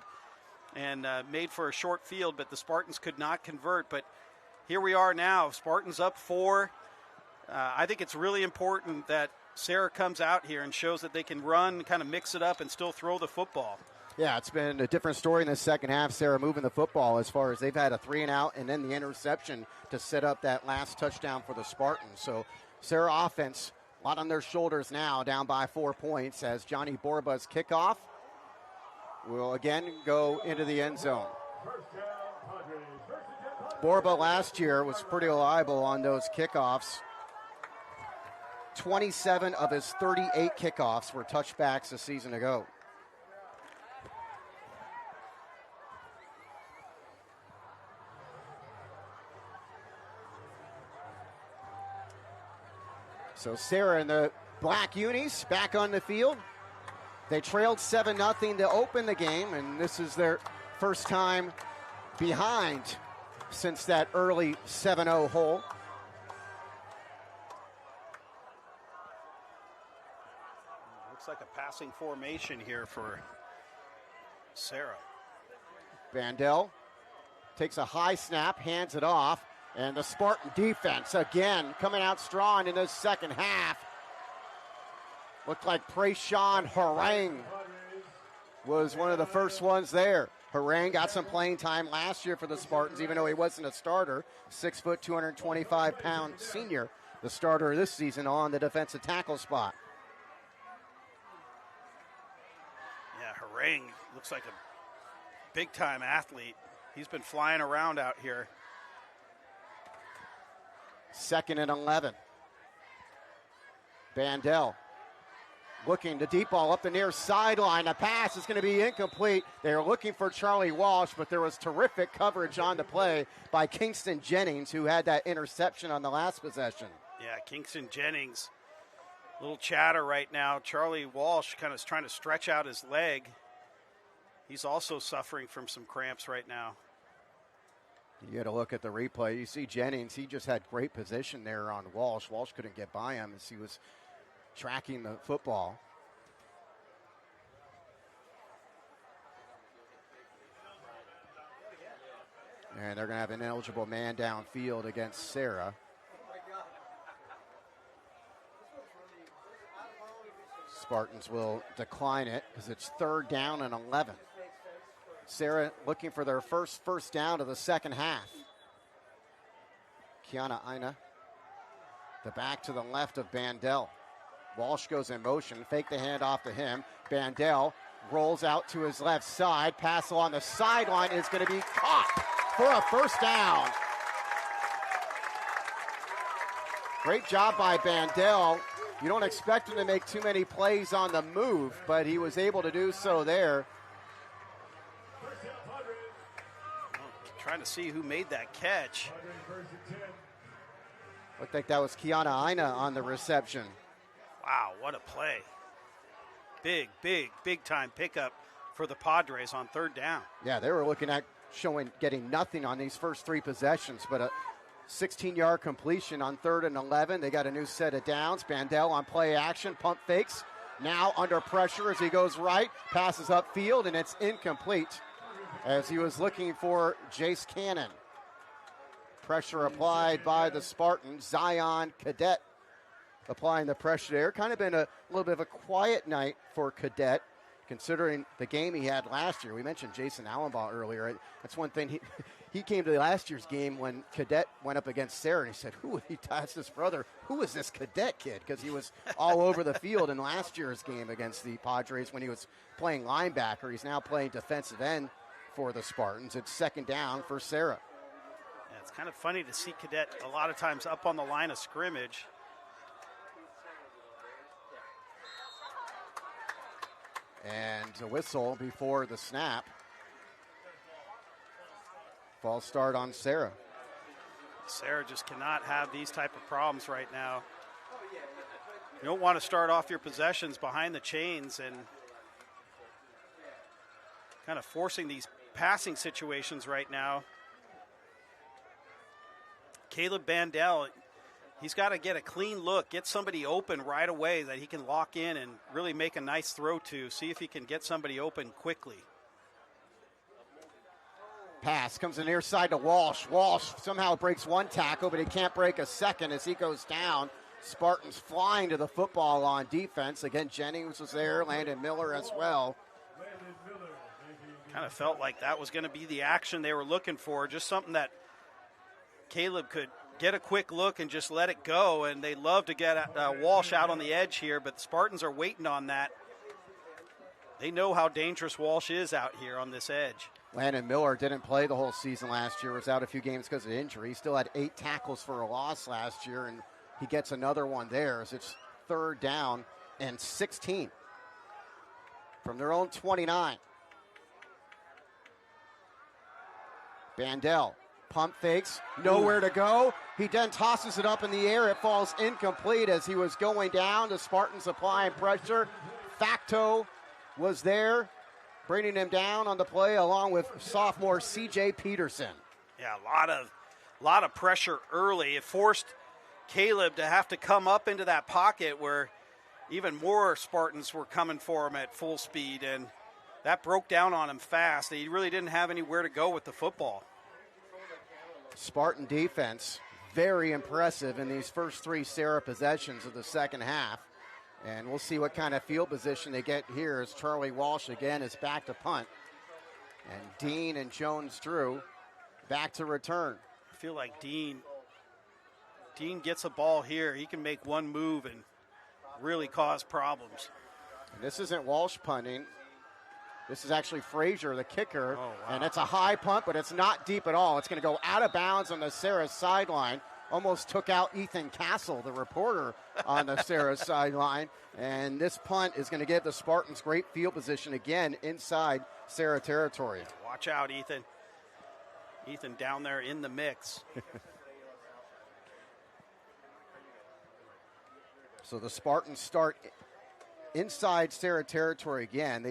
and made for a short field, but the Spartans could not convert. But here we are now, Spartans up 4. I think it's really important that Serra comes out here and shows that they can run, kind of mix it up, and still throw the football. Yeah, it's been a different story in the second half. Serra moving the football as far as they've had a 3-and-out and then the interception to set up that last touchdown for the Spartans. So Serra offense, a lot on their shoulders now, down by 4 points as Johnny Borba's kickoff will again go into the end zone. Borba last year was pretty reliable on those kickoffs. 27 of his 38 kickoffs were touchbacks a season ago. So Serra and the black unis back on the field. They trailed 7-0 to open the game, and this is their first time behind since that early 7-0 hole. Looks like a passing formation here for Serra. Bandel takes a high snap, hands it off, and the Spartan defense again coming out strong in the second half. Looked like Preshawn Harang was one of the first ones there. Harang got some playing time last year for the Spartans, even though he wasn't a starter. 6 foot, 225-pound senior, the starter this season on the defensive tackle spot. Yeah, Harang looks like a big-time athlete. He's been flying around out here. 2nd and 11. Bandel looking the deep ball up the near sideline. The pass is going to be incomplete. They're looking for Charlie Walsh, but there was terrific coverage on the play by Kingston Jennings, who had that interception on the last possession. Yeah, Kingston Jennings, little chatter right now. Charlie Walsh kind of trying to stretch out his leg. He's also suffering from some cramps right now. You got to look at the replay. You see Jennings, he just had great position there on Walsh. Walsh couldn't get by him as he was tracking the football. And they're going to have an eligible man downfield against Serra. Spartans will decline it because it's 3rd down and 11. Serra looking for their first down of the second half. Kiana Aina, the back to the left of Bandel. Walsh goes in motion, fake the handoff to him. Bandel rolls out to his left side. Pass along the sideline is going to be caught for a first down. Great job by Bandel. You don't expect him to make too many plays on the move, but he was able to do so there. Trying to see who made that catch. Looked like that was Kiana Aina on the reception. Wow, what a play. Big time pickup for the Padres on 3rd down. Yeah, they were looking at getting nothing on these first 3 possessions, but a 16-yard completion on 3rd and 11. They got a new set of downs. Bandel on play action, pump fakes. Now under pressure as he goes right, passes upfield, and it's incomplete as he was looking for Jace Cannon. Pressure applied by the Spartans. Zion Cadet applying the pressure there. Kind of been a little bit of a quiet night for Cadet, considering the game he had last year. We mentioned Jason Allenbaugh earlier. That's one thing. He came to last year's game when Cadet went up against Serra, and he said, he asked his brother, who is this Cadet kid? Because he was all over the field in last year's game against the Padres when he was playing linebacker. He's now playing defensive end for the Spartans. It's 2nd down for Serra. Yeah, it's kind of funny to see Cadet a lot of times up on the line of scrimmage. And a whistle before the snap. False start on Serra. Serra just cannot have these type of problems right now. You don't want to start off your possessions behind the chains and kind of forcing these passing situations right now. Caleb Bandel, He's got to get a clean look, get somebody open right away that he can lock in and really make a nice throw to, see if he can get somebody open quickly. Pass comes in near side to Walsh. Walsh somehow breaks one tackle, but he can't break a second as he goes down. Spartans flying to the football on defense. Again, Jennings was there, Landon Miller as well. Kind of felt like that was going to be the action they were looking for, just something that Caleb could get a quick look and just let it go, and they love to get Walsh out on the edge here, but the Spartans are waiting on that. They know how dangerous Walsh is out here on this edge. Landon Miller didn't play the whole season last year, was out a few games because of injury. He still had 8 tackles for a loss last year, and he gets another one there as it's 3rd down and 16 from their own 29. Bandel, pump fakes, nowhere to go. He then tosses it up in the air. It falls incomplete as he was going down. The Spartans applying pressure. Facto was there, bringing him down on the play along with sophomore C.J. Peterson. Yeah, a lot of pressure early. It forced Caleb to have to come up into that pocket where even more Spartans were coming for him at full speed, and that broke down on him fast. He really didn't have anywhere to go with the football. Spartan defense, very impressive in these first 3 Serra possessions of the second half. And we'll see what kind of field position they get here as Charlie Walsh again is back to punt. And Dean and Jones-Drew back to return. I feel like Dean gets a ball here. He can make one move and really cause problems. And this isn't Walsh punting. This is actually Frazier, the kicker. Oh, wow. And it's a high punt, but it's not deep at all. It's going to go out of bounds on the Serra sideline. Almost took out Ethan Castle, the reporter on the Serra sideline. And this punt is going to give the Spartans great field position again inside Serra territory. Watch out, Ethan. Ethan down there in the mix. So the Spartans start inside Serra territory again.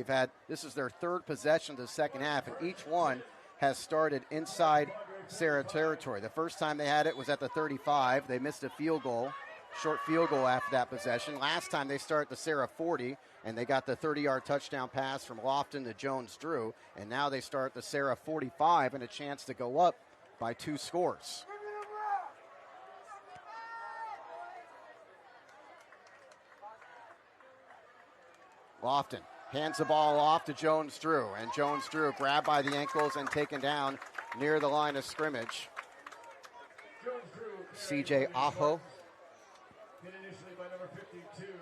This is their 3rd possession of the second half, and each one has started inside Serra territory. The first time they had it was at the 35. They missed a short field goal after that possession. Last time they started the Serra 40, and they got the 30-yard touchdown pass from Lofton to Jones-Drew, and now they start the Serra 45 and a chance to go up by 2 scores. Lofton hands the ball off to Jones-Drew, and Jones-Drew grabbed by the ankles and taken down near the line of scrimmage. C.J. Aho.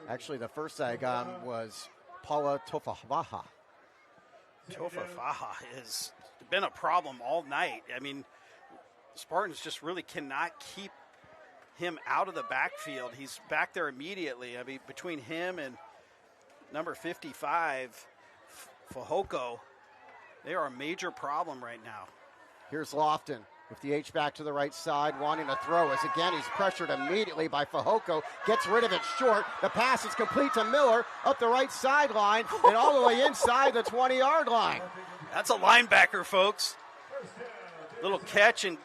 Actually, the first I got was Paula Tofafaha. Tofafaha has been a problem all night. I mean, Spartans just really cannot keep him out of the backfield. He's back there immediately. I mean, between him and number 55, Fahoko, they are a major problem right now. Here's Lofton with the H-back to the right side, wanting to throw as again he's pressured immediately by Fahoko, gets rid of it short. The pass is complete to Miller up the right sideline and all the way inside the 20-yard line. That's a linebacker, folks. Little catch, and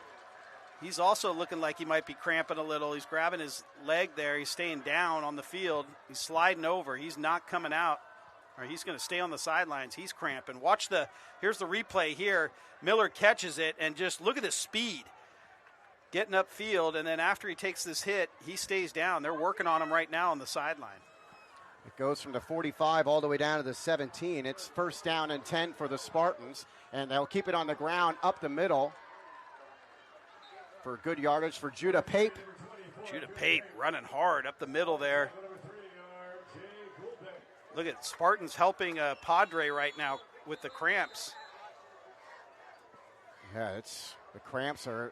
he's also looking like he might be cramping a little. He's grabbing his leg there. He's staying down on the field. He's sliding over. He's not coming out, or he's going to stay on the sidelines. He's cramping. Here's the replay here. Miller catches it, and just look at the speed. Getting upfield, and then after he takes this hit, he stays down. They're working on him right now on the sideline. It goes from the 45 all the way down to the 17. It's 1st down and 10 for the Spartans, and they'll keep it on the ground up the middle for good yardage for Judah Pape. Judah Pape running hard up the middle there. Look at Spartans helping Padre right now with the cramps. Yeah, the cramps are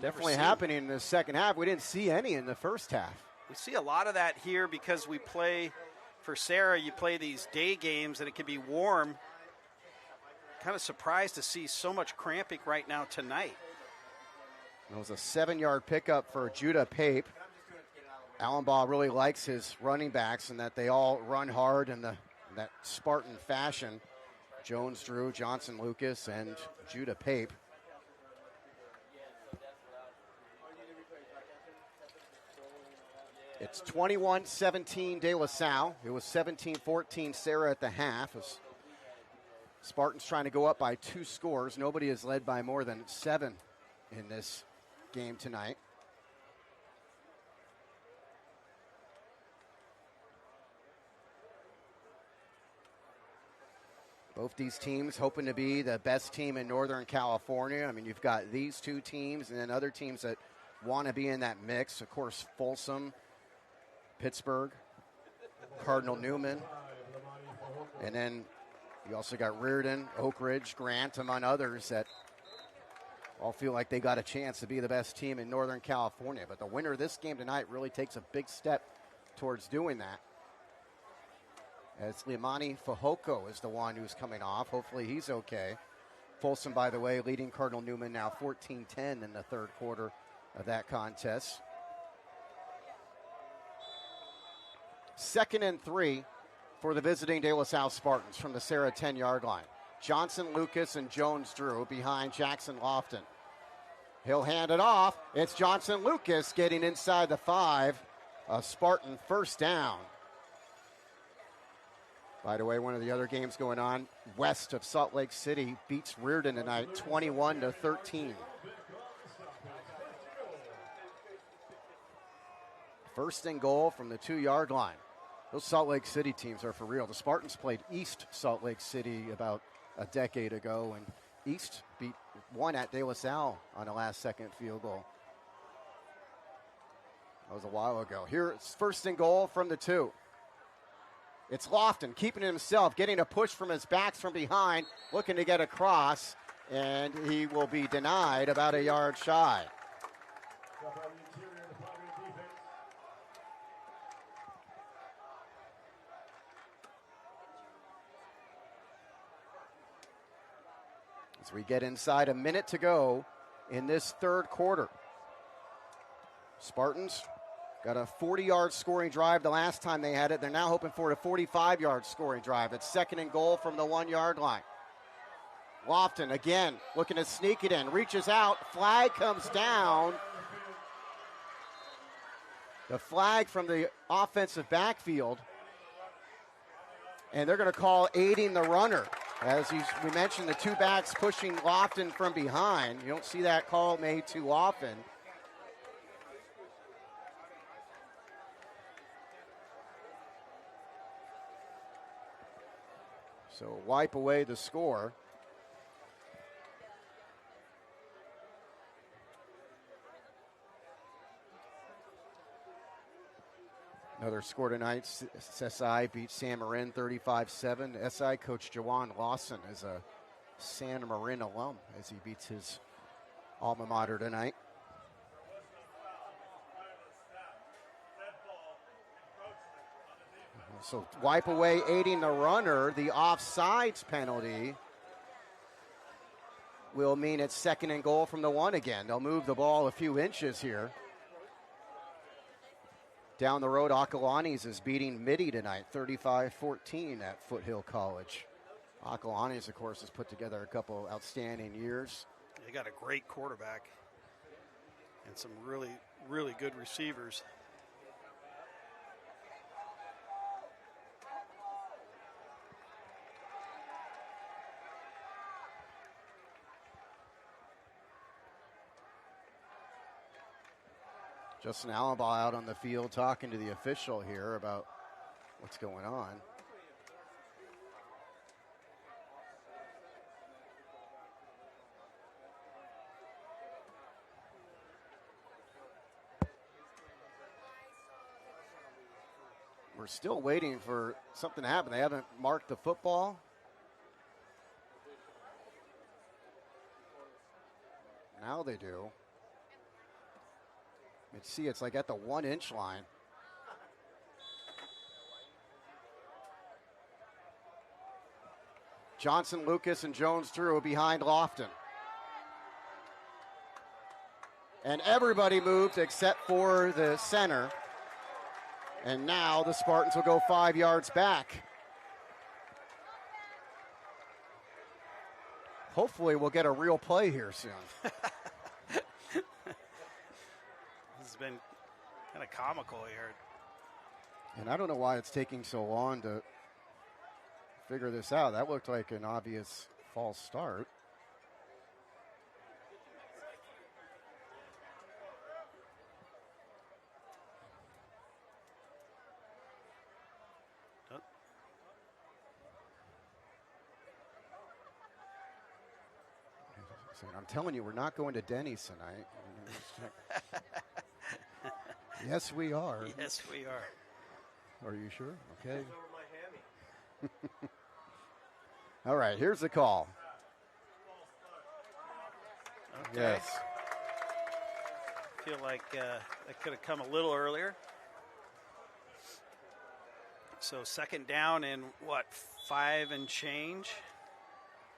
definitely happening in the second half. We didn't see any in the first half. We see a lot of that here because we play for Serra. You play these day games and it can be warm. Kind of surprised to see so much cramping right now tonight. It was a 7-yard pickup for Judah Pape. Allenbaugh really likes his running backs and that they all run hard in that Spartan fashion. Jones-Drew, Johnson-Lucas, and Judah Pape. It's 21-17 De La Salle. It was 17-14 Serra at the half. Spartans trying to go up by 2 scores. Nobody has led by more than 7 in this game tonight. Both these teams hoping to be the best team in Northern California. I mean, you've got these 2 teams and then other teams that want to be in that mix. Of course, Folsom, Pittsburgh, Cardinal Newman. And then you also got Reardon, Oak Ridge, Grant, among others that all feel like they got a chance to be the best team in Northern California. But the winner of this game tonight really takes a big step towards doing that. As Liamani Fajoko is the one who's coming off. Hopefully he's okay. Folsom, by the way, leading Cardinal Newman now 14-10 in the third quarter of that contest. 2nd and 3 for the visiting De La Salle Spartans from the Serra 10-yard line. Johnson, Lucas, and Jones Drew behind Jackson Lofton. He'll hand it off. It's Johnson Lucas getting inside the 5. A Spartan first down. By the way, one of the other games going on west of Salt Lake City beats Reardon tonight 21-13. First and goal from the 2-yard line. Those Salt Lake City teams are for real. The Spartans played East Salt Lake City about a decade ago, and East won at De La Salle on a last-second field goal. That was a while ago. Here it's first and goal from the 2. It's Lofton keeping it himself, getting a push from his backs from behind, looking to get across, and he will be denied about a yard shy. As we get inside a minute to go in this third quarter. Spartans got a 40-yard scoring drive the last time they had it. They're now hoping for a 45-yard scoring drive. It's 2nd and goal from the 1-yard line. Lofton again looking to sneak it in. Reaches out. Flag comes down. The flag from the offensive backfield. And they're going to call aiding the runner. As we mentioned, the 2 backs pushing Lofton from behind. You don't see that call made too often. So wipe away the score. Another score tonight, SI beat San Marin 35-7. SI coach Jawan Lawson is a San Marin alum as he beats his alma mater tonight. So wipe away aiding the runner. The offsides penalty will mean it's 2nd and goal from the 1 again. They'll move the ball a few inches here. Down the road, Acalanes is beating Mitty tonight, 35-14 at Foothill College. Acalanes, of course, has put together a couple outstanding years. They got a great quarterback and some really, really good receivers. Justin Allenbaugh out on the field talking to the official here about what's going on. We're still waiting for something to happen. They haven't marked the football. Now they do. Let's see, it's like at the 1-inch line. Johnson, Lucas, and Jones Drew behind Lofton. And everybody moved except for the center. And now the Spartans will go 5 yards back. Hopefully we'll get a real play here soon. This has been kind of comical here. And I don't know why it's taking so long to figure this out. That looked like an obvious false start. I'm telling you, we're not going to Denny's tonight. Yes, we are. Yes, we are. Are you sure? Okay. All right, here's the call. Okay. Yes. I feel like that could have come a little earlier. So second down and 5 and change?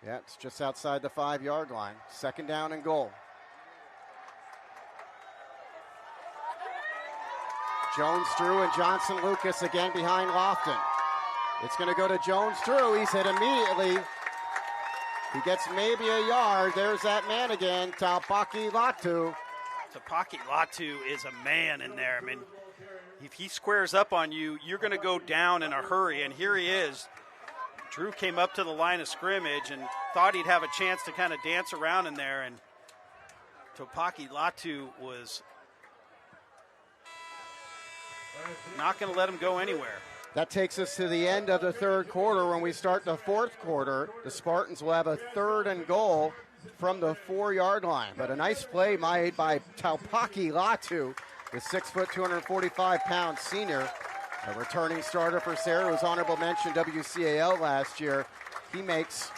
Yeah, it's just outside the 5-yard line. Second down and goal. Jones, Drew, and Johnson Lucas again behind Lofton. It's going to go to Jones, Drew. He's hit immediately. He gets maybe a yard. There's that man again, Taupaki Latu. Taupaki Latu is a man in there. I mean, if he squares up on you, you're going to go down in a hurry. And here he is. Drew came up to the line of scrimmage and thought he'd have a chance to kind of dance around in there. And Taupaki Latu was not going to let him go anywhere. That takes us to the end of the third quarter. When we start the fourth quarter, the Spartans will have a 3rd and goal from the 4-yard line. But a nice play made by Taupaki Latu, the 6', 245-pound senior, a returning starter for Serra, who's honorable mention WCAL last year. He makes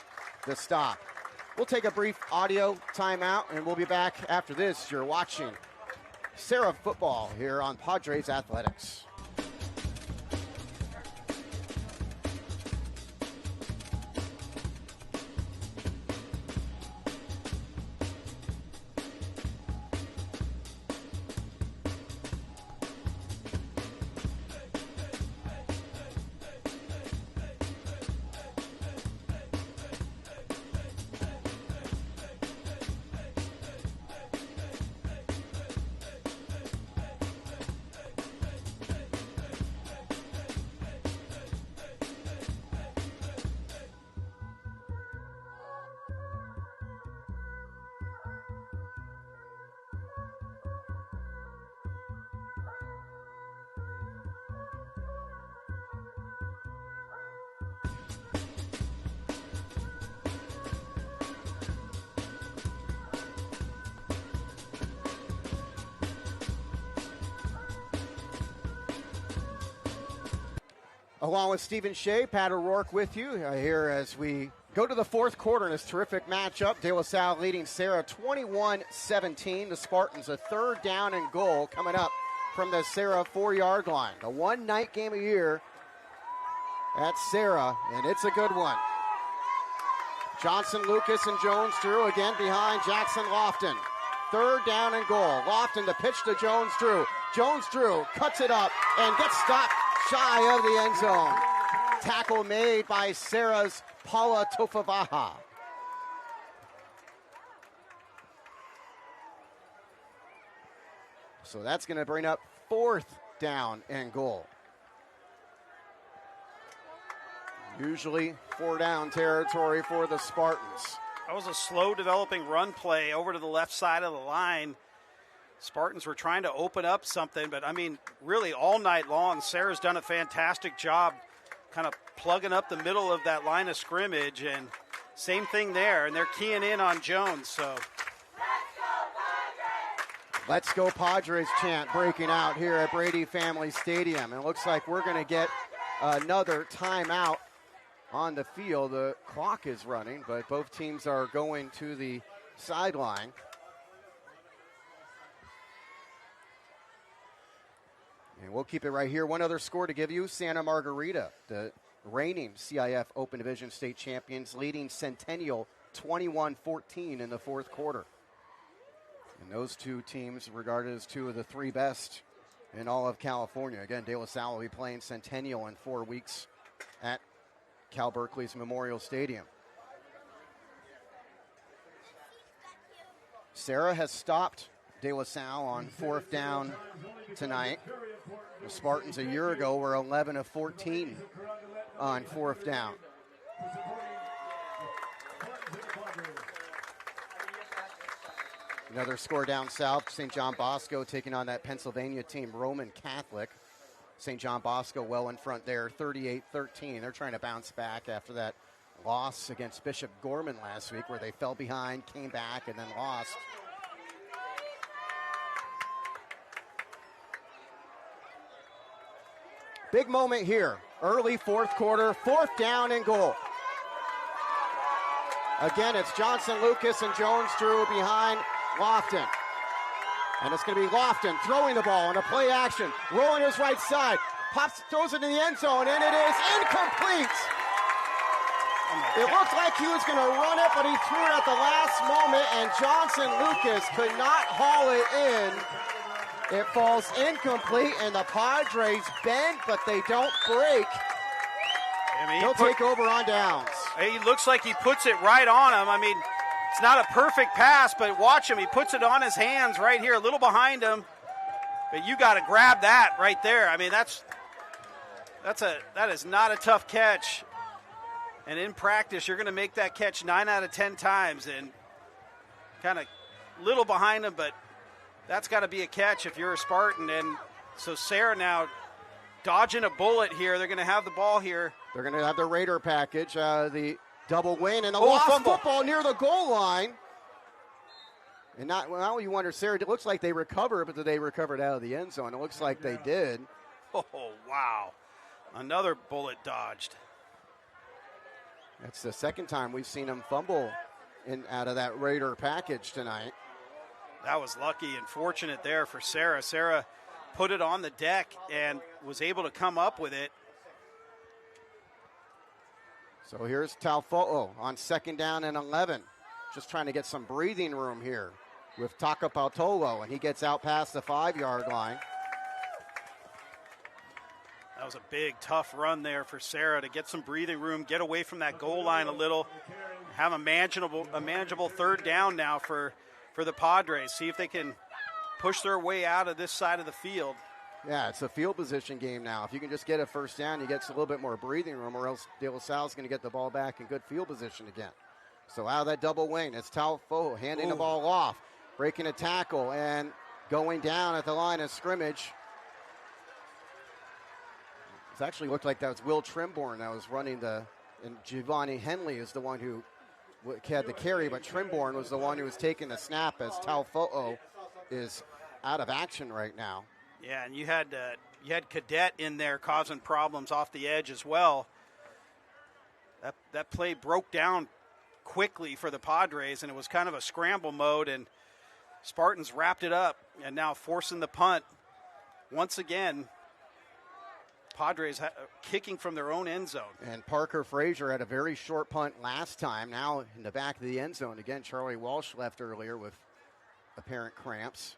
the stop. We'll take a brief audio timeout, and we'll be back after this. You're watching Serra football here on Padres Athletics. Along with Stephen Shea, Pat O'Rourke with you here as we go to the fourth quarter in this terrific matchup. De La Salle leading Serra 21-17. The Spartans a 3rd down and goal coming up from the Serra 4-yard line. The one night game a year at Serra, and it's a good one. Johnson, Lucas, and Jones Drew again behind Jackson Lofton. 3rd down and goal. Lofton the pitch to Jones Drew. Jones Drew cuts it up and gets stopped shy of the end zone. Tackle made by Serra's Paula Tofavaha. So that's going to bring up 4th down and goal. Usually 4-down territory for the Spartans. That was a slow developing run play over to the left side of the line. Spartans were trying to open up something, but I mean, really all night long, Serra's done a fantastic job kind of plugging up the middle of that line of scrimmage, and same thing there, and they're keying in on Jones. So, Let's Go Padres chant breaking out here at Brady Family Stadium. And it looks like we're going to get another timeout on the field. The clock is running, but both teams are going to the sideline. And we'll keep it right here. One other score to give you. Santa Margarita, the reigning CIF Open Division state champions, leading Centennial 21-14 in the fourth quarter. And those two teams regarded as two of the 3 best in all of California. Again, De La Salle will be playing Centennial in 4 weeks at Cal Berkeley's Memorial Stadium. Serra has stopped De La Salle on 4th down tonight. The Spartans a year ago were 11 of 14 on 4th down. Another score down south, St. John Bosco taking on that Pennsylvania team, Roman Catholic. St. John Bosco well in front there, 38-13. They're trying to bounce back after that loss against Bishop Gorman last week where they fell behind, came back, and then lost. Big moment here. Early 4th quarter, 4th down and goal. Again, it's Johnson, Lucas, and Jones Drew behind Lofton. And it's going to be Lofton throwing the ball in a play action, rolling his right side, pops, throws it in the end zone, and it is incomplete. It looked like he was going to run it, but he threw it at the last moment, and Johnson Lucas could not haul it in. It falls incomplete, and the Padres bend, but they don't break. He'll take over on downs. He looks like he puts it right on him. I mean, it's not a perfect pass, but watch him. He puts it on his hands right here, a little behind him. But you got to grab that right there. I mean, that is not a tough catch. And in practice, you're going to make that catch 9 out of 10 times, and kind of little behind him, but that's got to be a catch if you're a Spartan. And so Serra now dodging a bullet here. They're going to have the ball here. They're going to have the Raider package, the double wing, and the lost football near the goal line. And now you wonder, Serra, it looks like they recovered, but did they recover it out of the end zone? It looks like they did. Oh, wow. Another bullet dodged. That's the second time we've seen him fumble out of that Raider package tonight. That was lucky and fortunate there for Serra. Serra put it on the deck and was able to come up with it. So here's Talfo'o on 2nd down and 11. Just trying to get some breathing room here with Taka Pautolo, and he gets out past the 5-yard line. That was a big, tough run there for Serra to get some breathing room, get away from that goal line a little, have a manageable 3rd down now for the Padres. See if they can push their way out of this side of the field. Yeah, it's a field position game now. If you can just get a 1st down, you get a little bit more breathing room, or else De La Salle's going to get the ball back in good field position again. So out of that double wing, it's Talfo'o handing the ball off, breaking a tackle, and going down at the line of scrimmage. It actually looked like that was Will Trimborn that was running and Giovanni Henley is the one who had the carry, but Trimborn was the one who was taking the snap as Talfo'o is out of action right now. Yeah, and you had Cadet in there causing problems off the edge as well. That play broke down quickly for the Padres, and it was kind of a scramble mode, and Spartans wrapped it up, and now forcing the punt once again. Padres kicking from their own end zone. And Parker Frazier had a very short punt last time. Now in the back of the end zone. Again, Charlie Walsh left earlier with apparent cramps.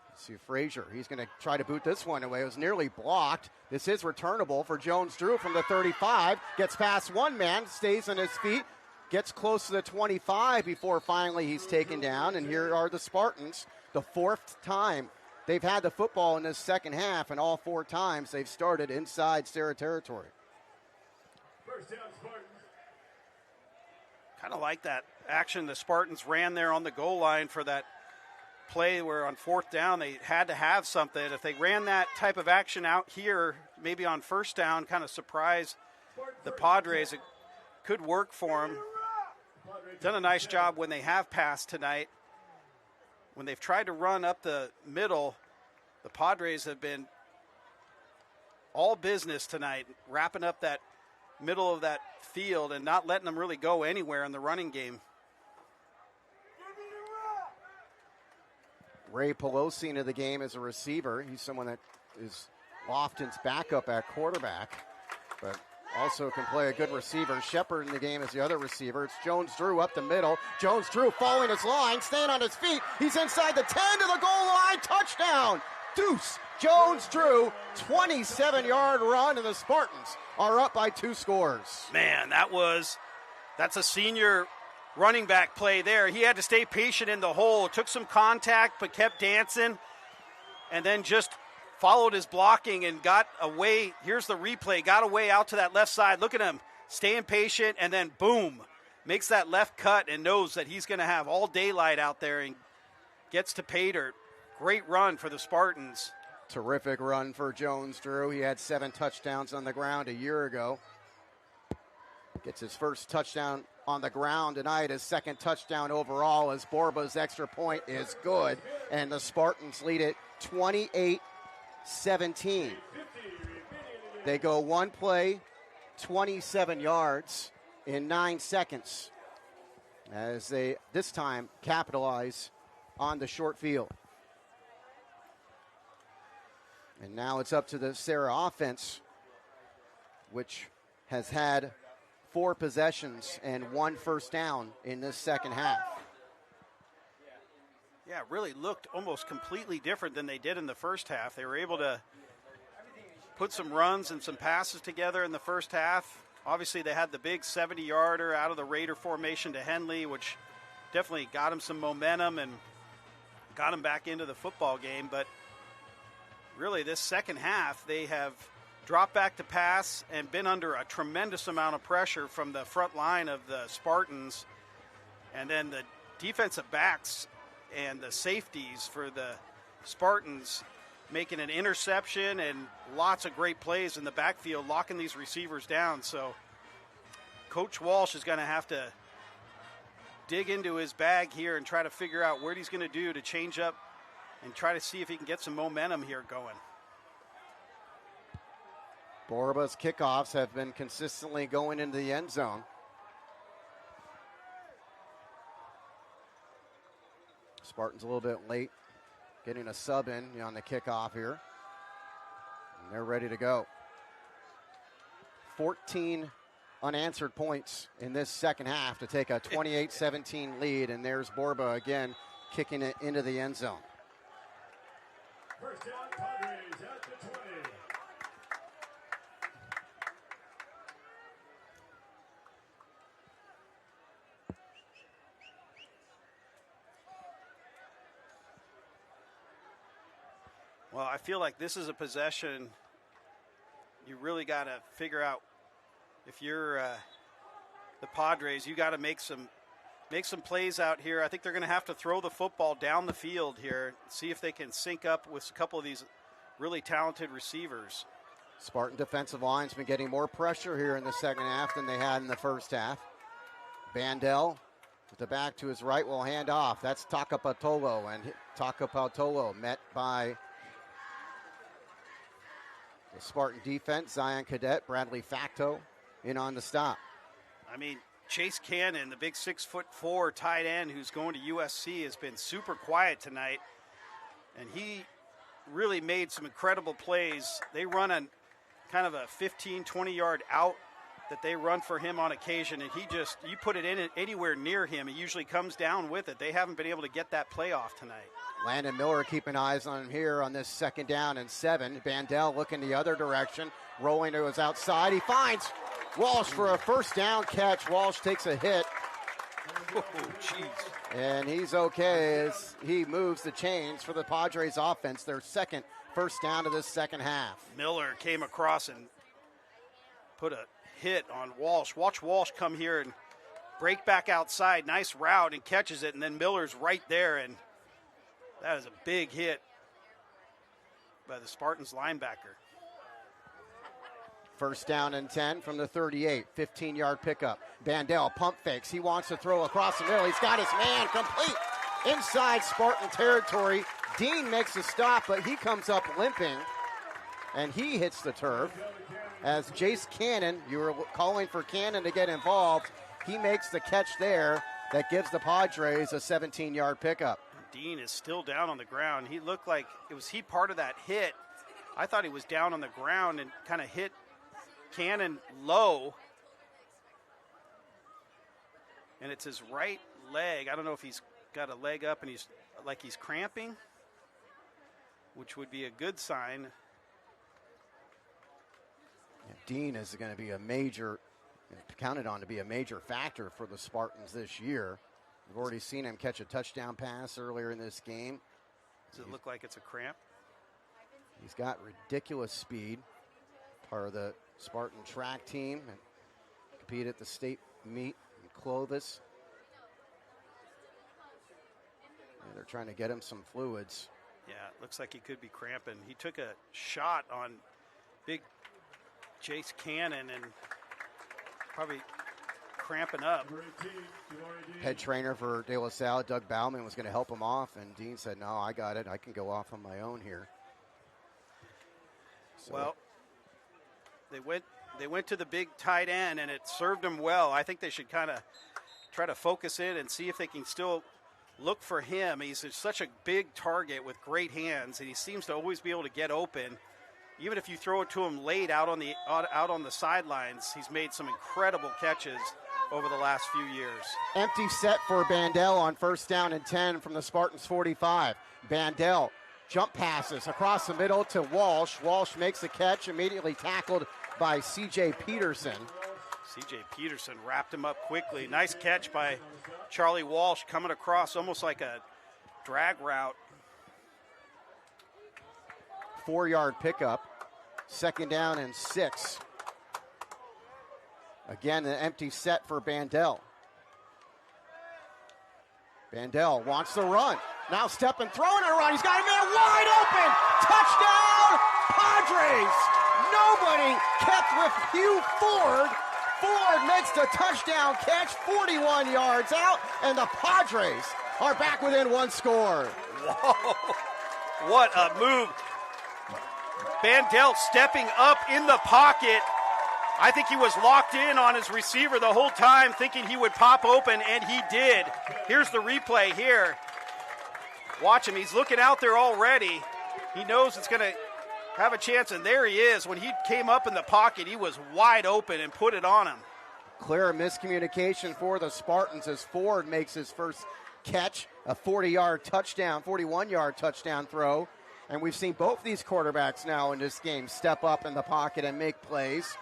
Let's see Frazier. He's going to try to boot this one away. It was nearly blocked. This is returnable for Jones Drew from the 35. Gets past one man, stays on his feet, gets close to the 25 before finally he's taken down. And here are the Spartans, the 4th time they've had the football in this second half, and all 4 times they've started inside Serra territory. First down, Spartans. Kind of like that action the Spartans ran there on the goal line for that play where on 4th down they had to have something. If they ran that type of action out here, maybe on 1st down, kind of surprise the Padres, it could work for them. Done a nice job when they have passed tonight. When they've tried to run up the middle, the Padres have been all business tonight, wrapping up that middle of that field and not letting them really go anywhere in the running game. Ray Pelosi into the game as a receiver. He's someone that is Lofton's backup at quarterback, but also can play a good receiver. Shepard in the game as the other receiver. It's Jones Drew up the middle. Jones Drew following his line, staying on his feet. He's inside the 10 to the goal line. Touchdown. Deuce Jones Drew, 27-yard run, and the Spartans are up by 2 scores. Man, that's a senior running back play there. He had to stay patient in the hole. Took some contact, but kept dancing, and then just followed his blocking and got away. Here's the replay. Got away out to that left side. Look at him, staying patient, and then boom, makes that left cut and knows that he's going to have all daylight out there and gets to pay dirt. Great run for the Spartans. Terrific run for Jones, Drew. He had 7 touchdowns on the ground a year ago. Gets his first touchdown on the ground tonight, his second touchdown overall, as Borba's extra point is good, and the Spartans lead it 28-17. They go one play, 27 yards in 9 seconds, as they this time capitalize on the short field. And now it's up to the Serra offense, which has had 4 possessions and 1 first down in this second half. Yeah, it really looked almost completely different than they did in the first half. They were able to put some runs and some passes together in the first half. Obviously, they had the big 70-yarder out of the Raider formation to Henley, which definitely got him some momentum and got him back into the football game. But really, this second half, they have dropped back to pass and been under a tremendous amount of pressure from the front line of the Spartans. And then the defensive backs and the safeties for the Spartans making an interception and lots of great plays in the backfield, locking these receivers down. So Coach Walsh is going to have to dig into his bag here and try to figure out what he's going to do to change up and try to see if he can get some momentum here going. Borba's kickoffs have been consistently going into the end zone. Spartans a little bit late getting a sub in on the kickoff here. And they're ready to go. 14 unanswered points in this second half to take a 28-17 lead. And there's Borba again kicking it into the end zone. First down, Padres at the 20. Well, I feel like this is a possession you really got to figure out. If you're the Padres, you got to make some plays out here. I think they're going to have to throw the football down the field here, see if they can sync up with a couple of these really talented receivers. Spartan defensive line's been getting more pressure here in the second half than they had in the first half. Bandel with the back to his right will hand off. That's Takapatolo, and Takapatolo met by the Spartan defense. Zion Cadet, Bradley Facto in on the stop. I mean, Chase Cannon, the big 6'4" tight end who's going to USC, has been super quiet tonight, and he really made some incredible plays. They run a kind of a 15, 20-yard out that they run for him on occasion, and you put it in anywhere near him, he usually comes down with it. They haven't been able to get that play off tonight. Landon Miller keeping eyes on him here on this 2nd down and 7. Bandel looking the other direction, rolling to his outside. He finds Walsh for a first down catch. Walsh takes a hit. Oh, jeez. And he's okay as he moves the chains for the Padres offense, their second first down of this second half. Miller came across and put a hit on Walsh. Watch Walsh come here and break back outside. Nice route, and catches it, and then Miller's right there, and that is a big hit by the Spartans linebacker. First down and 10 from the 38, 15-yard pickup. Bandel pump fakes. He wants to throw across the middle. He's got his man complete inside Spartan territory. Dean makes a stop, but he comes up limping, and he hits the turf. As Jace Cannon, you were calling for Cannon to get involved, he makes the catch there that gives the Padres a 17-yard pickup. Dean is still down on the ground. He looked like he part of that hit. I thought he was down on the ground and kind of hit Cannon low. And it's his right leg. I don't know if he's got a leg up and he's cramping, which would be a good sign. Dean is going to be a major counted on to be a major factor for the Spartans this year. We've already seen him catch a touchdown pass earlier in this game. Does it look like it's a cramp? He's got ridiculous speed. Part of the Spartan track team and compete at the state meet in Clovis. And they're trying to get him some fluids. Yeah, it looks like he could be cramping. He took a shot on big Chase Cannon and probably cramping up. Head trainer for De La Salle, Doug Bauman, was going to help him off, and Dean said, no, I got it. I can go off on my own here. So, well, they went to the big tight end, and it served them well. I think they should kind of try to focus in and see if they can still look for him. He's such a big target with great hands, and he seems to always be able to get open. Even if you throw it to him late out on the sidelines, he's made some incredible catches over the last few years. Empty set for Bandel on 1st down and 10 from the Spartans 45. Bandel jump passes across the middle to Walsh. Walsh makes the catch, immediately tackled by C.J. Peterson. C.J. Peterson wrapped him up quickly. Nice catch by Charlie Walsh coming across almost like a drag route. 4-yard pickup. 2nd down and 6. Again, an empty set for Bandel. Bandel wants to run. Now step and throw and a run. He's got a man wide open. Touchdown, Padres. Nobody kept with Hugh Ford. Ford makes the touchdown catch, 41 yards out, and the Padres are back within 1 score. Whoa, what a move. Bandel stepping up in the pocket. I think he was locked in on his receiver the whole time, thinking he would pop open, and he did. Here's the replay here. Watch him. He's looking out there already. He knows it's going to have a chance, and there he is. When he came up in the pocket, he was wide open and put it on him. Clear miscommunication for the Spartans as Ford makes his first catch, a 40-yard touchdown, 41-yard touchdown throw. And we've seen both these quarterbacks now in this game step up in the pocket and make plays.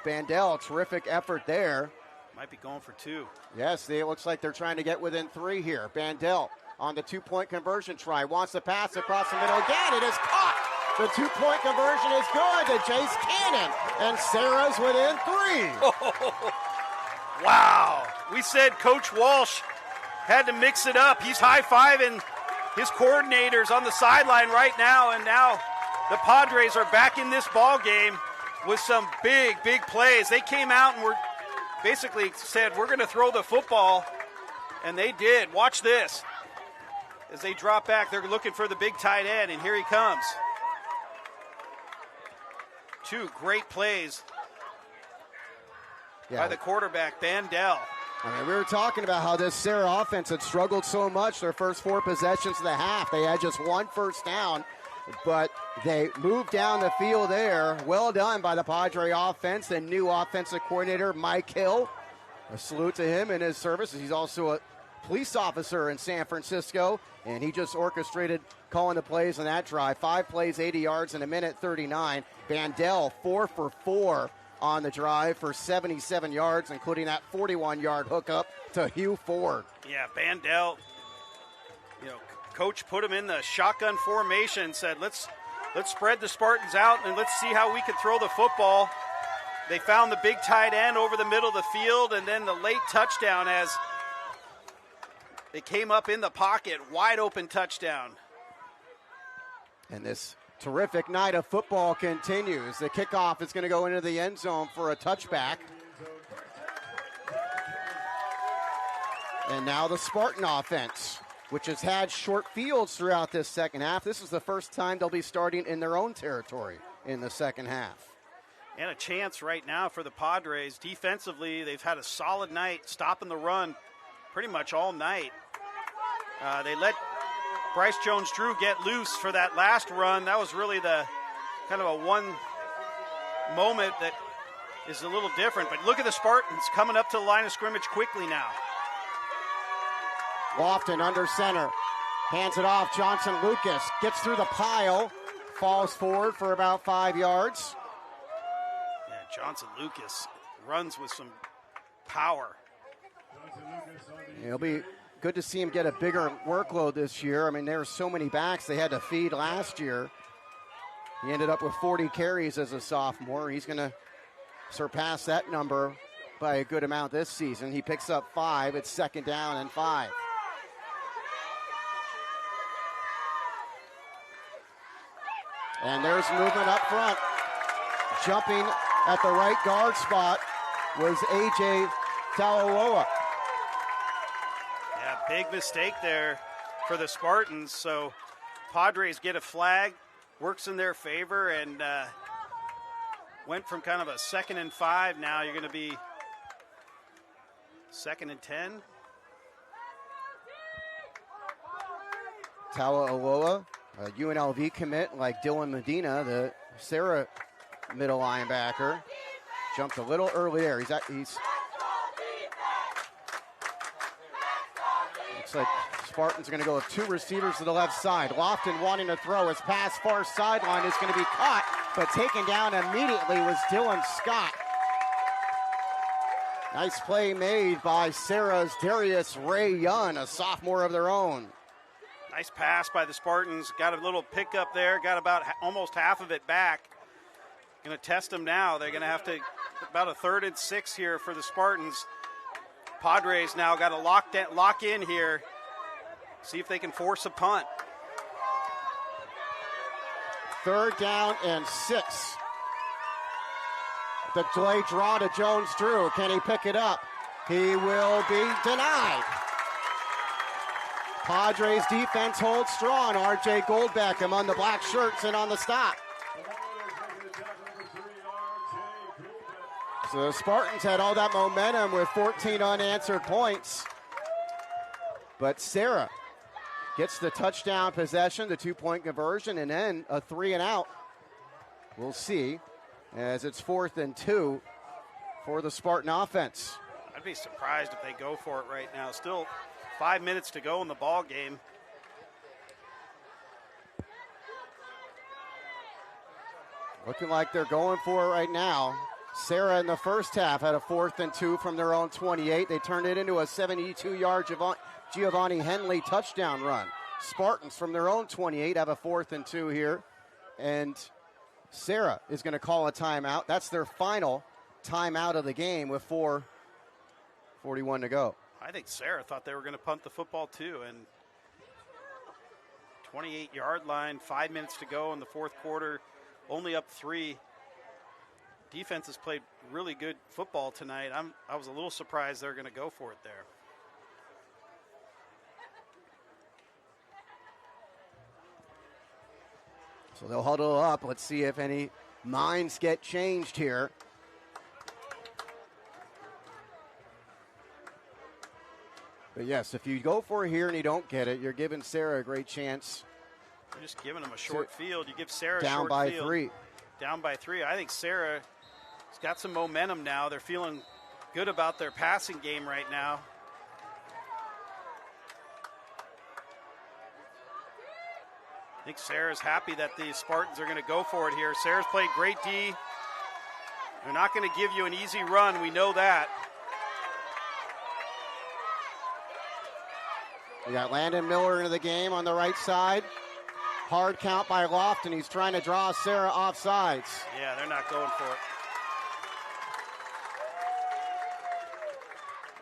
Bandel, terrific effort there. Might be going for 2. Yes, it looks like they're trying to get within 3 here. Bandel on the 2-point conversion try. Wants to pass across the middle again. It is caught. The 2-point conversion is good to Chase Cannon. And Serra's within 3. Wow. We said Coach Walsh had to mix it up. He's high-fiving his coordinators on the sideline right now, and now the Padres are back in this ball game with some big, big plays. They came out and were basically said, we're going to throw the football, and they did. Watch this. As they drop back, they're looking for the big tight end, and here he comes. 2 great plays by the quarterback, Bandel. I mean, we were talking about how this Serra offense had struggled so much their first 4 possessions of the half. They had just 1 first down, but they moved down the field there. Well done by the Padre offense and new offensive coordinator, Mike Hill. A salute to him and his services. He's also a police officer in San Francisco, and he just orchestrated calling the plays on that drive. 5 plays, 80 yards in a minute 39. Bandel 4 for 4 on the drive for 77 yards, including that 41-yard hookup to Hugh Ford. Yeah, Bandel, Coach put him in the shotgun formation, said, let's spread the Spartans out and let's see how we can throw the football. They found the big tight end over the middle of the field, and then the late touchdown as they came up in the pocket, wide open touchdown. And this terrific night of football continues. The kickoff is going to go into the end zone for a touchback. And now the Spartan offense, which has had short fields throughout this second half. This is the first time they'll be starting in their own territory in the second half. And a chance right now for the Padres. Defensively, they've had a solid night, stopping the run pretty much all night. They let Bryce Jones-Drew get loose for that last run. That was really the kind of a one moment that is a little different. But look at the Spartans coming up to the line of scrimmage quickly now. Lofton under center. Hands it off. Johnson Lucas gets through the pile. Falls forward for about 5 yards. Yeah, Johnson Lucas runs with some power. It'll be good to see him get a bigger workload this year. I mean, there were so many backs they had to feed last year. He ended up with 40 carries as a sophomore. He's going to surpass that number by a good amount this season. He picks up 5. It's 2nd down and 5. And there's movement up front. Jumping at the right guard spot was A.J. Talaloa. Yeah, big mistake there for the Spartans. So Padres get a flag, works in their favor, and went from kind of a 2nd and 5. Now you're going to be 2nd and 10. Talaloa, a UNLV commit like Dylan Medina, the Serra middle linebacker, jumped a little early there. He's looks like Spartans are going to go with 2 receivers to the left side. Lofton wanting to throw. His pass far sideline is going to be caught, but taken down immediately was Dylan Scott. Nice play made by Serra's Darius Ray Young, a sophomore of their own. Nice pass by the Spartans. Got a little pickup there. Got about almost half of it back. Going to test them now. They're going to have to about a 3rd and 6 here for the Spartans. Padres now got to lock in here. See if they can force a punt. 3rd down and 6. The delay draw to Jones-Drew. Can he pick it up? He will be denied. Padres defense holds strong. R.J. Goldbeck among the black shirts and on the stop. So the Spartans had all that momentum with 14 unanswered points. But Serra gets the touchdown possession, the 2-point conversion, and then a 3 and out. We'll see as it's 4th and 2 for the Spartan offense. I'd be surprised if they go for it right now. Still 5 minutes to go in the ball game. Looking like they're going for it right now. Serra in the first half had a 4th and 2 from their own 28. They turned it into a 72-yard Giovanni Henley touchdown run. Spartans from their own 28 have a 4th and 2 here. And Serra is going to call a timeout. That's their final timeout of the game with 4:41 to go. I think Serra thought they were going to punt the football too. And 28-yard line, 5 minutes to go in the 4th quarter, only up 3. Defense has played really good football tonight. I was a little surprised they're going to go for it there. So they'll huddle up. Let's see if any minds get changed here. But yes, if you go for it here and you don't get it, you're giving Serra a great chance. You're just giving them a short field. You give Serra a down short by field. 3. Down by 3. I think Serra has got some momentum now. They're feeling good about their passing game right now. I think Serra's happy that the Spartans are going to go for it here. Serra's played great D. They're not going to give you an easy run. We know that. We got Landon Miller into the game on the right side. Hard count by Lofton. He's trying to draw Serra off sides. Yeah, they're not going for it.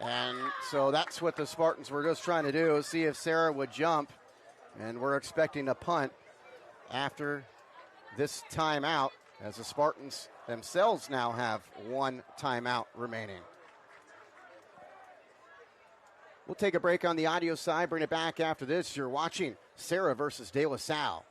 And so that's what the Spartans were just trying to do, is see if Serra would jump. And we're expecting a punt after this timeout, as the Spartans themselves now have 1 timeout remaining. We'll take a break on the audio side, bring it back after this. You're watching Serra versus De La Salle.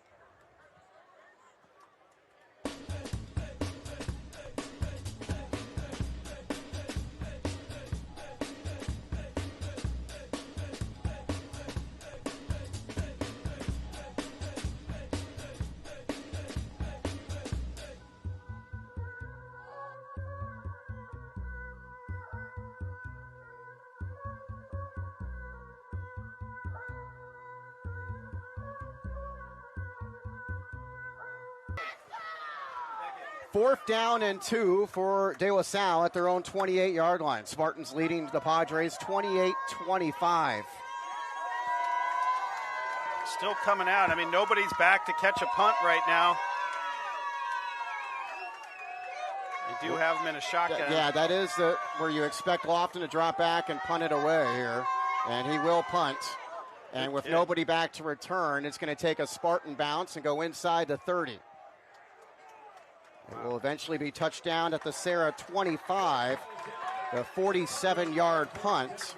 4th down and 2 for De La Salle at their own 28-yard line. Spartans leading the Padres 28-25. Still coming out. I mean, nobody's back to catch a punt right now. They do have him in a shotgun. Yeah, that is where you expect Lofton to drop back and punt it away here. And he will punt. And with nobody back to return, it's going to take a Spartan bounce and go inside the 30. It will eventually be touchdown at the Serra 25, the 47-yard punt.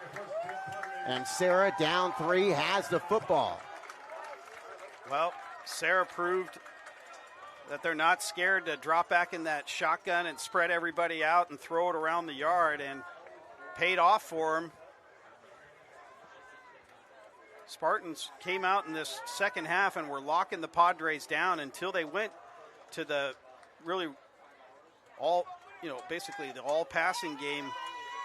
And Serra, down 3, has the football. Well, Serra proved that they're not scared to drop back in that shotgun and spread everybody out and throw it around the yard, and paid off for them. Spartans came out in this second half and were locking the Padres down until they went to the really basically the all passing game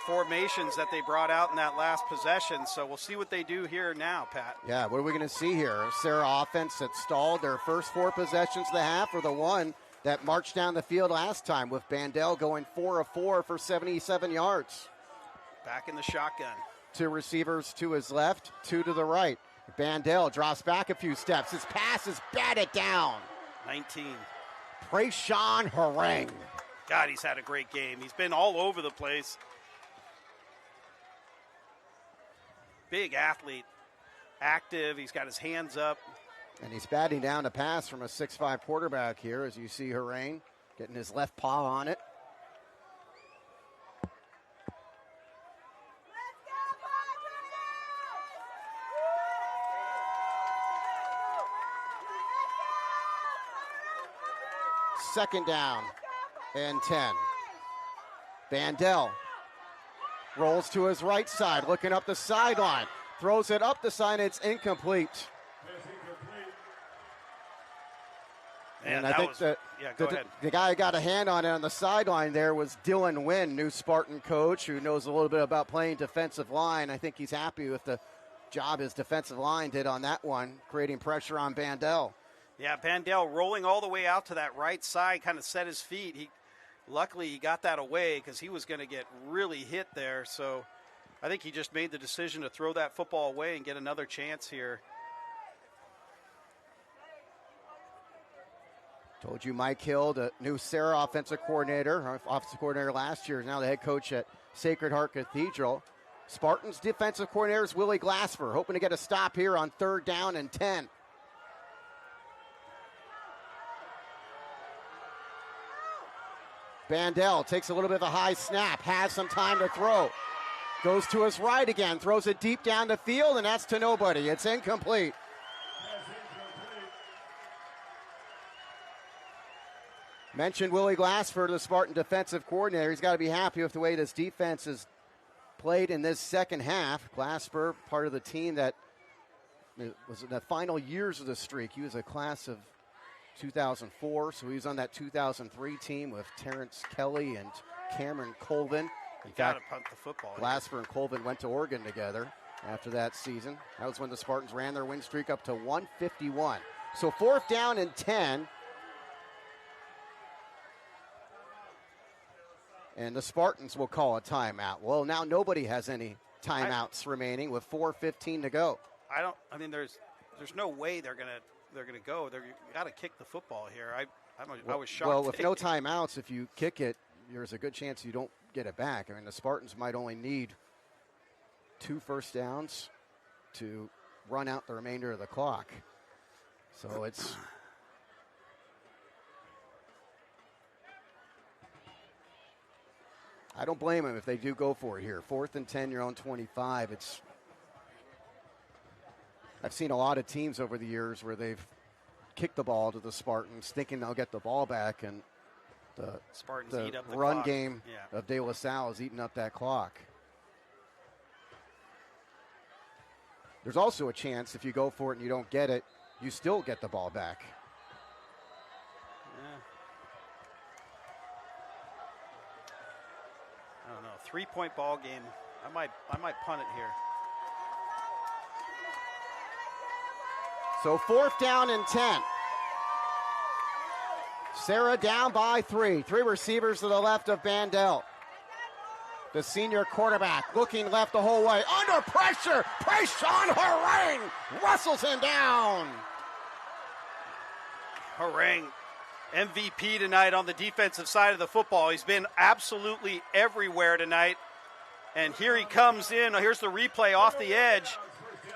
formations that they brought out in that last possession. So we'll see what they do here now, Pat. Yeah, what are we going to see here? Serra offense that stalled their first 4 possessions of the half, or the one that marched down the field last time with Bandel going 4 of 4 for 77 yards. Back in the shotgun. 2 receivers to his left, 2 to the right. Bandel drops back a few steps. His pass is batted down. 19. Prayshawn Harang. God, he's had a great game. He's been all over the place. Big athlete, active. He's got his hands up. And he's batting down a pass from a 6'5 quarterback here, as you see Harang getting his left paw on it. Second down and 10. Bandel rolls to his right side, looking up the sideline. Throws it up the side, it's incomplete. Man, and I think the guy who got a hand on it on the sideline there was Dylan Wynn, new Spartan coach, who knows a little bit about playing defensive line. I think he's happy with the job his defensive line did on that one, creating pressure on Bandel. Yeah, Bandel rolling all the way out to that right side, kind of set his feet. Luckily, he got that away because he was going to get really hit there. So I think he just made the decision to throw that football away and get another chance here. Told you Mike Hill, the new Serra offensive coordinator last year, is now the head coach at Sacred Heart Cathedral. Spartans defensive coordinator is Willie Glasper, hoping to get a stop here on 3rd down and 10. Bandel takes a little bit of a high snap, has some time to throw. Goes to his right again, throws it deep down the field, and that's to nobody. It's incomplete. Mentioned Willie Glasper, the Spartan defensive coordinator. He's got to be happy with the way this defense has played in this second half. Glasper, part of the team that was in the final years of the streak. He was a class of 2004, so he was on that 2003 team with Terrence Kelly and Cameron Colvin. You got to punt the football. Glasper and Colvin went to Oregon together after that season. That was when the Spartans ran their win streak up to 151. So 4th down and 10. And the Spartans will call a timeout. Well, now nobody has any timeouts remaining with 4:15 to go. There's no way they're gonna go. They got to kick the football here. I was shocked. Well, with no timeouts, if you kick it, there's a good chance you don't get it back. I mean, the Spartans might only need 2 first downs to run out the remainder of the clock. So it's I don't blame them if they do go for it here. 4th and 10, you're on 25. I've seen a lot of teams over the years where they've kicked the ball to the Spartans thinking they'll get the ball back, and the Spartans the eat up the run clock. game of De La Salle is eating up that clock. There's also a chance if you go for it and you don't get it, you still get the ball back. Yeah. I don't know. 3-point ball game. I might punt it here. So 4th down and 10. Serra down by 3. 3 receivers to the left of Bandel. The senior quarterback looking left the whole way. Under pressure. Pregame Harang wrestles him down. Harang, MVP tonight on the defensive side of the football. He's been absolutely everywhere tonight. And here he comes in. Here's the replay off the edge.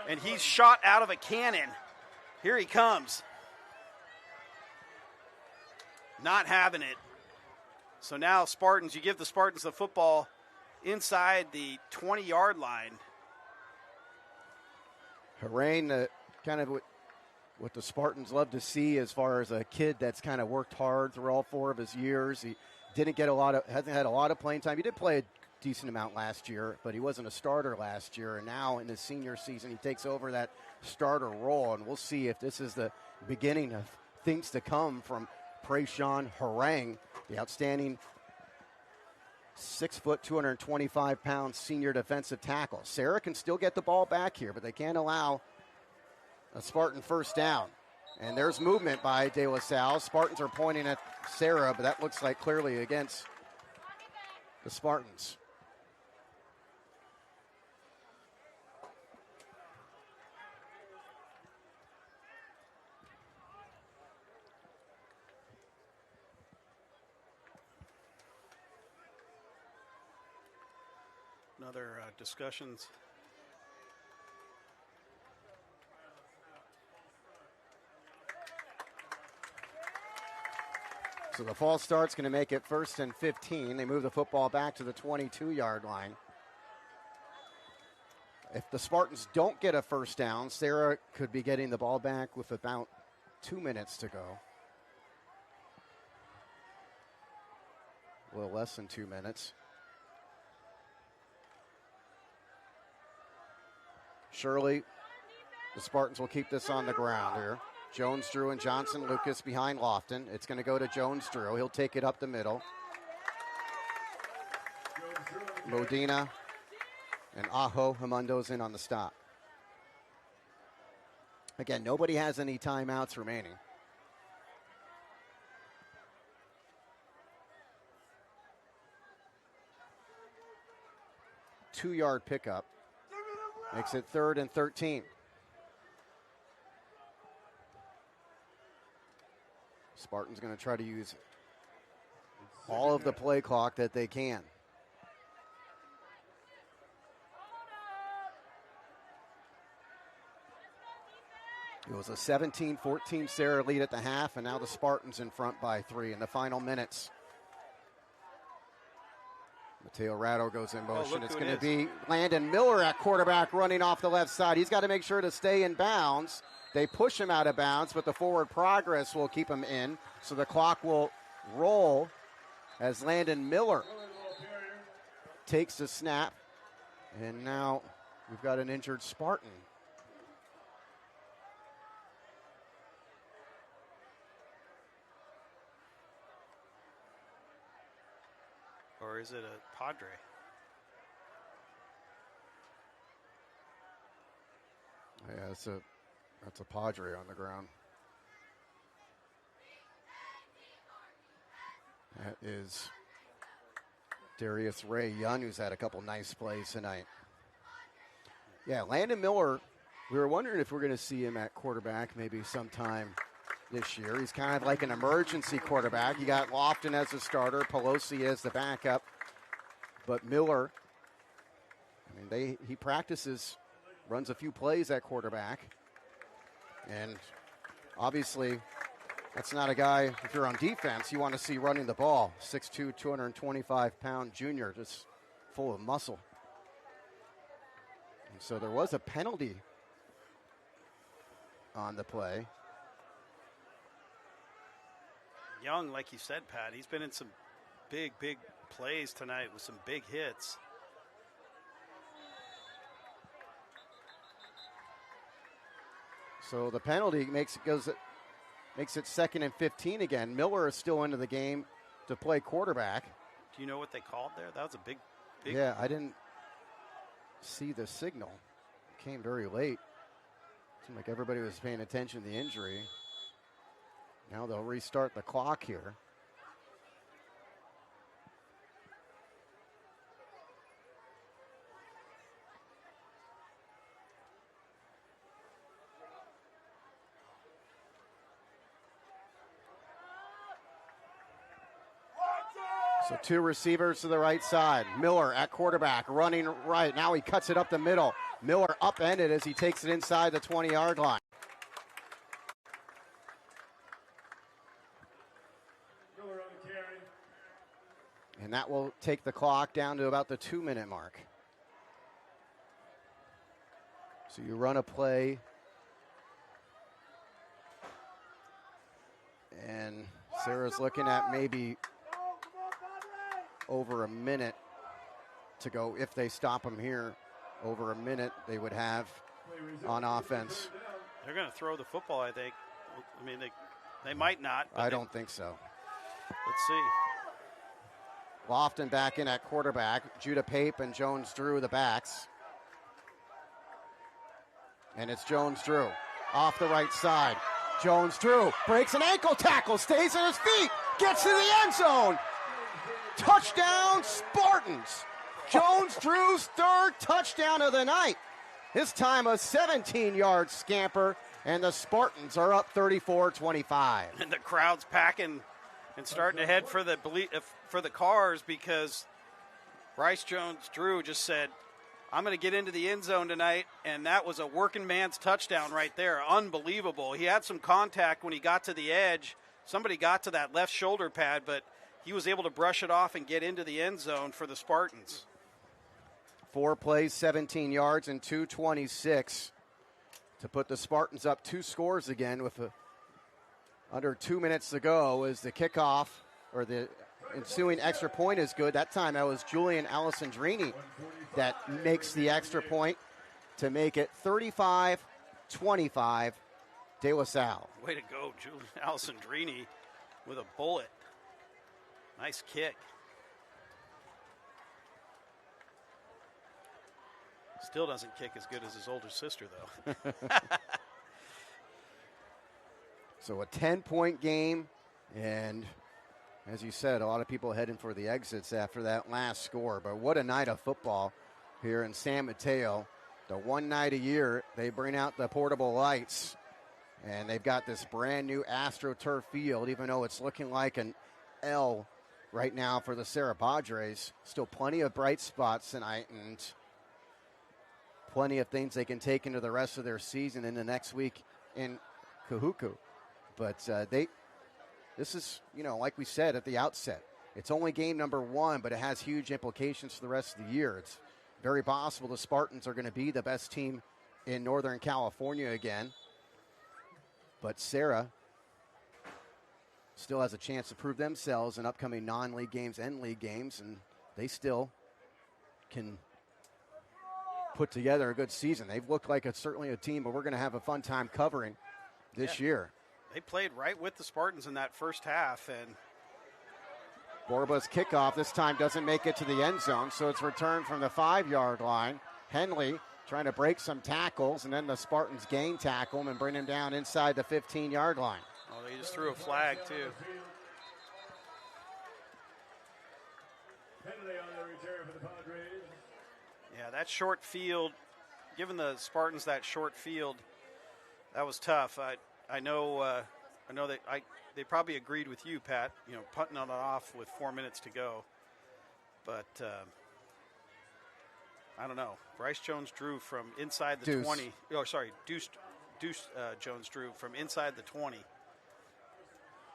And he's shot out of a cannon. Here he comes. Not having it. So now Spartans, you give the Spartans the football inside the 20-yard line. Harang, kind of what the Spartans love to see as far as a kid that's kind of worked hard through all 4 of his years. He hasn't had a lot of playing time. He did play a decent amount last year, but he wasn't a starter last year. And now in his senior season, he takes over that starter role. And we'll see if this is the beginning of things to come from Pregame Harang, the outstanding 6 foot, 225-pound senior defensive tackle. Serra can still get the ball back here, but they can't allow a Spartan first down. And there's movement by De La Salle. Spartans are pointing at Serra, but that looks like clearly against the Spartans. Another discussions. So the false start's going to make it 1st and 15. They move the football back to the 22-yard line. If the Spartans don't get a first down, Serra could be getting the ball back with about 2 minutes to go. A little less than 2 minutes. Surely, the Spartans will keep this on the ground here. Jones, Drew, and Johnson, Lucas behind Lofton. It's going to go to Jones, Drew. He'll take it up the middle. Modena and Aho Hamundo's in on the stop. Again, nobody has any timeouts remaining. Two-yard pickup. Makes it 3rd and 13. Spartans going to try to use all of the play clock that they can. It was a 17-14 Serra lead at the half, and now the Spartans in front by 3 in the final minutes. Mateo Ratto goes in motion. It's going to be Landon Miller at quarterback running off the left side. He's got to make sure to stay in bounds. They push him out of bounds, but the forward progress will keep him in. So the clock will roll as Landon Miller takes the snap. And now we've got an injured Spartan. Or is it a Padre? Yeah, that's a Padre on the ground. That is Darius Ray Young, who's had a couple nice plays tonight. Yeah, Landon Miller, we were wondering if we're going to see him at quarterback maybe sometime this year. He's kind of like an emergency quarterback. You got Lofton as a starter, Pelosi as the backup. But Miller, I mean, he practices, runs a few plays at quarterback. And obviously, that's not a guy, if you're on defense, you want to see running the ball. 6'2", 225-pound junior, just full of muscle. And so there was a penalty on the play. Young, like you said, Pat, he's been in some big plays tonight with some big hits. So the penalty makes it 2nd and 15 again. Miller is still into the game to play quarterback. Do you know what they called there? That was a big. Yeah, I didn't see the signal. It came very late. Seemed like everybody was paying attention to the injury. Now they'll restart the clock here. So two receivers to the right side. Miller at quarterback, running right. Now he cuts it up the middle. Miller upended as he takes it inside the 20-yard line. And that will take the clock down to about the 2-minute mark. So you run a play. And Serra's looking at maybe over a minute to go. If they stop him here, over a minute they would have on offense. They're going to throw the football, I think. I mean, they might not. I don't think so. Let's see. Lofton back in at quarterback. Judah Pape and Jones Drew the backs. And it's Jones Drew off the right side. Jones Drew breaks an ankle tackle, stays on his feet, gets to the end zone. Touchdown, Spartans. Jones Drew's third touchdown of the night. This time a 17-yard scamper, and the Spartans are up 34-25. And the crowd's packing and starting to head for the cars because Bryce Jones Drew just said, I'm going to get into the end zone tonight, and that was a working man's touchdown right there. Unbelievable. He had some contact when he got to the edge. Somebody got to that left shoulder pad, but he was able to brush it off and get into the end zone for the Spartans. 4 plays, 17 yards, and 2:26 to put the Spartans up 2 scores again with under 2 minutes to go as the kickoff or the ensuing extra point is good. That time that was Julian Alessandrini that makes the extra point to make it 35-25 De La Salle. Way to go, Julian Alessandrini with a bullet. Nice kick. Still doesn't kick as good as his older sister, though. So a 10-point game, and as you said, a lot of people heading for the exits after that last score. But what a night of football here in San Mateo. The one night a year, they bring out the portable lights, and they've got this brand new AstroTurf field, even though it's looking like an L right now for the Serra Padres. Still plenty of bright spots tonight, and plenty of things they can take into the rest of their season in the next week in Kahuku. But this is, like we said at the outset, it's only game number 1, but it has huge implications for the rest of the year. It's very possible the Spartans are going to be the best team in Northern California again. But Serra still has a chance to prove themselves in upcoming non-league games and league games, and they still can put together a good season. They've looked like it's certainly a team, but we're going to have a fun time covering this year. They played right with the Spartans in that first half, and Borba's kickoff this time doesn't make it to the end zone, so it's returned from the 5-yard line. Henley trying to break some tackles, and then the Spartans gain tackle him and bring him down inside the 15-yard line. Oh, they just threw a flag, too. Penalty on the return for the Padres. Yeah, that short field, giving the Spartans that short field, that was tough. I know that they probably agreed with you, Pat, punting it off with 4 minutes to go. But I don't know. Bryce Jones Drew from inside the 20. Oh, sorry, Deuce Jones Drew from inside the 20.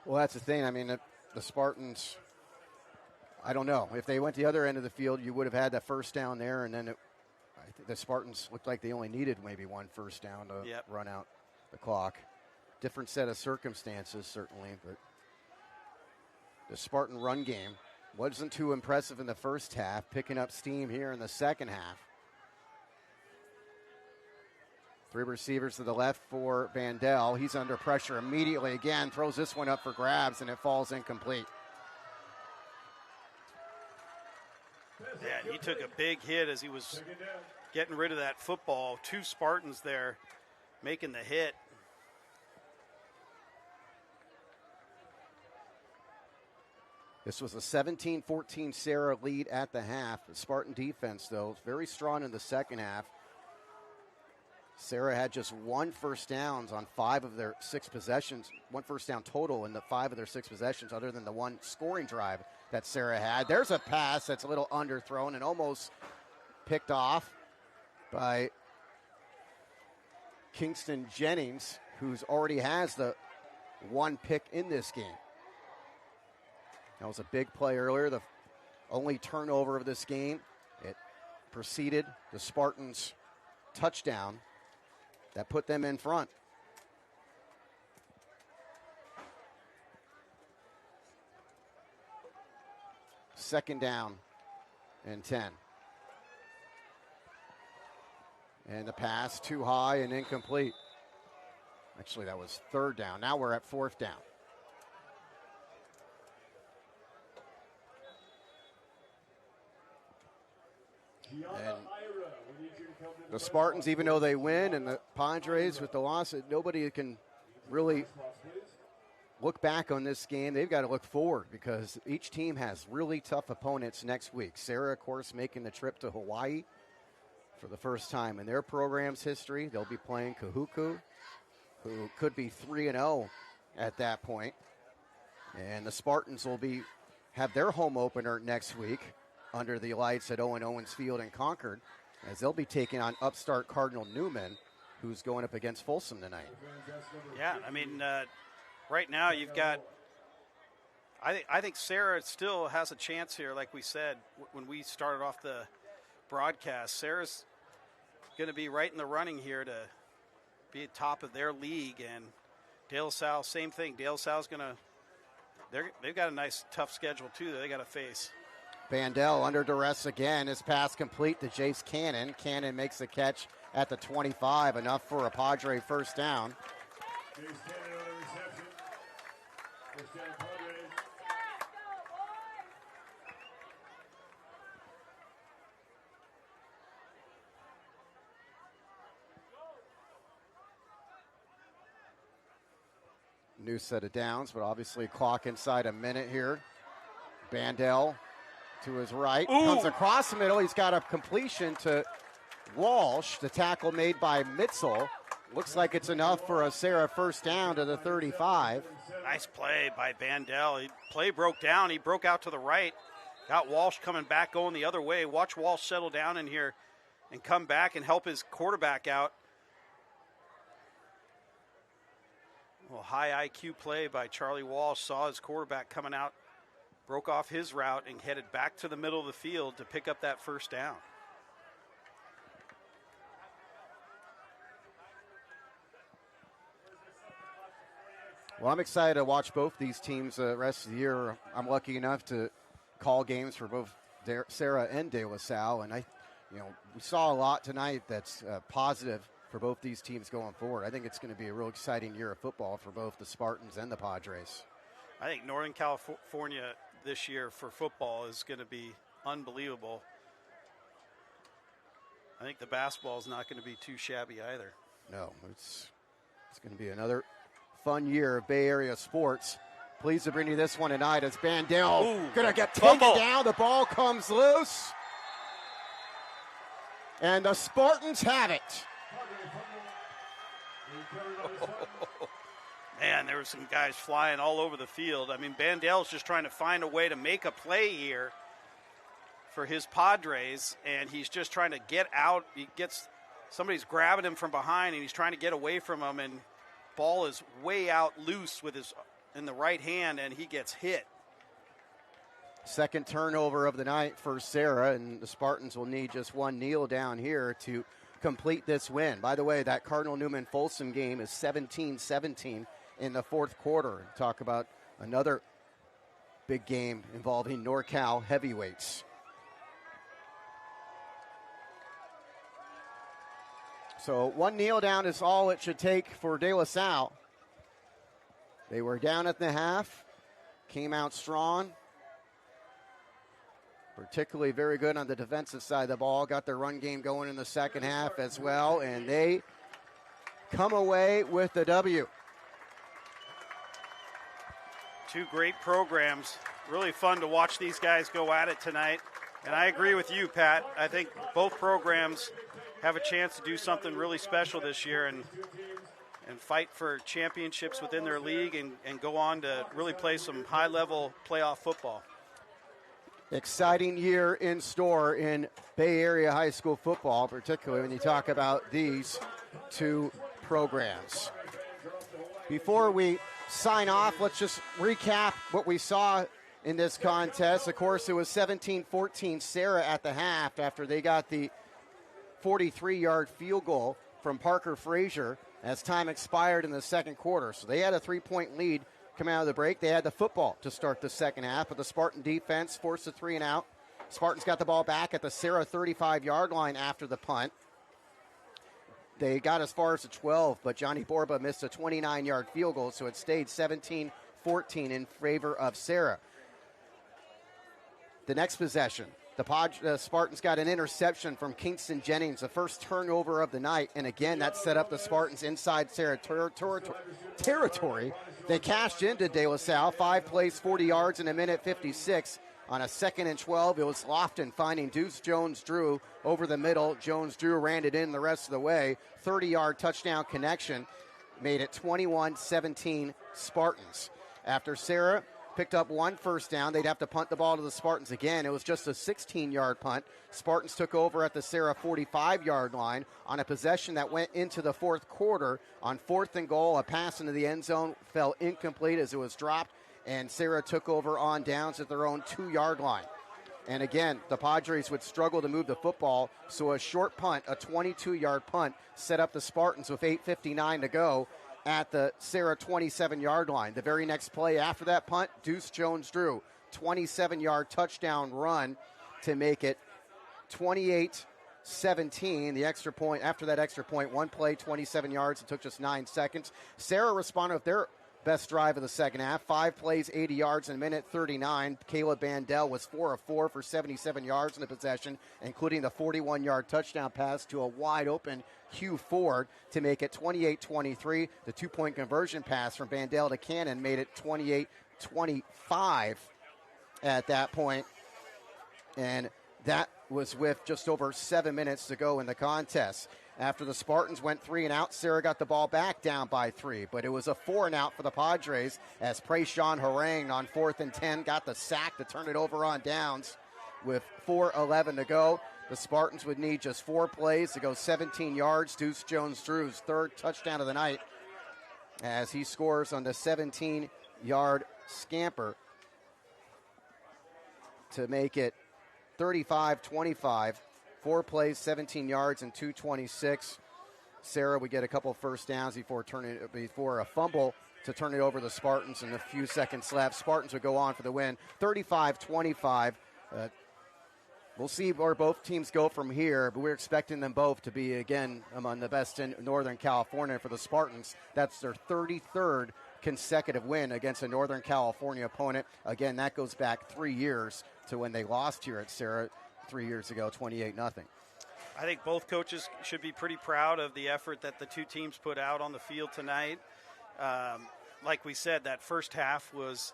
Well, that's the thing. I mean, the Spartans, I don't know. If they went the other end of the field, you would have had that first down there, and then I think the Spartans looked like they only needed maybe one first down to run out the clock. Different set of circumstances, certainly, but the Spartan run game wasn't too impressive in the first half, picking up steam here in the second half. 3 receivers to the left for Vandell. He's under pressure immediately again, throws this one up for grabs, and it falls incomplete. Yeah, he took a big hit as he was getting rid of that football. 2 Spartans there making the hit. This was a 17-14 Serra lead at the half. The Spartan defense, though, very strong in the second half. Serra had just 1 first down on 5 of their 6 possessions, 1 first down total in the 5 of their 6 possessions, other than the 1 scoring drive that Serra had. There's a pass that's a little underthrown and almost picked off by Kingston Jennings, who's already has the 1 pick in this game. That was a big play earlier, the only turnover of this game. It preceded the Spartans' touchdown that put them in front. Second down and 10. And the pass too high and incomplete. Actually, that was 3rd down. Now we're at 4th down. And the Spartans, even though they win, and the Padres with the loss, nobody can really look back on this game. They've got to look forward because each team has really tough opponents next week. Serra, of course, making the trip to Hawaii for the first time in their program's history. They'll be playing Kahuku, who could be 3-0 at that point. And the Spartans will have their home opener next week under the lights at Owen Owens Field in Concord, as they'll be taking on upstart Cardinal Newman, who's going up against Folsom tonight. Yeah, I mean, right now you've got, I think Serra still has a chance here, like we said when we started off the broadcast. Serra's going to be right in the running here to be at top of their league, and De La Salle, same thing. De La Salle's going to, they've got a nice, tough schedule, too, that they got to face. Bandel under duress again. His pass complete to Jace Cannon. Cannon makes the catch at the 25, enough for a Padre first down. Jace Cannon on the reception. First down, Padres. New set of downs, but obviously clock inside a minute here. Bandel to his right, comes across the middle. He's got a completion to Walsh. The tackle made by Mitzel. Looks like it's enough for a Serra first down to the 35. Nice play by Bandel. Play broke down. He broke out to the right. Got Walsh coming back, going the other way. Watch Walsh settle down in here and come back and help his quarterback out. Well, high IQ play by Charlie Walsh. Saw his quarterback coming out, broke off his route, and headed back to the middle of the field to pick up that first down. Well, I'm excited to watch both these teams the rest of the year. I'm lucky enough to call games for both Serra and De La Salle, and we saw a lot tonight that's positive for both these teams going forward. I think it's going to be a real exciting year of football for both the Spartans and the Padres. I think Northern California this year for football is going to be unbelievable. I think the basketball is not going to be too shabby either. No, it's going to be another fun year of Bay Area sports. Pleased to bring you this one tonight as Bandel going to get taken down. The ball comes loose. And the Spartans have it. Man, there were some guys flying all over the field. I mean, Bandel's just trying to find a way to make a play here for his Padres, and he's just trying to get out. Somebody's grabbing him from behind, and he's trying to get away from him, and ball is way out loose in the right hand, and he gets hit. Second turnover of the night for Serra, and the Spartans will need just one kneel down here to complete this win. By the way, that Cardinal Newman Folsom game is 17-17 in the fourth quarter. Talk about another big game involving NorCal heavyweights. So one kneel down is all it should take for De La Salle. They were down at the half, came out strong. Particularly very good on the defensive side of the ball. Got their run game going in the second half as well, and they come away with the W. Two great programs really fun to watch these guys go at it tonight. And I agree with you, Pat. I think both programs have a chance to do something really special this year and fight for championships within their league and go on to really play some high-level playoff football. Exciting year in store in Bay Area high school football, particularly when you talk about these two programs. Before we sign off, let's just recap what we saw in this contest. Of course, it was 17-14 Serra at the half after they got the 43-yard field goal from Parker Frazier as time expired in the second quarter. So they had a 3-point lead coming out of the break. They had the football to start the second half, but the Spartan defense forced a 3-and-out. Spartans got the ball back at the Serra 35-yard line after the punt. They got as far as the 12, but Johnny Borba missed a 29-yard field goal, so it stayed 17-14 in favor of Serra. The next possession, the Spartans got an interception from Kingston Jennings, the first turnover of the night, and again, that set up the Spartans inside Serra territory. They cashed into De La Salle, 5 plays, 40 yards in a minute 56. On a 2nd and 12, it was Lofton finding Deuce Jones-Drew over the middle. Jones-Drew ran it in the rest of the way. 30-yard touchdown connection made it 21-17 Spartans. After Serra picked up 1 first down, they'd have to punt the ball to the Spartans again. It was just a 16-yard punt. Spartans took over at the Serra 45-yard line on a possession that went into the fourth quarter. On 4th and goal, a pass into the end zone fell incomplete as it was dropped, and Serra took over on downs at their own 2-yard line. And again, the Padres would struggle to move the football, so a short punt, a 22-yard punt, set up the Spartans with 8:59 to go at the Serra 27-yard line. The very next play after that punt, Deuce Jones-Drew, 27-yard touchdown run to make it 28-17. The extra point, after that extra point, 1 play, 27 yards. It took just 9 seconds. Serra responded with their best drive of the second half. 5 plays, 80 yards in a minute 39. Caleb Bandel was 4 of 4 for 77 yards in the possession, including the 41-yard touchdown pass to a wide-open Hugh Ford to make it 28-23. The 2-point conversion pass from Bandel to Cannon made it 28-25 at that point. And that was with just over 7 minutes to go in the contest. After the Spartans went 3-and-out, Serra got the ball back down by 3. But it was a 4-and-out for the Padres as Prayshawn Harang on 4th and 10 got the sack to turn it over on downs with 4:11 to go. The Spartans would need just 4 plays to go 17 yards. Deuce Jones-Drew's 3rd touchdown of the night as he scores on the 17-yard scamper to make it 35-25. 4 plays, 17 yards, and 2:26. Serra would get a couple first downs before a fumble to turn it over to the Spartans, and a few seconds left. Spartans would go on for the win, 35-25. We'll see where both teams go from here, but we're expecting them both to be, again, among the best in Northern California. For the Spartans, that's their 33rd consecutive win against a Northern California opponent. Again, that goes back 3 years to when they lost here at Serra 3 years ago, 28-0. I think both coaches should be pretty proud of the effort that the two teams put out on the field tonight. Like we said, that first half was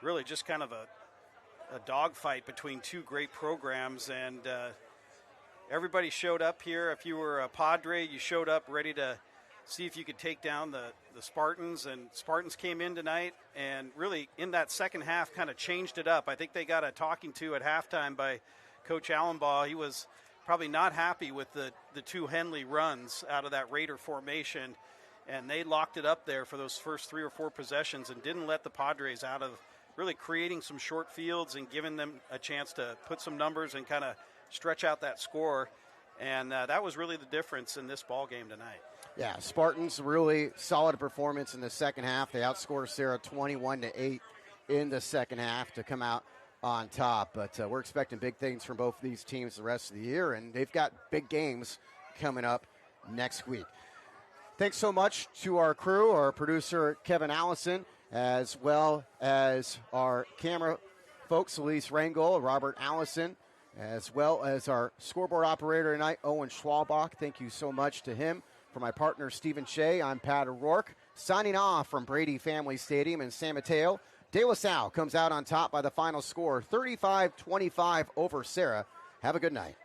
really just kind of a dogfight between two great programs, and everybody showed up here. If you were a Padre, you showed up ready to see if you could take down the Spartans, and Spartans came in tonight and really in that second half kind of changed it up. I think they got a talking to at halftime by Coach Allenbaugh. He was probably not happy with the two Henley runs out of that Raider formation, and they locked it up there for those first 3 or 4 possessions and didn't let the Padres out of really creating some short fields and giving them a chance to put some numbers and kind of stretch out that score. And that was really the difference in this ball game tonight. Yeah, Spartans really solid performance in the second half. They outscored Serra 21-8 in the second half to come out on top. But we're expecting big things from both of these teams the rest of the year, and they've got big games coming up next week. Thanks so much to our crew, our producer Kevin Allison, as well as our camera folks, Elise Rangel, Robert Allison, as well as our scoreboard operator tonight, Owen Schwalbach. Thank you so much to him. For my partner, Stephen Shea, I'm Pat O'Rourke, signing off from Brady Family Stadium in San Mateo. De La Salle comes out on top by the final score, 35-25 over Serra. Have a good night.